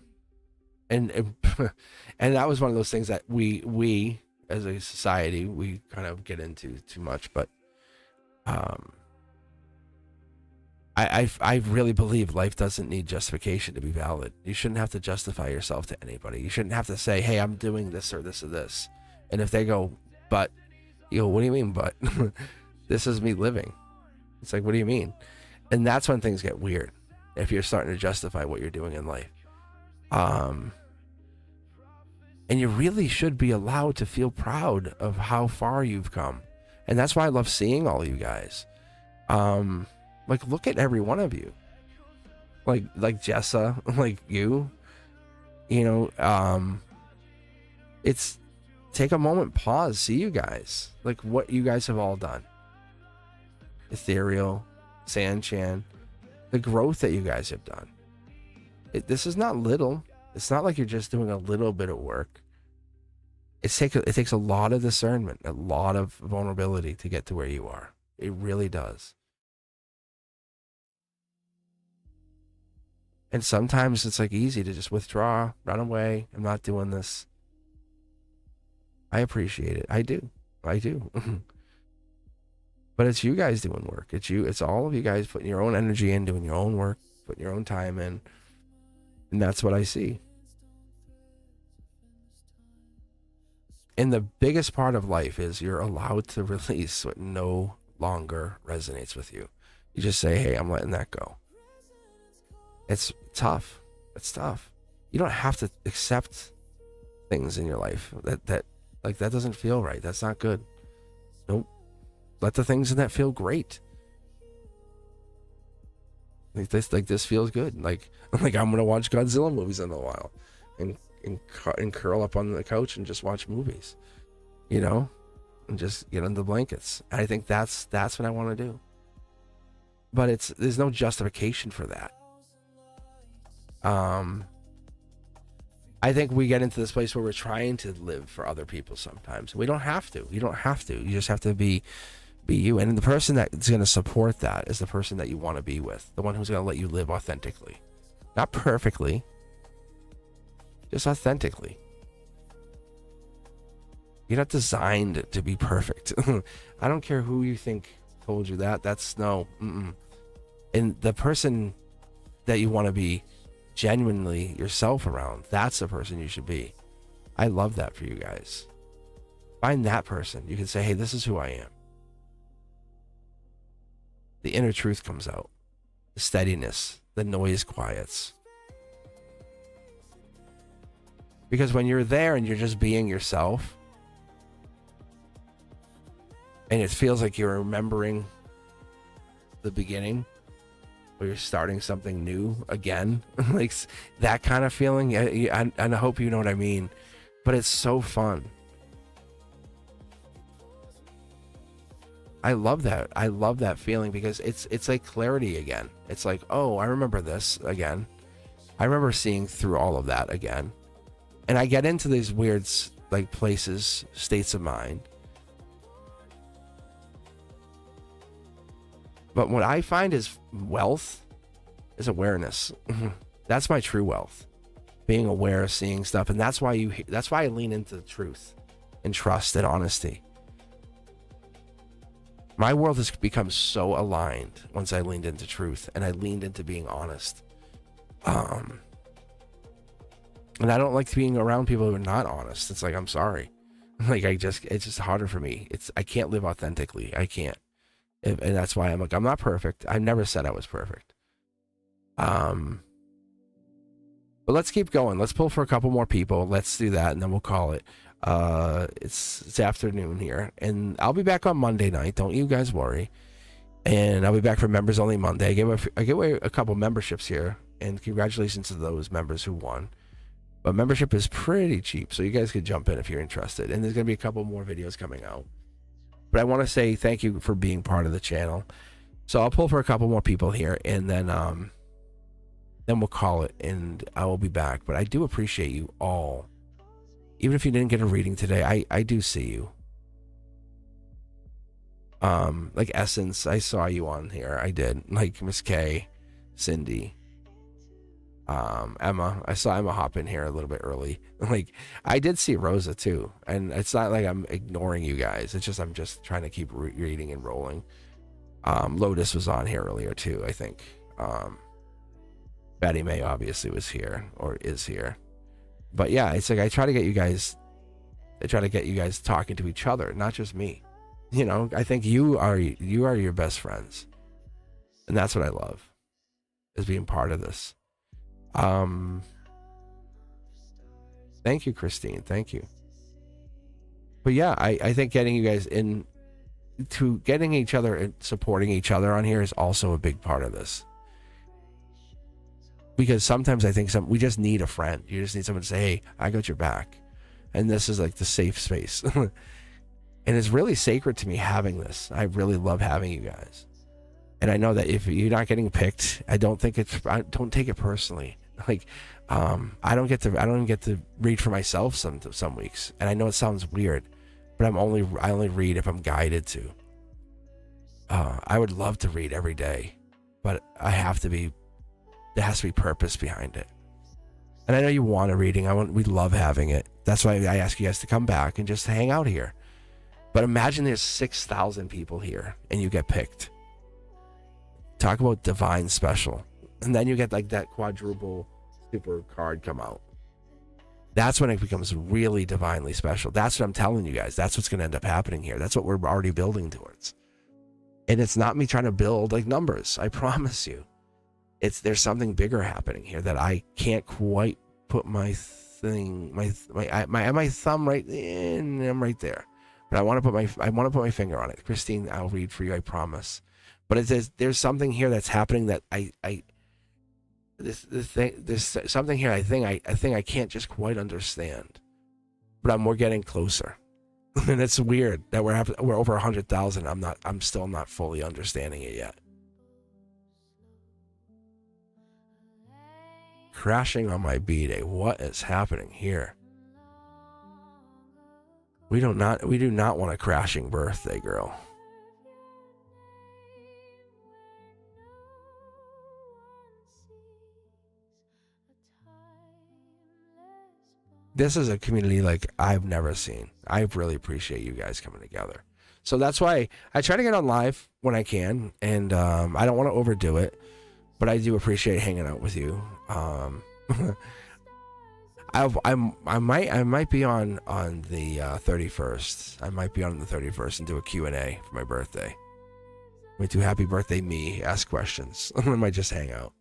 that was one of those things that we as a society, we kind of get into too much, but, I really believe life doesn't need justification to be valid. You shouldn't have to justify yourself to anybody. You shouldn't have to say, hey, I'm doing this or this or this. And if they go, but, you go, what do you mean, but? This is me living. It's like, what do you mean? And that's when things get weird, if you're starting to justify what you're doing in life. And you really should be allowed to feel proud of how far you've come. And that's why I love seeing all you guys. Like, look at every one of you. Like Jessa, like you know, it's, take a moment, pause, see you guys, like what you guys have all done. Ethereal, Sanchan, the growth that you guys have done. This is not little. It's not like you're just doing a little bit of work. It takes a lot of discernment, a lot of vulnerability to get to where you are. It really does. And sometimes it's like easy to just withdraw, run away. I'm not doing this. I appreciate it. I do. But it's you guys doing work. It's all of you guys putting your own energy in, doing your own work, putting your own time in. And that's what I see. And the biggest part of life is you're allowed to release what no longer resonates with you. You just say, hey, I'm letting that go. It's tough. You don't have to accept things in your life that doesn't feel right. That's not good. Nope. Let the things in that feel great. Like this feels good. Like I'm gonna watch Godzilla movies in a while, and curl up on the couch and just watch movies, you know, and just get under the blankets. I think that's what I want to do. But there's no justification for that. I think we get into this place where we're trying to live for other people sometimes. We don't have to. You don't have to. You just have to be you. And the person that's going to support that is the person that you want to be with. The one who's going to let you live authentically. Not perfectly. Just authentically. You're not designed to be perfect. I don't care who you think told you that. That's no. And the person that you want to be genuinely yourself around, that's the person you should be. I love that for you guys. Find that person. You can say, hey, this is who I am. The inner truth comes out. The steadiness. The noise quiets. Because when you're there and you're just being yourself, and it feels like you're remembering the beginning, or you're starting something new again, like that kind of feeling. I hope you know what I mean, but it's so fun. I love that. I love that feeling because it's like clarity again. It's like, oh, I remember this again. I remember seeing through all of that again. And I get into these weird like places, states of mind. But what I find is wealth is awareness. That's my true wealth. Being aware, seeing stuff. And that's why I lean into the truth and trust and honesty. My world has become so aligned once I leaned into truth and I leaned into being honest. And I don't like being around people who are not honest. It's like, I'm sorry. Like it's just harder for me. I can't live authentically. I can't. And that's why I'm like, I'm not perfect. I never said I was perfect. But let's keep going. Let's pull for a couple more people. Let's do that, and then we'll call it. It's afternoon here, and I'll be back on Monday night. Don't you guys worry. And I'll be back for members only Monday. I give away a couple memberships here, and congratulations to those members who won. But membership is pretty cheap, so you guys could jump in if you're interested. And there's gonna be a couple more videos coming out. But I want to say thank you for being part of the channel. So I'll pull for a couple more people here, and then we'll call it, and I will be back. But I do appreciate you all. Even if you didn't get a reading today, I do see you. Like Essence, I saw you on here. I did. Like Miss K, Cindy, Emma. I saw Emma hop in here a little bit early. Like I did see Rosa too, and it's not like I'm ignoring you guys. It's just I'm just trying to keep reading and rolling. Lotus was on here earlier too, I think. Betty May obviously was here or is here, but yeah, it's like I try to get you guys talking to each other, not just me. You know, I think you are your best friends, and that's what I love, is being part of this. Thank you, Christine. Thank you. But yeah, I think getting you guys getting each other and supporting each other on here is also a big part of this. Because sometimes I think we just need a friend. You just need someone to say, hey, I got your back. And this is like the safe space. And it's really sacred to me having this. I really love having you guys. And I know that if you're not getting picked, I don't take it personally. Like, I don't even get to read for myself some weeks. And I know it sounds weird, but I only read if I'm guided to. I would love to read every day, but there has to be purpose behind it. And I know you want a reading. We love having it. That's why I ask you guys to come back and just hang out here. But imagine there's 6,000 people here and you get picked. Talk about divine special. And then you get like that quadruple super card come out. That's when it becomes really divinely special. That's what I'm telling you guys. That's what's going to end up happening here. That's what we're already building towards. And it's not me trying to build like numbers. I promise you. There's something bigger happening here that I can't quite put my thumb right in. I'm right there, but I want to put my finger on it. Christine, I'll read for you. I promise. But there's something here that's happening that there's something here. I think I can't just quite understand, but we're getting closer, and it's weird that we're over 100,000. I'm still not fully understanding it yet. Crashing on my B-Day. What is happening here? We do not want a crashing birthday, girl. This is a community like I've never seen. I really appreciate you guys coming together. So that's why I try to get on live when I can, and I don't want to overdo it, but I do appreciate hanging out with you. I might be on the 31st. I might be on the 31st and do a Q&A for my birthday. I might do happy birthday me, ask questions. I might just hang out.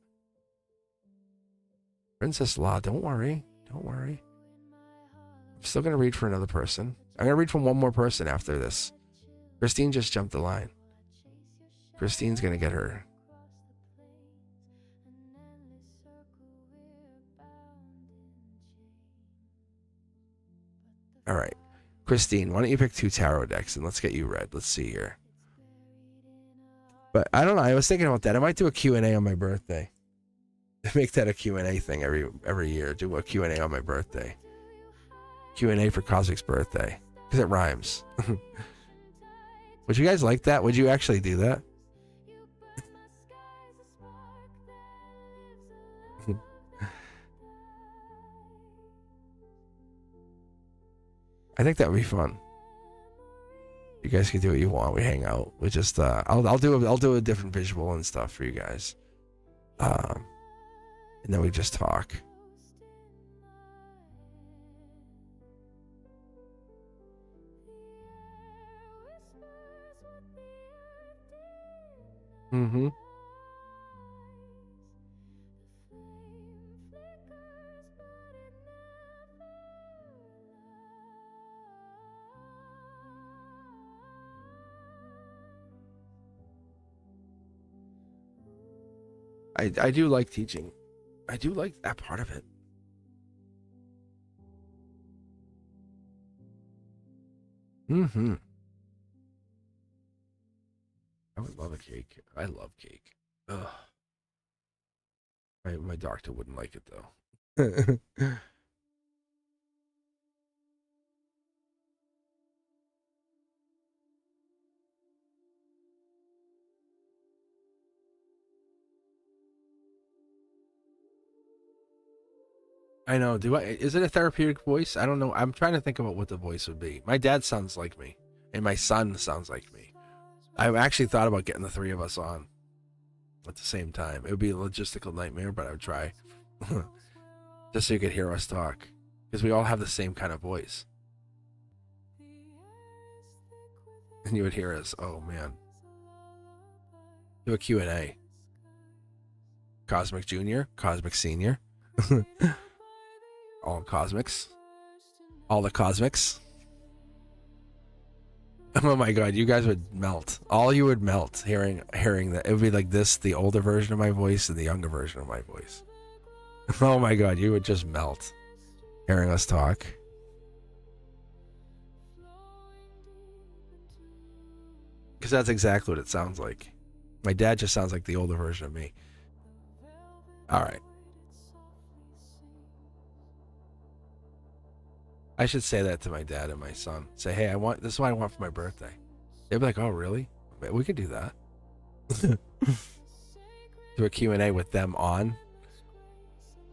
Princess Law, don't worry. Don't worry. I'm still going to read for another person. I'm going to read from one more person after this. Christine just jumped the line. Christine's going to get her. All right. Christine, why don't you pick 2 tarot decks and let's get you read. Let's see here. But I don't know. I was thinking about that. I might do a Q&A on my birthday. Make that a Q&A thing every year. Do a Q&A on my birthday. Q&A for Cosmic's birthday. Because it rhymes. Would you guys like that? Would you actually do that? I think that would be fun. You guys can do what you want. We hang out. We just I'll do a different visual and stuff for you guys. And then we just talk. Mm-hmm. I do like teaching. I do like that part of it. Mm-hmm. I would love a cake. I love cake. Ugh. My doctor wouldn't like it though. I know. Is it a therapeutic voice? I don't know. I'm trying to think about what the voice would be. My dad sounds like me, and my son sounds like me. I've actually thought about getting the 3 of us on at the same time. It would be a logistical nightmare, but I would try. Just so you could hear us talk. Because we all have the same kind of voice. And you would hear us. Oh, man. Do a Q&A. Cosmic Junior, Cosmic Senior. All Cosmics. All the Cosmics. Oh my god, you guys would melt. All you would melt hearing that. It would be like this, the older version of my voice and the younger version of my voice. Oh my god, you would just melt hearing us talk. Because that's exactly what it sounds like. My dad just sounds like the older version of me. All right. I should say that to my dad and my son. Say, hey, this is what I want for my birthday. They'd be like, oh, really? We could do that. Do a Q&A with them on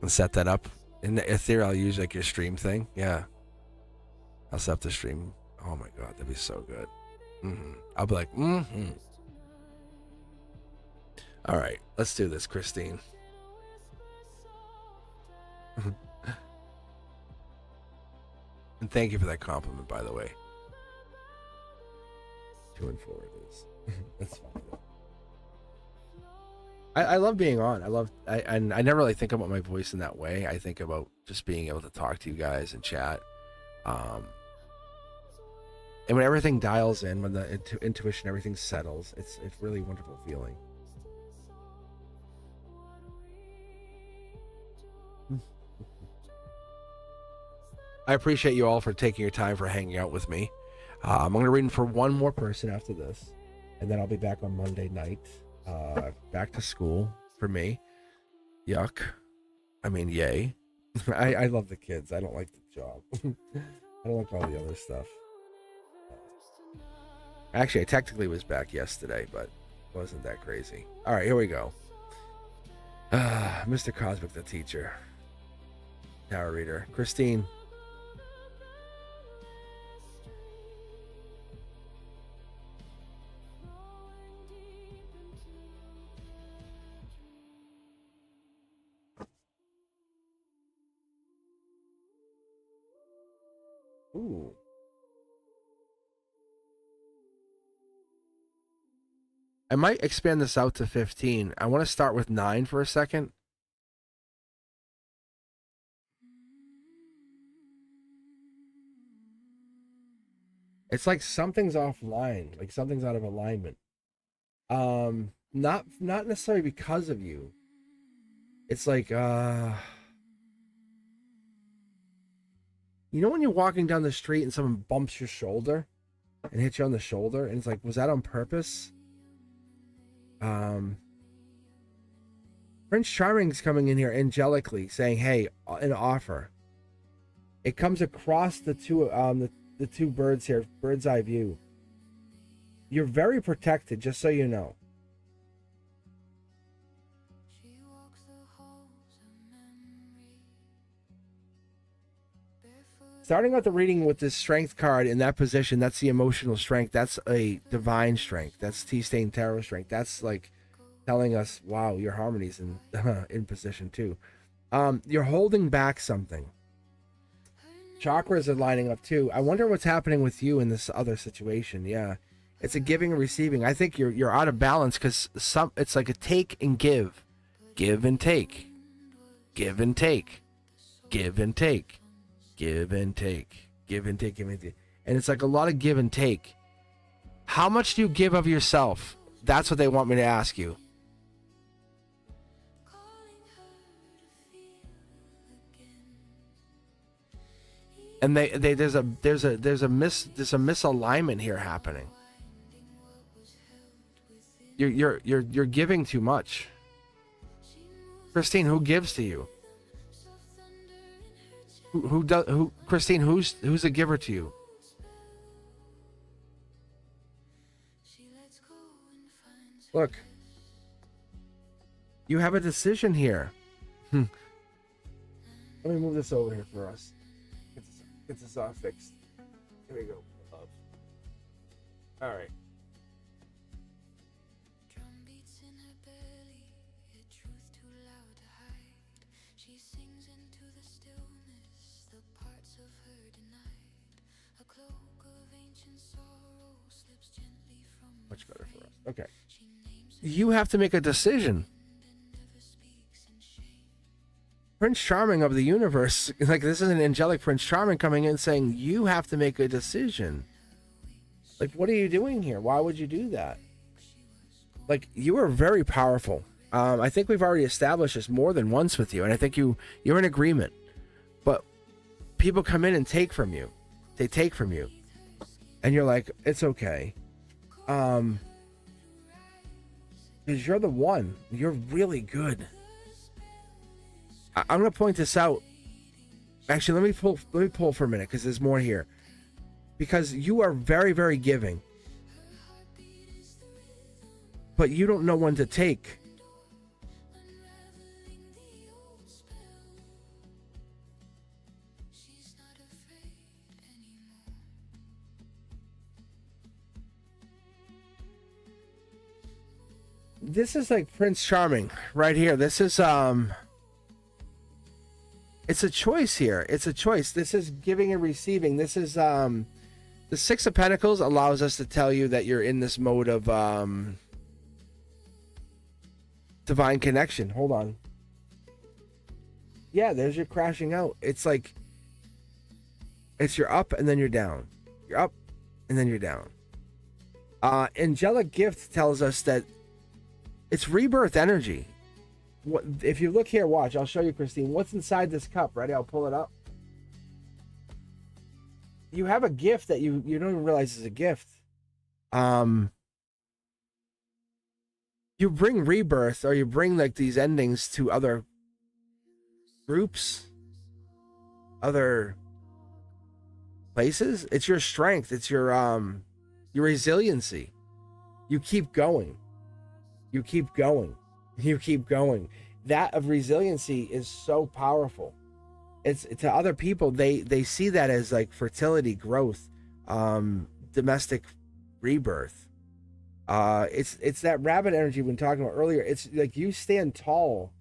and set that up. In theory, I'll use like your stream thing. Yeah. I'll set up the stream. Oh my God, that'd be so good. Mm-hmm. I'll be like, mm-hmm. All right, let's do this, Christine. And thank you for that compliment, by the way. 2 and 4 it is. That's fine. I love being on. I never really think about my voice in that way. I think about just being able to talk to you guys and chat. And when everything dials in, when the intuition, everything settles, it's really a wonderful feeling. I appreciate you all for taking your time for hanging out with me. I'm going to read for one more person after this, and then I'll be back on Monday night. Back to school for me. Yuck. I mean, yay. I love the kids. I don't like the job. I don't like all the other stuff. Actually, I technically was back yesterday, but it wasn't that crazy. All right, here we go. Mr. Cosmic, the teacher. Tower reader. Christine. Ooh. I might expand this out to 15. I want to start with 9 for a second. It's like something's offline, like something's out of alignment. Not necessarily because of you. It's like you know when you're walking down the street and someone bumps your shoulder and hits you on the shoulder, and it's like, was that on purpose? Prince Charming's coming in here angelically saying, hey, an offer. It comes across the two birds here, bird's eye view. You're very protected, just so you know. Starting out the reading with this strength card in that position, that's the emotional strength. That's a divine strength. That's T-Stain Tarot strength. That's like telling us, wow, your harmony's in position too. You're holding back something. Chakras are lining up too. I wonder what's happening with you in this other situation. Yeah, it's a giving and receiving. I think you're out of balance because it's like a take and give and take, give and take, give and take, give and take, give and take, give and take, and it's like a lot of give and take. How much do you give of yourself? That's what they want me to ask you. And there's a misalignment here happening. You're giving too much. Christine, who gives to you? Who Christine, who's a giver to you? Look. You have a decision here. Let me move this over here for us. Get this all fixed. Here we go. Love. All right. Much better for us. Okay. You have to make a decision. Prince Charming of the universe, like this is an angelic Prince Charming coming in saying you have to make a decision. Like, what are you doing here? Why would you do that? Like, you are very powerful. I think we've already established this more than once with you, and I think you're in agreement. But people come in and take from you. They take from you. And you're like, it's okay. Because you're the one. You're really good. I'm going to point this out. Actually, let me pull for a minute because there's more here. Because you are very, very giving. But you don't know when to take. This is like Prince Charming right here. This is it's a choice here. It's a choice. This is giving and receiving. This is the Six of Pentacles allows us to tell you that you're in this mode of divine connection. Hold on. Yeah, there's your crashing out. It's like it's you're up and then you're down. You're up and then you're down. Angelic gift tells us that it's rebirth energy. What if you look here, watch, I'll show you, Christine. What's inside this cup? Ready? I'll pull it up. You have a gift that you don't even realize is a gift. You bring rebirth, or you bring like these endings to other groups, other places. It's your strength. It's your resiliency. You keep going. You keep going. You keep going. That of resiliency is so powerful. It's to other people, they see that as like fertility, growth, domestic rebirth. It's that rabbit energy we've been talking about earlier. It's like you stand tall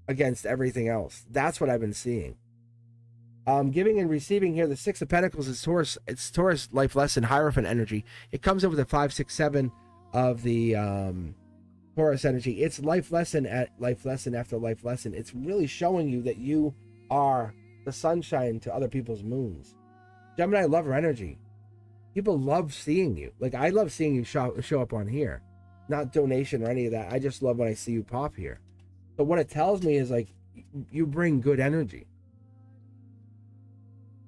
against everything else. That's what I've been seeing. Giving and receiving here, the Six of Pentacles is Taurus. It's Taurus life lesson, Hierophant energy. It comes over the 5, 6, 7 of the Taurus energy. It's life lesson at life lesson after life lesson. It's really showing you that you are the sunshine to other people's moons. Gemini lover energy. People love seeing you. Like, I love seeing you show up on here. Not donation or any of that. I just love when I see you pop here. But what it tells me is like you bring good energy.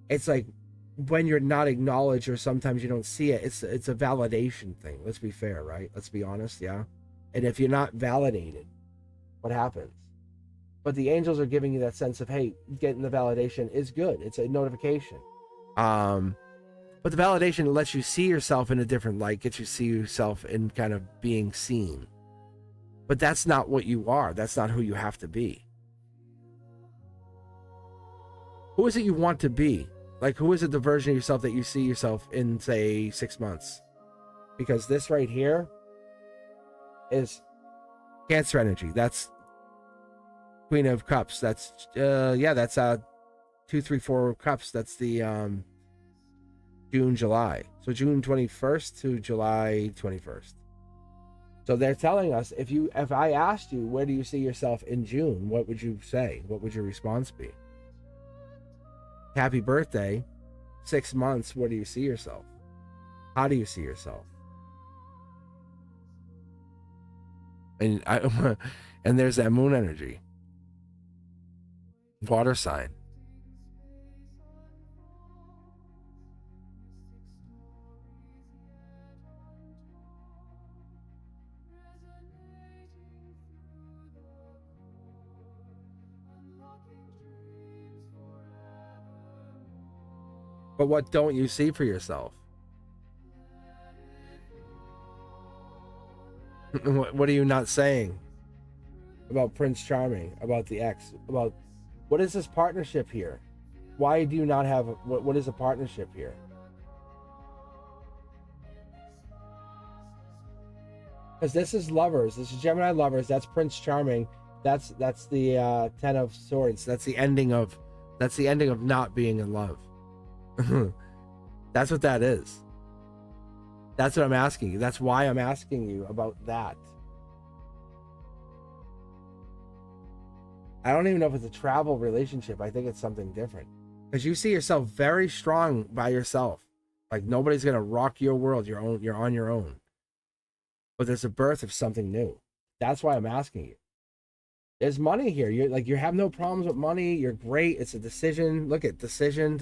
It's like when you're not acknowledged or sometimes you don't see it, it's a validation thing. Let's be fair, right? Let's be honest, yeah? And if you're not validated, what happens? But the angels are giving you that sense of, hey, getting the validation is good. It's a notification. But the validation lets you see yourself in a different light, gets you to see yourself in kind of being seen. But that's not what you are. That's not who you have to be. Who is it you want to be? Like, who is it the version of yourself that you see yourself in, say, 6 months? Because this right here is Cancer energy. That's Queen of Cups. That's, that's 2, 3, 4 cups. That's the June, July. So June 21st to July 21st. So they're telling us, if I asked you, where do you see yourself in June? What would you say? What would your response be? Happy birthday. 6 months. Where do you see yourself? How do you see yourself? And and there's that moon energy. Water sign. But what don't you see for yourself? What are you not saying about Prince Charming, about the ex, about what is this partnership here? Why do you not have what is a partnership here? Because this is lovers. This is Gemini lovers. That's Prince Charming. That's the 10 of Swords. That's the ending of not being in love. That's what that is. That's what I'm asking you. That's why I'm asking you about that. I don't even know if it's a travel relationship. I think it's something different. Because you see yourself very strong by yourself. Like nobody's gonna rock your world. You're on your own. But there's a birth of something new. That's why I'm asking you. There's money here. You have no problems with money. You're great. It's a decision. Look at decision.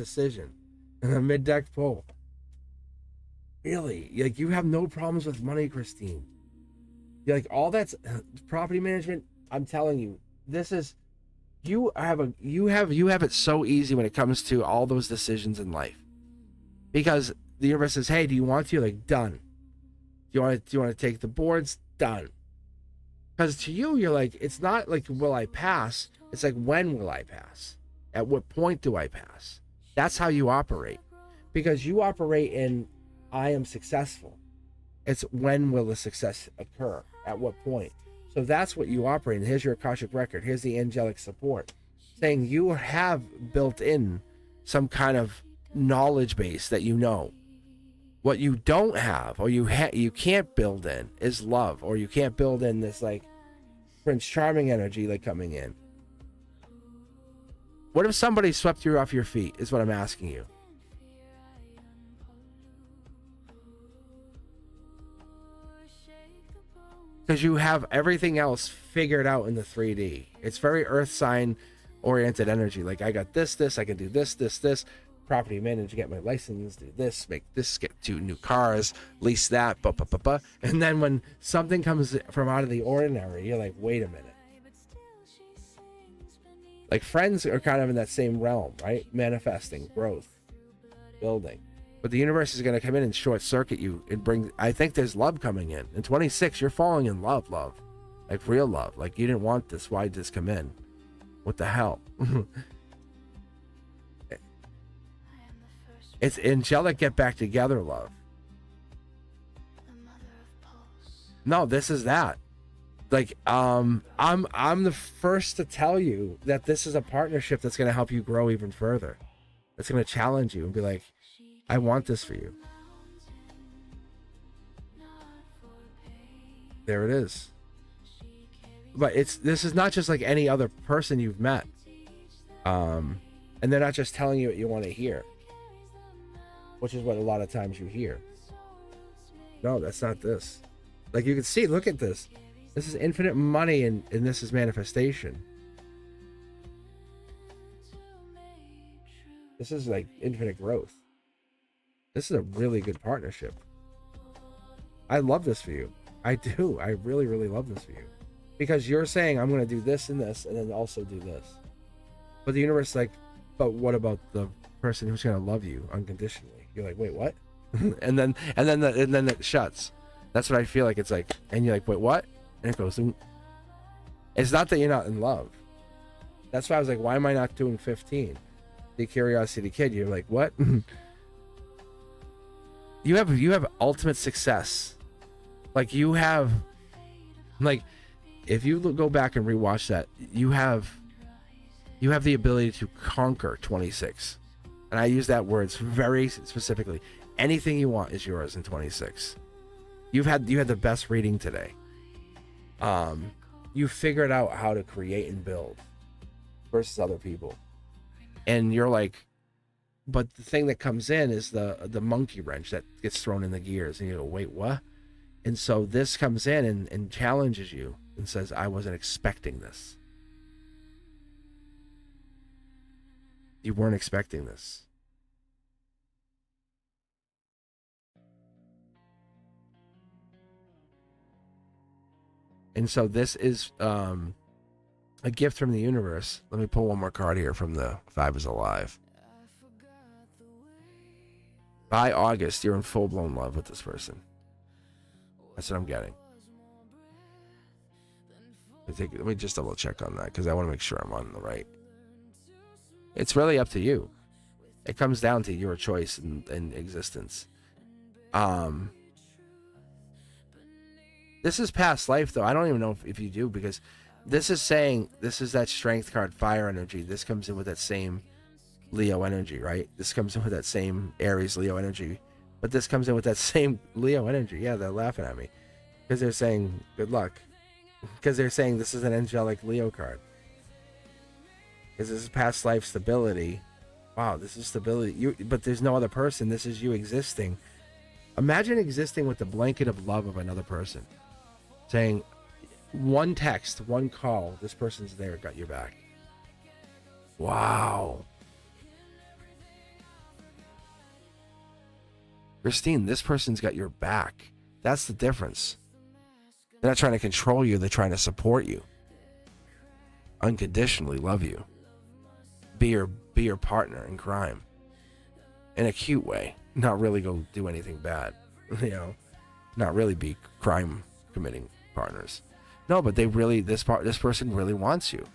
Mid-deck pull. Really? Like you have no problems with money, Christine. You're like all that's property management. I'm telling you, this is you have it so easy when it comes to all those decisions in life. Because the universe says, hey, do you want to? Like, done. Do you want to take the boards? Done. Because to you, you're like, it's not like, will I pass? It's like, when will I pass? At what point do I pass? That's how you operate. Because you operate in, I am successful. It's when will the success occur? At what point? So that's what you operate in. Here's your Akashic record. Here's the angelic support. Saying you have built in some kind of knowledge base that you know. What you don't have, or you can't build in, is love, or you can't build in this like Prince Charming energy like coming in. What if somebody swept you off your feet? Is what I'm asking you. Because you have everything else figured out in the 3D. It's very earth sign oriented energy. Like I got this, I can do this. Property manage, get my license, do this, make this, get 2 new cars, lease that, and then when something comes from out of the ordinary, you're like, wait a minute. Like friends are kind of in that same realm, right? Manifesting, growth, building. But the universe is going to come in and short circuit you and bring, I think there's love coming in. In 26, you're falling in love. Like real love. Like you didn't want this. Why did this come in? What the hell? It's angelic get back together love. No, this is that. Like I'm the first to tell you that this is a partnership that's going to help you grow even further. That's going to challenge you and be like, I want this for you. There it is. But this is not just like any other person you've met. And they're not just telling you what you want to hear, which is what a lot of times you hear. No, that's not this. Like you can see, look at this. This is infinite money and this is manifestation. This is like infinite growth. This is a really good partnership. I love this for you. I do. I really, really love this for you. Because you're saying, I'm going to do this and this, and then also do this. But the universe is like, but what about the person who's going to love you unconditionally? You're like, wait, what? and then it shuts. That's what I feel like. It's like, and you're like, wait, what? And it goes, it's not that you're not in love. That's why I was like, why am I not doing 15? The curiosity kid. You're like, what? You have ultimate success. Like you have, like, if you go back and rewatch that, you have the ability to conquer 26. And I use that words very specifically. Anything you want is yours in 26. You had the best reading today. You figured out how to create and build versus other people. And you're like, but the thing that comes in is the monkey wrench that gets thrown in the gears, and you go, wait, what? And so this comes in and challenges you and says, I wasn't expecting this. You weren't expecting this. And so this is a gift from the universe. Let me pull one more card here from the Five is Alive. By August, you're in full-blown love with this person. That's what I'm getting. Let me just double check on that because I want to make sure I'm on the right. It's really up to you. It comes down to your choice and existence. This is past life, though. I don't even know if you do, because this is saying, this is that strength card, fire energy. This comes in with that same Leo energy, right? This comes in with that same Aries Leo energy. But this comes in with that same Leo energy. Yeah, they're laughing at me because they're saying good luck. Because they're saying this is an angelic Leo card. Because this is past life stability. Wow, this is stability. But there's no other person. This is you existing. Imagine existing with the blanket of love of another person. Saying one text, one call, this person's there, got your back. Wow. Christine, this person's got your back. That's the difference. They're not trying to control you. They're trying to support you. Unconditionally love you. Be your partner in crime. In a cute way. Not really go do anything bad. You know, not really be crime committing partners. No, but they really, this person really wants you.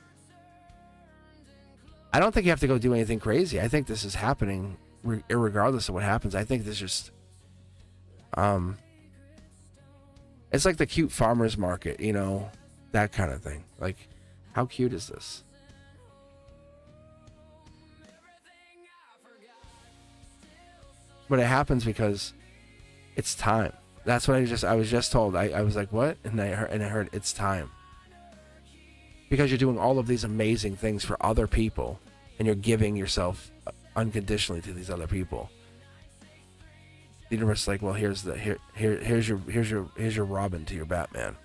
I don't think you have to go do anything crazy. I think this is happening regardless of what happens. I think this just, it's like the cute farmer's market, you know, that kind of thing. Like, how cute is this? But it happens because it's time. That's what I was just told. I was like, what? And I heard it's time. Because you're doing all of these amazing things for other people, and you're giving yourself unconditionally to these other people. The universe is like, well, here's your Robin to your Batman.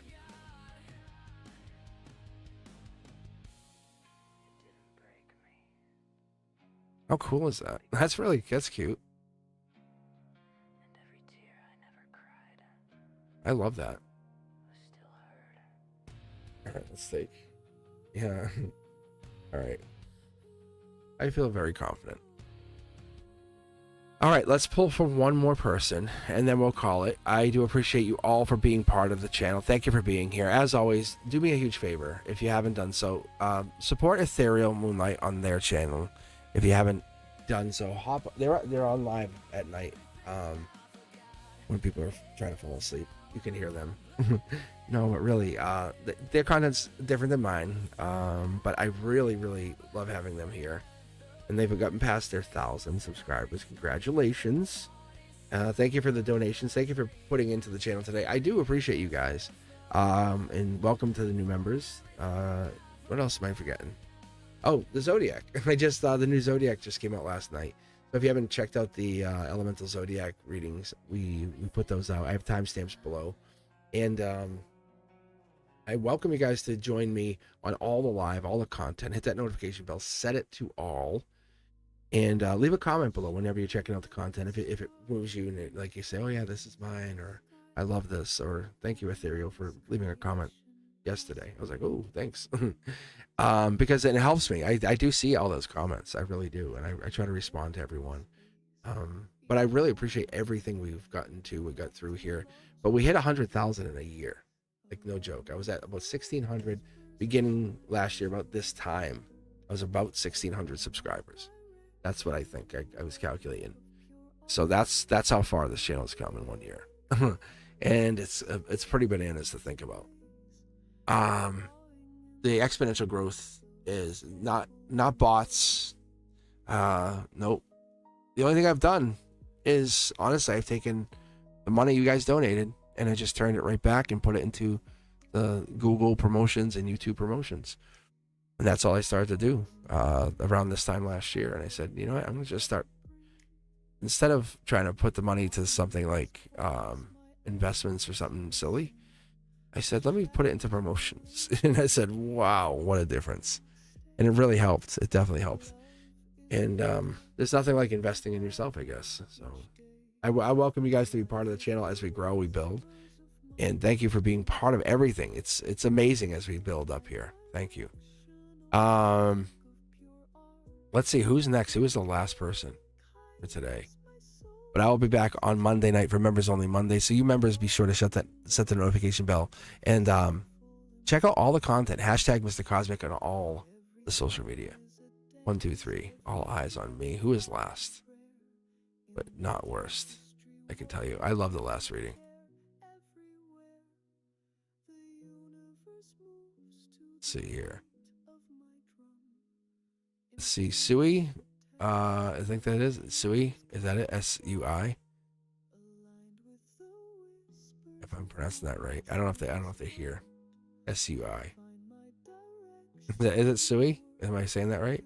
How cool is that? That's cute. I love that. All right, let's take. Yeah. All right. I feel very confident. All right, let's pull for one more person, and then we'll call it. I do appreciate you all for being part of the channel. Thank you for being here. As always, do me a huge favor if you haven't done so. Support Ethereal Moonlight on their channel. If you haven't done so, hop. They're on live at night. When people are trying to fall asleep, you can hear them. No, but really, their content's different than mine. But I really, really love having them here. And they've gotten past their 1,000 subscribers. Congratulations. Thank you for the donations. Thank you for putting into the channel today. I do appreciate you guys. And welcome to the new members. What else am I forgetting? Oh, the Zodiac. The new Zodiac just came out last night. So if you haven't checked out the Elemental Zodiac readings, we put those out. I have timestamps below. And I welcome you guys to join me on all the content. Hit that notification bell. Set it to all. And leave a comment below whenever you're checking out the content. If it moves you and like you say, oh yeah, this is mine, or I love this, or thank you, Ethereal, for leaving a comment yesterday. I was like, oh, thanks. Because it helps me. I do see all those comments. I really do. And I try to respond to everyone. But I really appreciate everything we got through here. But we hit 100,000 in a year. Like, no joke. I was at about 1,600 beginning last year. About this time, I was about 1,600 subscribers. That's what I think I was calculating. So that's how far this channel has come in 1 year. And it's pretty bananas to think about. The exponential growth is not bots. Nope. The only thing I've done is, honestly, I've taken the money you guys donated and I just turned it right back and put it into the Google promotions and YouTube promotions. And that's all I started to do around this time last year. And I said, you know what, I'm going to just start, instead of trying to put the money to something like investments or something silly, I said, let me put it into promotions. And I said, wow, what a difference. And it really helped. It definitely helped. And there's nothing like investing in yourself, I guess. So I welcome you guys to be part of the channel as we grow, we build. And thank you for being part of everything. It's amazing as we build up here. Thank you. Let's see who's next. Who is the last person for today? But I will be back on Monday night for members only Monday. So you members, be sure to set the notification bell and check out all the content. Hashtag Mr. Cosmic on all the social media. 1, 2, 3. All eyes on me. Who is last? But not worst. I can tell you. I love the last reading. Let's see here. Let's see. Sui. I think that is Sui. Is that it? S-U-I. If I'm pronouncing that right. I don't know if they hear. S-U-I. Is it Sui? Am I saying that right?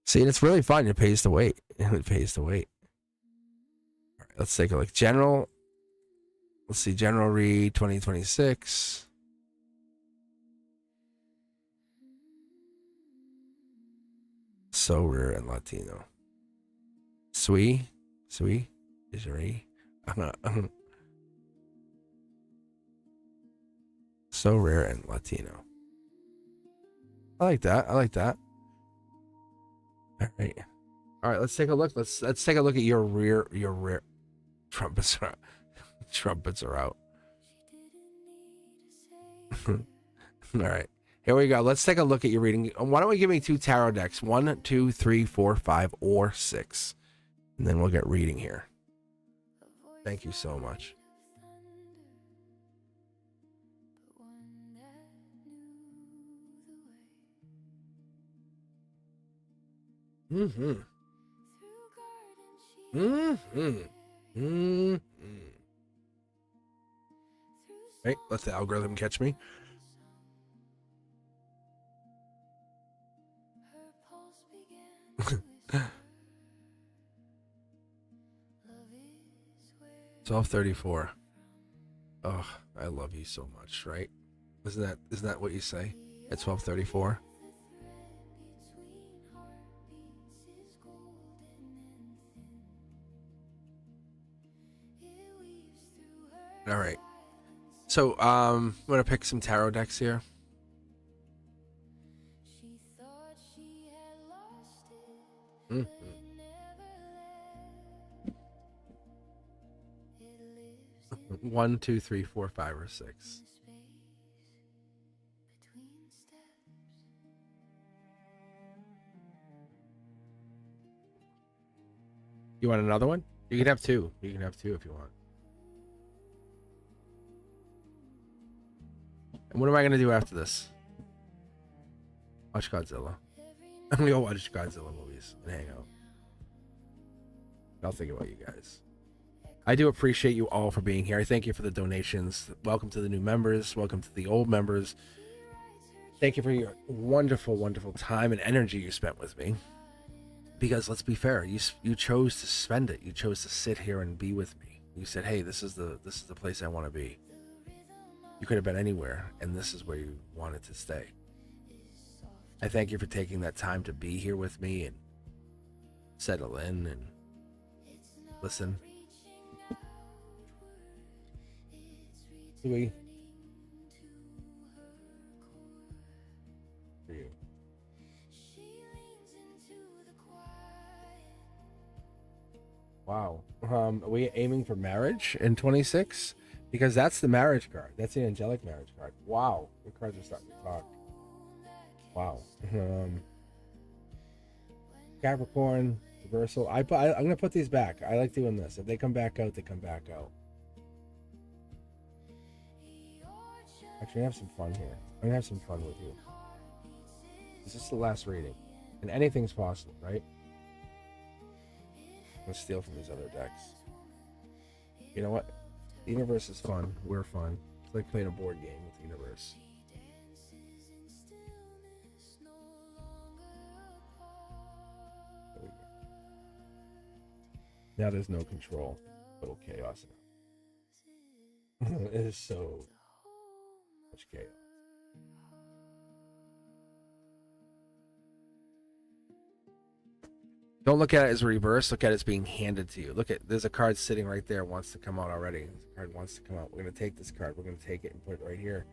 See, and it's really fun. It pays to wait. It pays to wait. All right, let's take a look. General. Let's see. General read 2026. So rare and Latino. Sui. Is there a? So rare and Latino. I like that. All right. Let's take a look. Let's take a look at your rear trumpets. Trumpets are out. All right. Here we go. Let's take a look at your reading. Why don't we give me 2 tarot decks? 1, 2, 3, 4, 5, or 6, and then we'll get reading here. Thank you so much. Hey, let the algorithm catch me. $12.34. Oh, I love you so much, right? Isn't that what you say at 12:34? All right. So I'm gonna pick some tarot decks here. Mhm. 1, 2, 3, 4, 5, or 6. You want another one? You can have two. You can have two if you want. And what am I gonna do after this? Watch Godzilla. I'm gonna go watch Godzilla movies and hang out. I'll think about you guys. I do appreciate you all for being here. I thank you for the donations. Welcome to the new members. Welcome to the old members. Thank you for your wonderful, wonderful time and energy you spent with me. Because let's be fair, you chose to spend it. You chose to sit here and be with me. You said, "Hey, this is the place I want to be." You could have been anywhere, and this is where you wanted to stay. I thank you for taking that time to be here with me and settle in and listen. Louis. For you. Wow. Are we aiming for marriage in 26? Because that's the marriage card. That's the angelic marriage card. Wow. The cards are starting to talk. Wow. Capricorn, reversal. I'm going to put these back. I like doing this. If they come back out, they come back out. Actually, I have some fun here. I'm going to have some fun with you. This is the last reading. And anything's possible, right? I'm going to steal from these other decks. You know what? The universe is fun. We're fun. It's like playing a board game with the universe. There we go. Now there's no control. Total chaos. It is so much chaos. Don't look at it as a reverse. Look at it as being handed to you. Look at, there's a card sitting right there. Wants to come out already. The card wants to come out. We're going to take this card. We're going to take it and put it right here.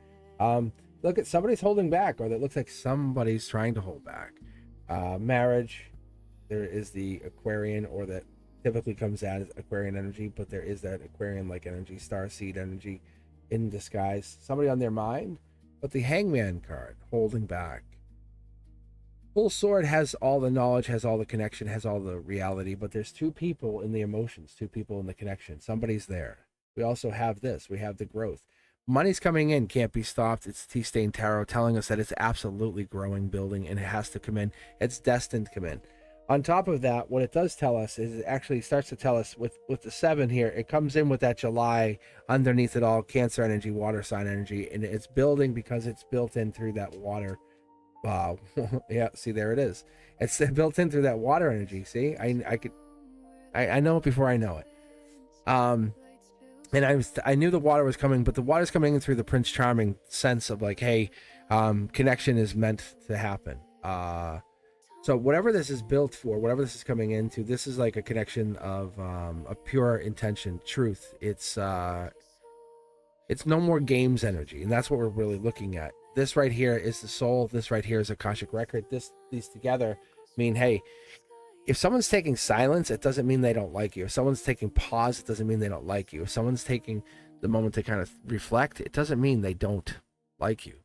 Look at, somebody's holding back, or that looks like somebody's trying to hold back. Marriage. There is the Aquarian, or that typically comes out as Aquarian energy, but there is that Aquarian-like energy, starseed energy in disguise. Somebody on their mind, but the Hangman card, holding back. Full Sword has all the knowledge, has all the connection, has all the reality, but there's two people in the emotions, two people in the connection. Somebody's there. We also have this. We have the growth. Money's coming in, can't be stopped. It's T-Stain Tarot telling us that it's absolutely growing, building, and it has to come in. It's destined to come in. On top of that, what it does tell us is it actually starts to tell us with the 7 here, it comes in with that July underneath it all, Cancer energy, water sign energy, and it's building because it's built in through that water. Wow. Yeah, see, there it is. It's built in through that water energy. See, I know it before I know it. And I knew the water was coming, but the water's coming in through the Prince Charming sense of like, hey, connection is meant to happen. So whatever this is built for, whatever this is coming into, this is like a connection of a pure intention, truth. It's no more games energy, and that's what we're really looking at. This right here is the soul. This right here is Akashic record. These together mean, hey, if someone's taking silence, it doesn't mean they don't like you. If someone's taking pause, it doesn't mean they don't like you. If someone's taking the moment to kind of reflect, it doesn't mean they don't like you.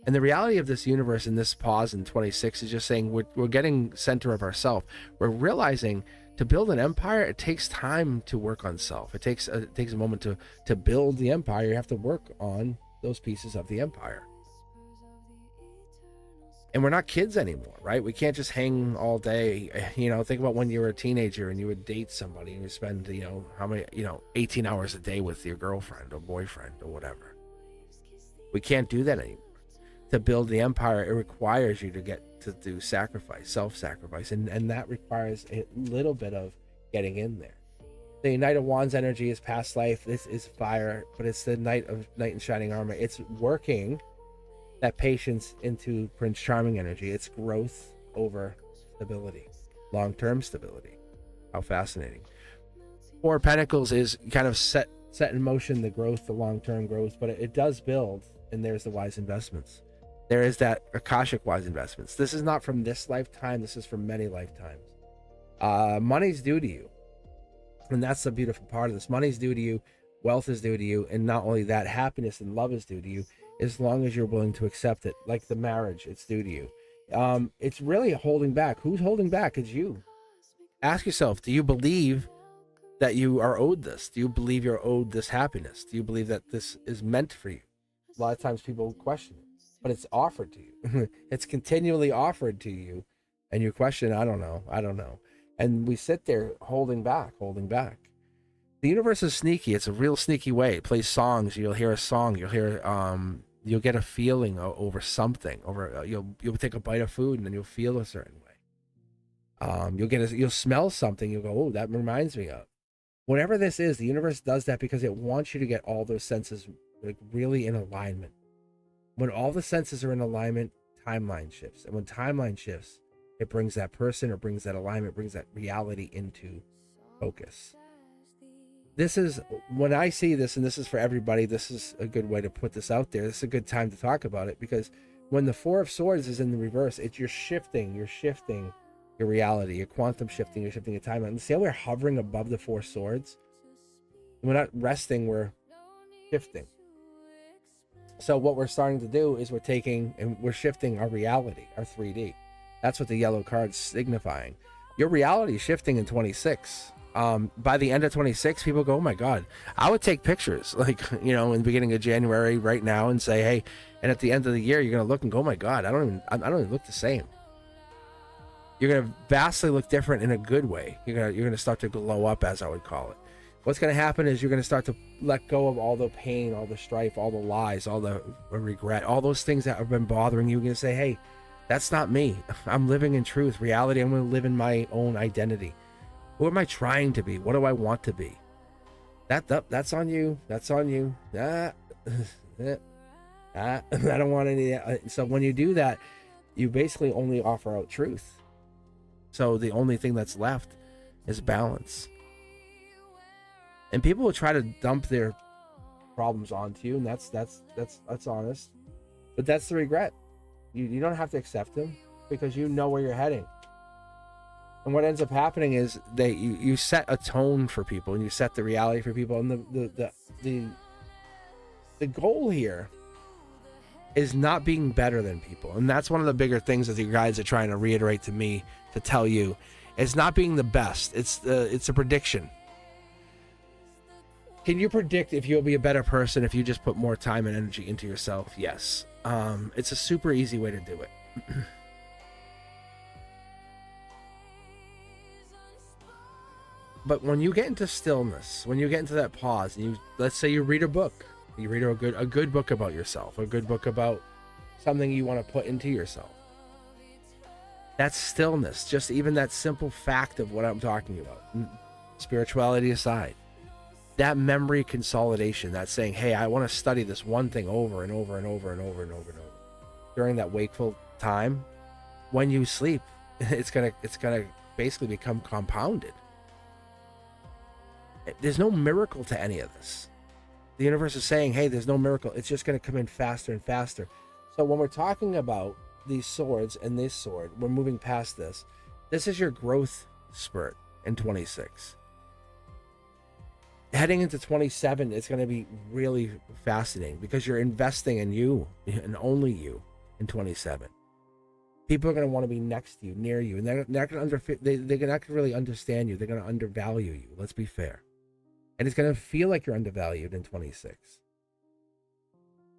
And the reality of this universe and this pause in 26 is just saying we're getting center of ourself. We're realizing to build an empire, it takes time to work on self. It takes a moment to build the empire. You have to work on those pieces of the empire. And we're not kids anymore, right? We can't just hang all day. Think about when you were a teenager and you would date somebody and you spend, how many, 18 hours a day with your girlfriend or boyfriend or whatever. We can't do that anymore. To build the empire, it requires you to get to do sacrifice, self-sacrifice, and that requires a little bit of getting in there. The Knight of Wands energy is past life. This is fire, but it's the Knight in Shining Armor. It's working that patience into Prince Charming energy. It's growth over stability, long-term stability. How fascinating. Four of Pentacles is kind of set in motion the growth, the long-term growth, but it does build. And there's the wise investments. There is that Akashic wise investments. This is not from this lifetime. This is from many lifetimes. Money's due to you. And that's the beautiful part of this. Money's due to you. Wealth is due to you. And not only that, happiness and love is due to you, as long as you're willing to accept it. Like the marriage, it's due to you. It's really holding back. Who's holding back? It's you. Ask yourself, do you believe that you are owed this? Do you believe you're owed this happiness? Do you believe that this is meant for you? A lot of times people question it, but it's offered to you. It's continually offered to you, and you question, I don't know. And we sit there holding back. The universe is sneaky. It's a real sneaky way. It plays songs. You'll hear a song. You'll get a feeling over something. You'll take a bite of food, and then you'll feel a certain way. You'll smell something. You'll go, oh, that reminds me of. Whatever this is, the universe does that because it wants you to get all those senses like really in alignment. When all the senses are in alignment, timeline shifts. And when timeline shifts, it brings that person or brings that alignment, brings that reality into focus. This is, when I see this, and this is for everybody, this is a good way to put this out there. This is a good time to talk about it, because when the Four of Swords is in the reverse, you're shifting your reality, you're quantum shifting, you're shifting your timeline. And see how we're hovering above the Four Swords? We're not resting, we're shifting. So what we're starting to do is we're taking and we're shifting our reality, our 3D. That's what the yellow card's signifying. Your reality is shifting in 26. By the end of 26, people go, oh my God, I would take pictures like, in the beginning of January right now and say, hey, and at the end of the year, you're going to look and go, oh my God, I don't even look the same. You're going to vastly look different in a good way. You're going to start to glow up, as I would call it. What's going to happen is you're going to start to let go of all the pain, all the strife, all the lies, all the regret, all those things that have been bothering you. You're going to say, hey, that's not me. I'm living in truth, reality. I'm going to live in my own identity. Who am I trying to be? What do I want to be? That's on you. That's on you. I don't want any of that. So when you do that, you basically only offer out truth. So the only thing that's left is balance. And people will try to dump their problems onto you, and that's honest. But that's the regret. You don't have to accept them because you know where you're heading. And what ends up happening is you set a tone for people, and you set the reality for people. And the goal here is not being better than people. And that's one of the bigger things that you guys are trying to reiterate to me, to tell you. It's not being the best. It's a prediction. Can you predict if you'll be a better person if you just put more time and energy into yourself? Yes. It's a super easy way to do it. But when you get into stillness, when you get into that pause, and let's say you read a book, you read a good book about yourself, a good book about something you want to put into yourself. That's stillness. Just even that simple fact of what I'm talking about, spirituality aside. That memory consolidation, that saying, hey, I want to study this one thing over and over and over and over and over and over. During that wakeful time, when you sleep, it's gonna basically become compounded. There's no miracle to any of this. The universe is saying, hey, there's no miracle. It's just gonna come in faster and faster. So when we're talking about these swords and this sword, we're moving past this. This is your growth spurt in 26. Heading into 27, it's going to be really fascinating because you're investing in you and only you in 27. People are going to want to be next to you, near you, and they're not going to really understand you. They're going to undervalue you. Let's be fair. And it's going to feel like you're undervalued in 26.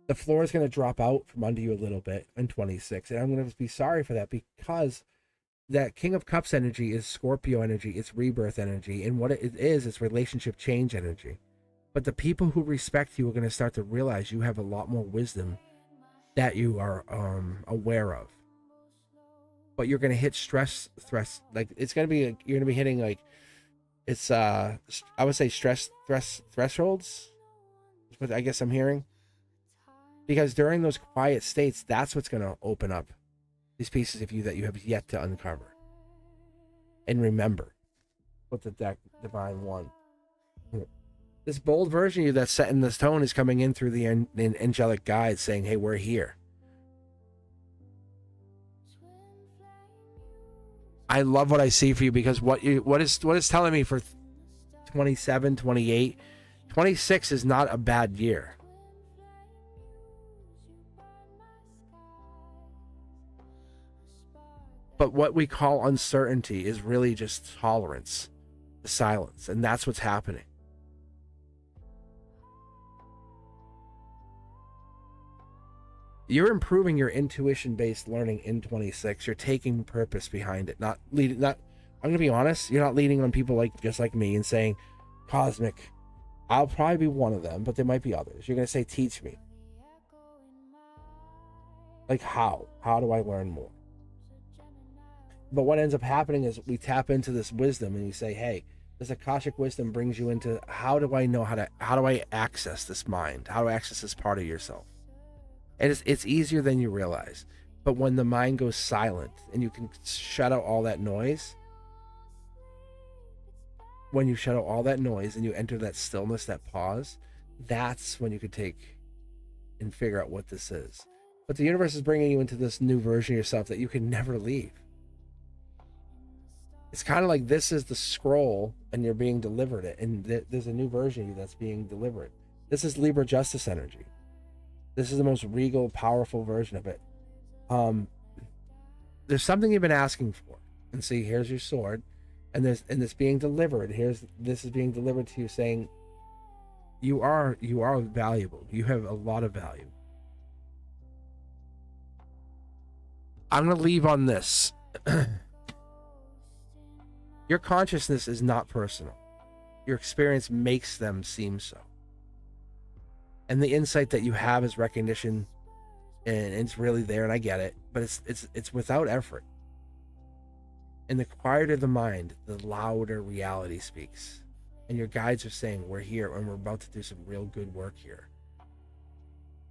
The floor is going to drop out from under you a little bit in 26, and I'm going to be sorry for that, because that King of Cups energy is Scorpio energy, it's rebirth energy, and what it is, it's relationship change energy. But the people who respect you are going to start to realize you have a lot more wisdom that you are aware of. But you're going to hit stress, like it's going to be, you're going to be hitting like, it's I would say stress thresholds, but I guess I'm hearing, because during those quiet states, that's what's going to open up these pieces of you that you have yet to uncover. And remember what the deck divine won. This bold version of you that's setting this tone is coming in through the angelic guides saying, hey, we're here. I love what I see for you, because what is telling me for 27, 28, 26 is not a bad year. But what we call uncertainty is really just tolerance, the silence, and that's what's happening. You're improving your intuition-based learning in 26. You're taking purpose behind it, not leading. I'm gonna be honest. You're not leading on people just like me and saying, "Cosmic, I'll probably be one of them, but there might be others." You're gonna say, "Teach me." Like how? How do I learn more? But what ends up happening is we tap into this wisdom, and you say, "Hey, this Akashic wisdom brings you into how do I know how do I access this mind? How do I access this part of yourself?" And it's easier than you realize. But when the mind goes silent and you can shut out all that noise, when you shut out all that noise and you enter that stillness, that pause, that's when you could take and figure out what this is. But the universe is bringing you into this new version of yourself that you can never leave. It's kind of like this is the scroll and you're being delivered it. And there's a new version of you that's being delivered. This is Libra justice energy. This is the most regal, powerful version of it. There's something you've been asking for. And see, here's your sword. And this being delivered. This is being delivered to you saying, you are valuable. You have a lot of value. I'm going to leave on this. Your consciousness is not personal. Your experience makes them seem so. And the insight that you have is recognition, and it's really there, and I get it, but it's without effort. And the quieter the mind, the louder reality speaks. And your guides are saying, we're here and we're about to do some real good work here.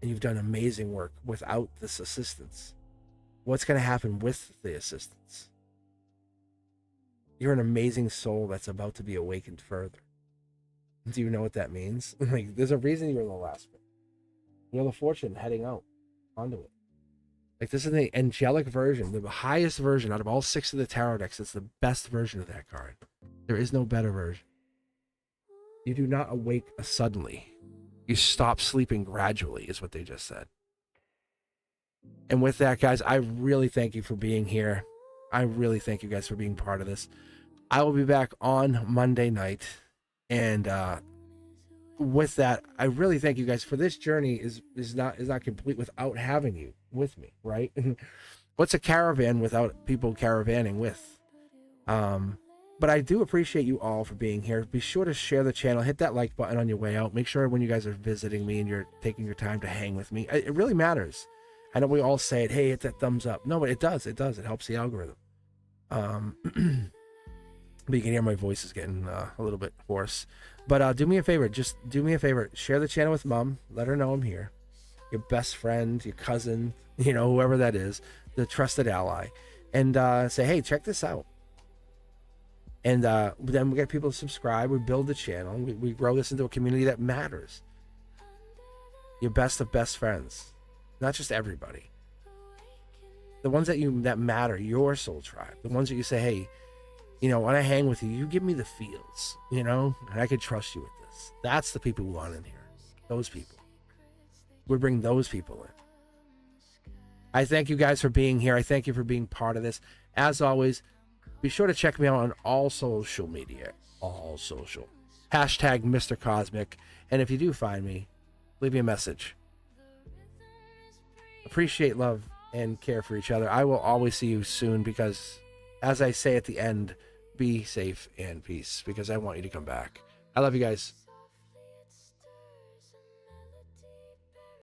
And you've done amazing work without this assistance. What's going to happen with the assistance? You're an amazing soul that's about to be awakened further. Do you know what that means? Like, there's a reason you're in the last bit. Wheel of Fortune heading out onto it. Like, this is the angelic version, the highest version out of all 6 of the tarot decks. It's the best version of that card. There is no better version. You do not awake suddenly. You stop sleeping gradually, is what they just said. And with that, guys, I really thank you for being here. I really thank you guys for being part of this. I will be back on Monday night. And with that, I really thank you guys, for this journey is not complete without having you with me, right? What's a caravan without people caravanning with? But I do appreciate you all for being here. Be sure to share the channel, hit that like button on your way out. Make sure when you guys are visiting me and you're taking your time to hang with me, it really matters. I know we all say it, hey, hit that thumbs up. No, but it does. It helps the algorithm. But you can hear my voice is getting a little bit hoarse. But do me a favor. Just do me a favor. Share the channel with Mom. Let her know I'm here. Your best friend, your cousin, whoever that is, the trusted ally. And say, hey, check this out. And then we get people to subscribe. We build the channel. We grow this into a community that matters. Your best of best friends. Not just everybody. The ones that matter, your soul tribe. The ones that you say, hey, when I hang with you, you give me the feels, and I can trust you with this. That's the people we want in here. Those people. We bring those people in. I thank you guys for being here. I thank you for being part of this. As always, be sure to check me out on all social media. All social. Hashtag Mr. Cosmic. And if you do find me, leave me a message. Appreciate love and care for each other. I will always see you soon because, as I say at the end, be safe and peace because I want you to come back. I love you guys.